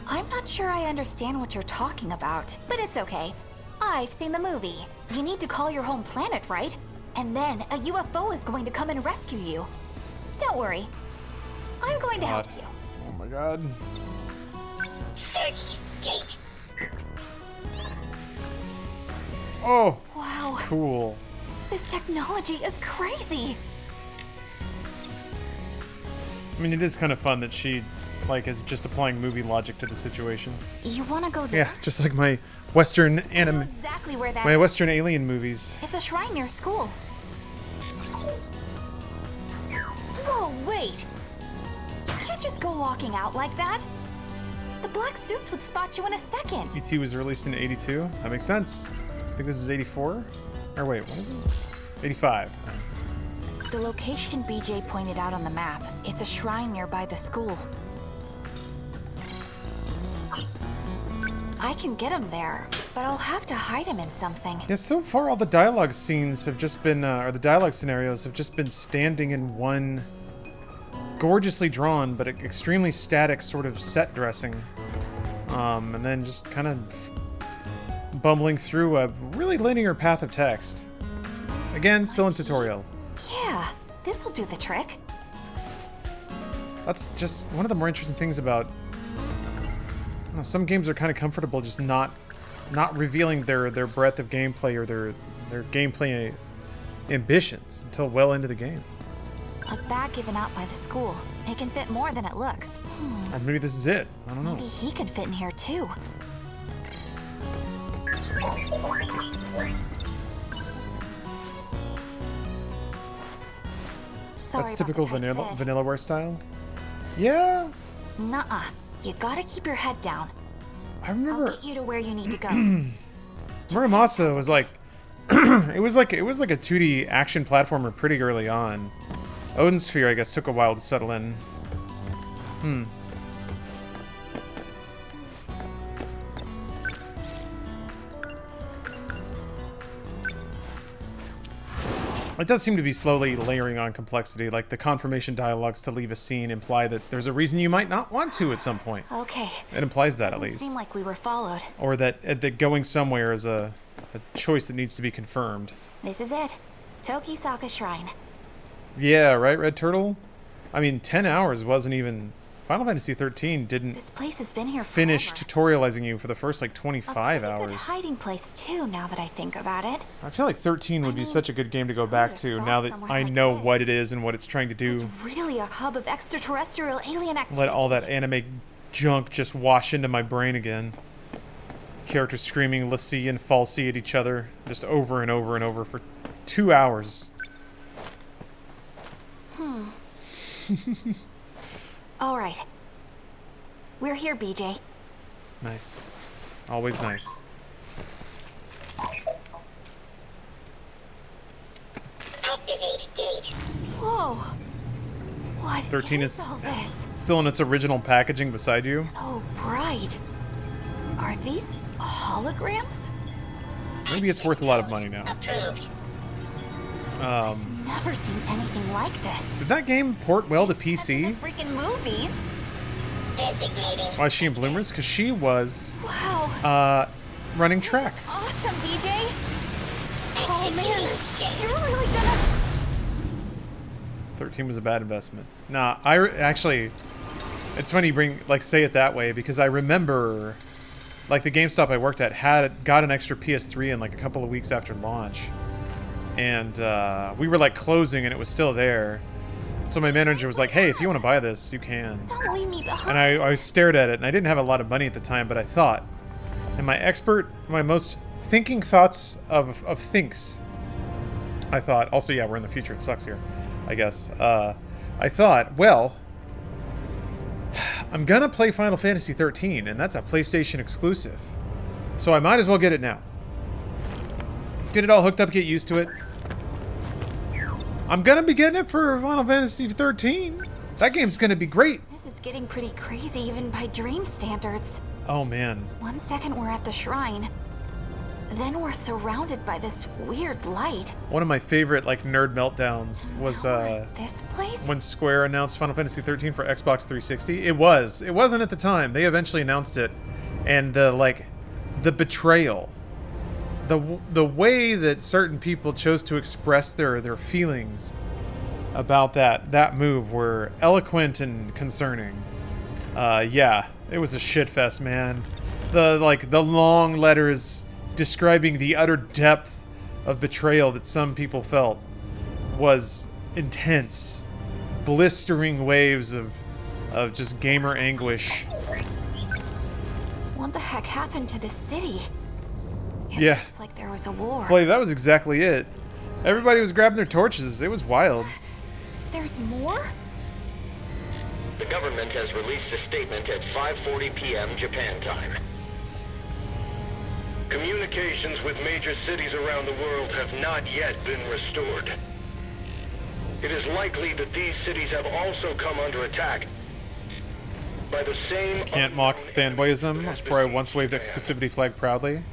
I'm not sure I understand what you're talking about, but it's okay. I've seen the movie. You need to call your home planet, right? And then a UFO is going to come and rescue you. Don't worry. I'm going to help you. Oh my god. Search gate. Oh. Wow. Cool. This technology is crazy. I mean, it is kind of fun that she, like, is just applying movie logic to the situation. You want to go there? Yeah, just like my Western anime, Exactly where that my Western alien movies. It's a shrine near school. Whoa, wait. You can't just go walking out like that. The black suits would spot you in a second. ET was released in 82. That makes sense. I think this is 84. Or wait, what is it? 85. The location BJ pointed out on the map. It's a shrine nearby the school. I can get him there, but I'll have to hide him in something. Yeah, so far all the dialogue scenes have just been, or the dialogue scenarios have just been standing in one gorgeously drawn but extremely static sort of set dressing. And then just kind of bumbling through a really linear path of text. Again, still in tutorial. Yeah, this'll do the trick. That's just one of the more interesting things about... I don't know, some games are kind of comfortable just not revealing their breadth of gameplay or their gameplay ambitions until well into the game. A bag given out by the school. It can fit more than it looks. Or maybe this is it. I don't know. Maybe he can fit in here too. Sorry That's about typical the tight fit. Vanillaware style. Yeah. Nuh-uh. You gotta keep your head down. I remember. I'll get you to where you need to go. Muramasa was like, it was like a 2D action platformer pretty early on. Odin Sphere, I guess, took a while to settle in. It does seem to be slowly layering on complexity, like the confirmation dialogues to leave a scene imply that there's a reason you might not want to at some point. Okay. It implies that, at Doesn't least. seem like we were followed. Or that going somewhere is a choice that needs to be confirmed. This is it. Tokisaka Shrine. Yeah, right, Red Turtle? I mean, 10 hours wasn't even... Final Fantasy 13 didn't This place has been here finish forever. tutorializing you for the first, like, 25 Good hours. hiding place too, now that I think about it. I feel like 13 would be such a good game to go back to now that I know what it is and what it's trying to do. Really a hub of extraterrestrial alien activity. Let all that anime junk just wash into my brain again. Characters screaming Lassie and Falsey at each other just over and over and over for 2 hours. All right. We're here, BJ. Nice. Always nice. Whoa. What 13 is is all this? still in its original packaging beside you. So bright. Are these holograms? Maybe it's worth a lot of money now. Never seen anything like this. Did that game port well to PC? Freaking movies. Why is she in bloomers? Because she was Wow. running track. Awesome, BJ. Oh man, you're really gonna. 13 was a bad investment. Nah, actually, it's funny you say it that way because I remember, like, the GameStop I worked at got an extra PS3 in like a couple of weeks after launch, and we were like closing and it was still there. So my manager was like, "Hey, if you want to buy this, you can." Don't leave me behind. And I stared at it, and I didn't have a lot of money at the time, but I thought, and my most thinking thoughts of thinks, I thought, also, yeah, we're in the future, it sucks here, I guess. I thought, well, I'm gonna play Final Fantasy 13, and that's a PlayStation exclusive. So I might as well get it now. Get it all hooked up, get used to it. I'm gonna be getting it for Final Fantasy 13. That game's gonna be great. This is getting pretty crazy even by dream standards. Oh man. 1 second we're at the shrine. Then we're surrounded by this weird light. One of my favorite like nerd meltdowns was This place? when Square announced Final Fantasy 13 for Xbox 360. It wasn't at the time. They eventually announced it, and the betrayal, the way that certain people chose to express their feelings about that move were eloquent and concerning. Yeah, it was a shitfest, man. The long letters describing the utter depth of betrayal that some people felt was intense. Blistering waves of just gamer anguish. What the heck happened to this city? It Yeah. looks like there was a war. Flav, that was exactly it. Everybody was grabbing their torches. It was wild. There's more? The government has released a statement at 5:40 p.m. Japan time. Communications with major cities around the world have not yet been restored. It is likely that these cities have also come under attack by the same... Can't mock fanboyism, for I once waved exclusivity flag proudly.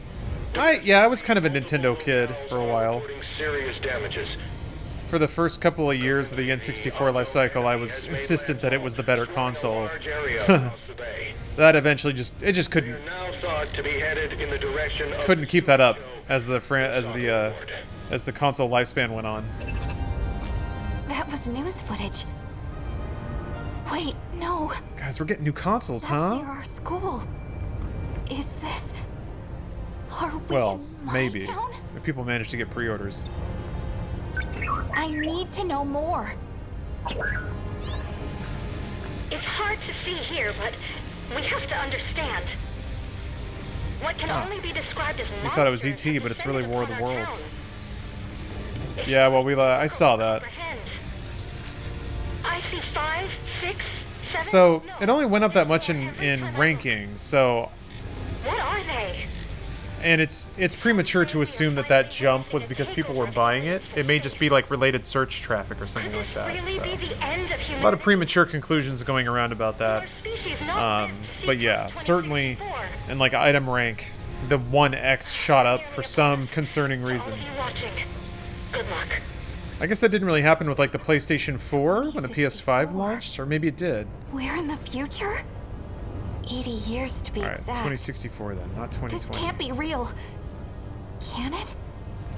I was kind of a Nintendo kid for a while. Serious damages. For the first couple of years of the N64 life cycle, I was insistent that it was the better console. That eventually just couldn't keep that up as the console lifespan went on. That was news footage. Wait, no. Guys, we're getting new consoles, That's huh? near our school. Is this... Are we Well, in my maybe. town? If people manage to get pre-orders. I need to know more. It's hard to see here, but we have to understand. What can only be described as We thought it was ET, but it's really War of the Worlds. Yeah, well, I saw that. I see 5, 6, 7... So, it only went up that much in ranking, so... What are they? And it's premature to assume that that jump was because people were buying it. It may just be like related search traffic or something like that. So. A lot of premature conclusions going around about that. But yeah, certainly in like item rank, the 1x shot up for some concerning reason. Good luck. I guess that didn't really happen with like the PlayStation 4 when the PS5 launched, or maybe it did. We're in the future? 80 years to be Alright, exact. 2064 then, not 2020. This can't be real. Can it?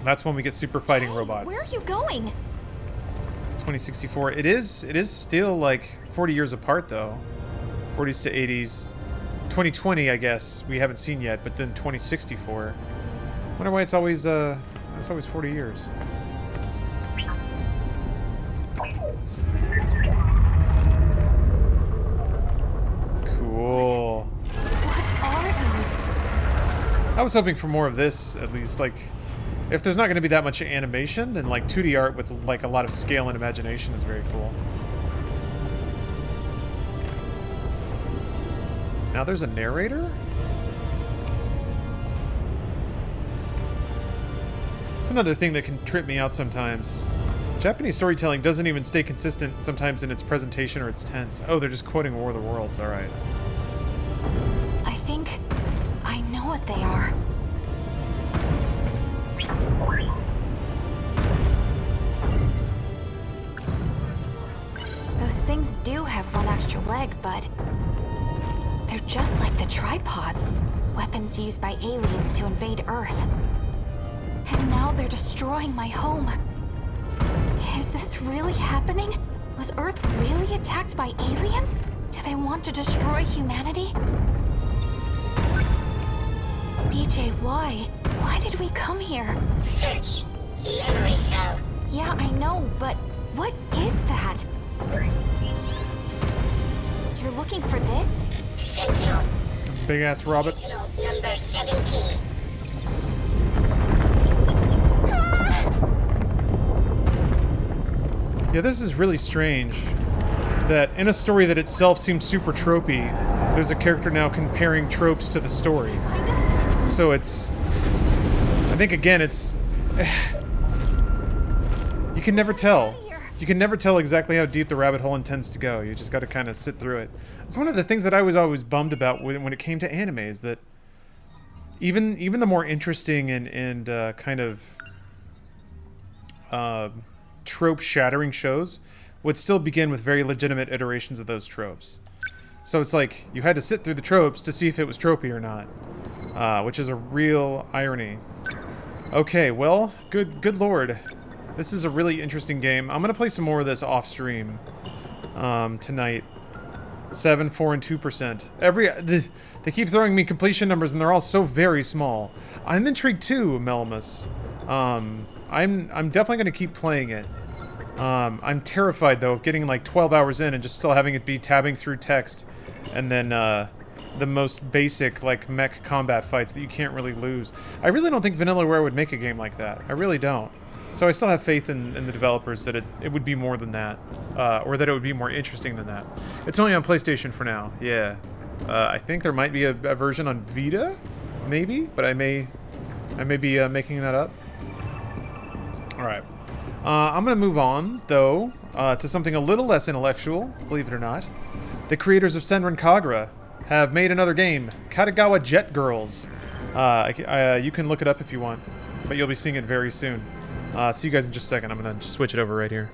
That's when we get super fighting robots. Where are you going? 2064. It is still like 40 years apart though. 40s to 80s. 2020, I guess, we haven't seen yet, but then 2064. Wonder why it's always 40 years. Cool. What are those? I was hoping for more of this, at least. Like, if there's not going to be that much animation, then like 2D art with like a lot of scale and imagination is very cool. Now there's a narrator? It's another thing that can trip me out sometimes. Japanese storytelling doesn't even stay consistent sometimes in its presentation or its tense. Oh, they're just quoting War of the Worlds, alright. I think I know what they are. Those things do have one extra leg, but they're just like the tripods, weapons used by aliens to invade Earth. And now they're destroying my home. Is this really happening? Was Earth really attacked by aliens? Do they want to destroy humanity? BJ, why? Why did we come here? Search. Memory cell. Yeah, I know, but what is that? You're looking for this? Sentinel. Big ass Robert. Sentinel number 17. Yeah, this is really strange. That in a story that itself seems super tropey, there's a character now comparing tropes to the story. So it's... I think, again, it's... You can never tell. You can never tell exactly how deep the rabbit hole intends to go. You just gotta kind of sit through it. It's one of the things that I was always bummed about when it came to anime, is that even the more interesting and kind of trope-shattering shows would still begin with very legitimate iterations of those tropes. So it's like, you had to sit through the tropes to see if it was tropey or not. Which is a real irony. Okay, well, good lord. This is a really interesting game. I'm gonna play some more of this off-stream tonight. 7, 4, and 2%. They keep throwing me completion numbers, and they're all so very small. I'm intrigued too, Melmus. I'm definitely gonna keep playing it. I'm terrified though of getting like 12 hours in and just still having it be tabbing through text, and then the most basic like mech combat fights that you can't really lose. I really don't think Vanillaware would make a game like that. I really don't. So I still have faith in the developers that it would be more than that, or that it would be more interesting than that. It's only on PlayStation for now. Yeah, I think there might be a version on Vita, maybe, but I may be making that up. All right, I'm gonna move on though to something a little less intellectual, believe it or not. The creators of Senran Kagura have made another game, Katagawa Jet Girls. You can look it up if you want, but you'll be seeing it very soon. See you guys in just a second. I'm gonna just switch it over right here.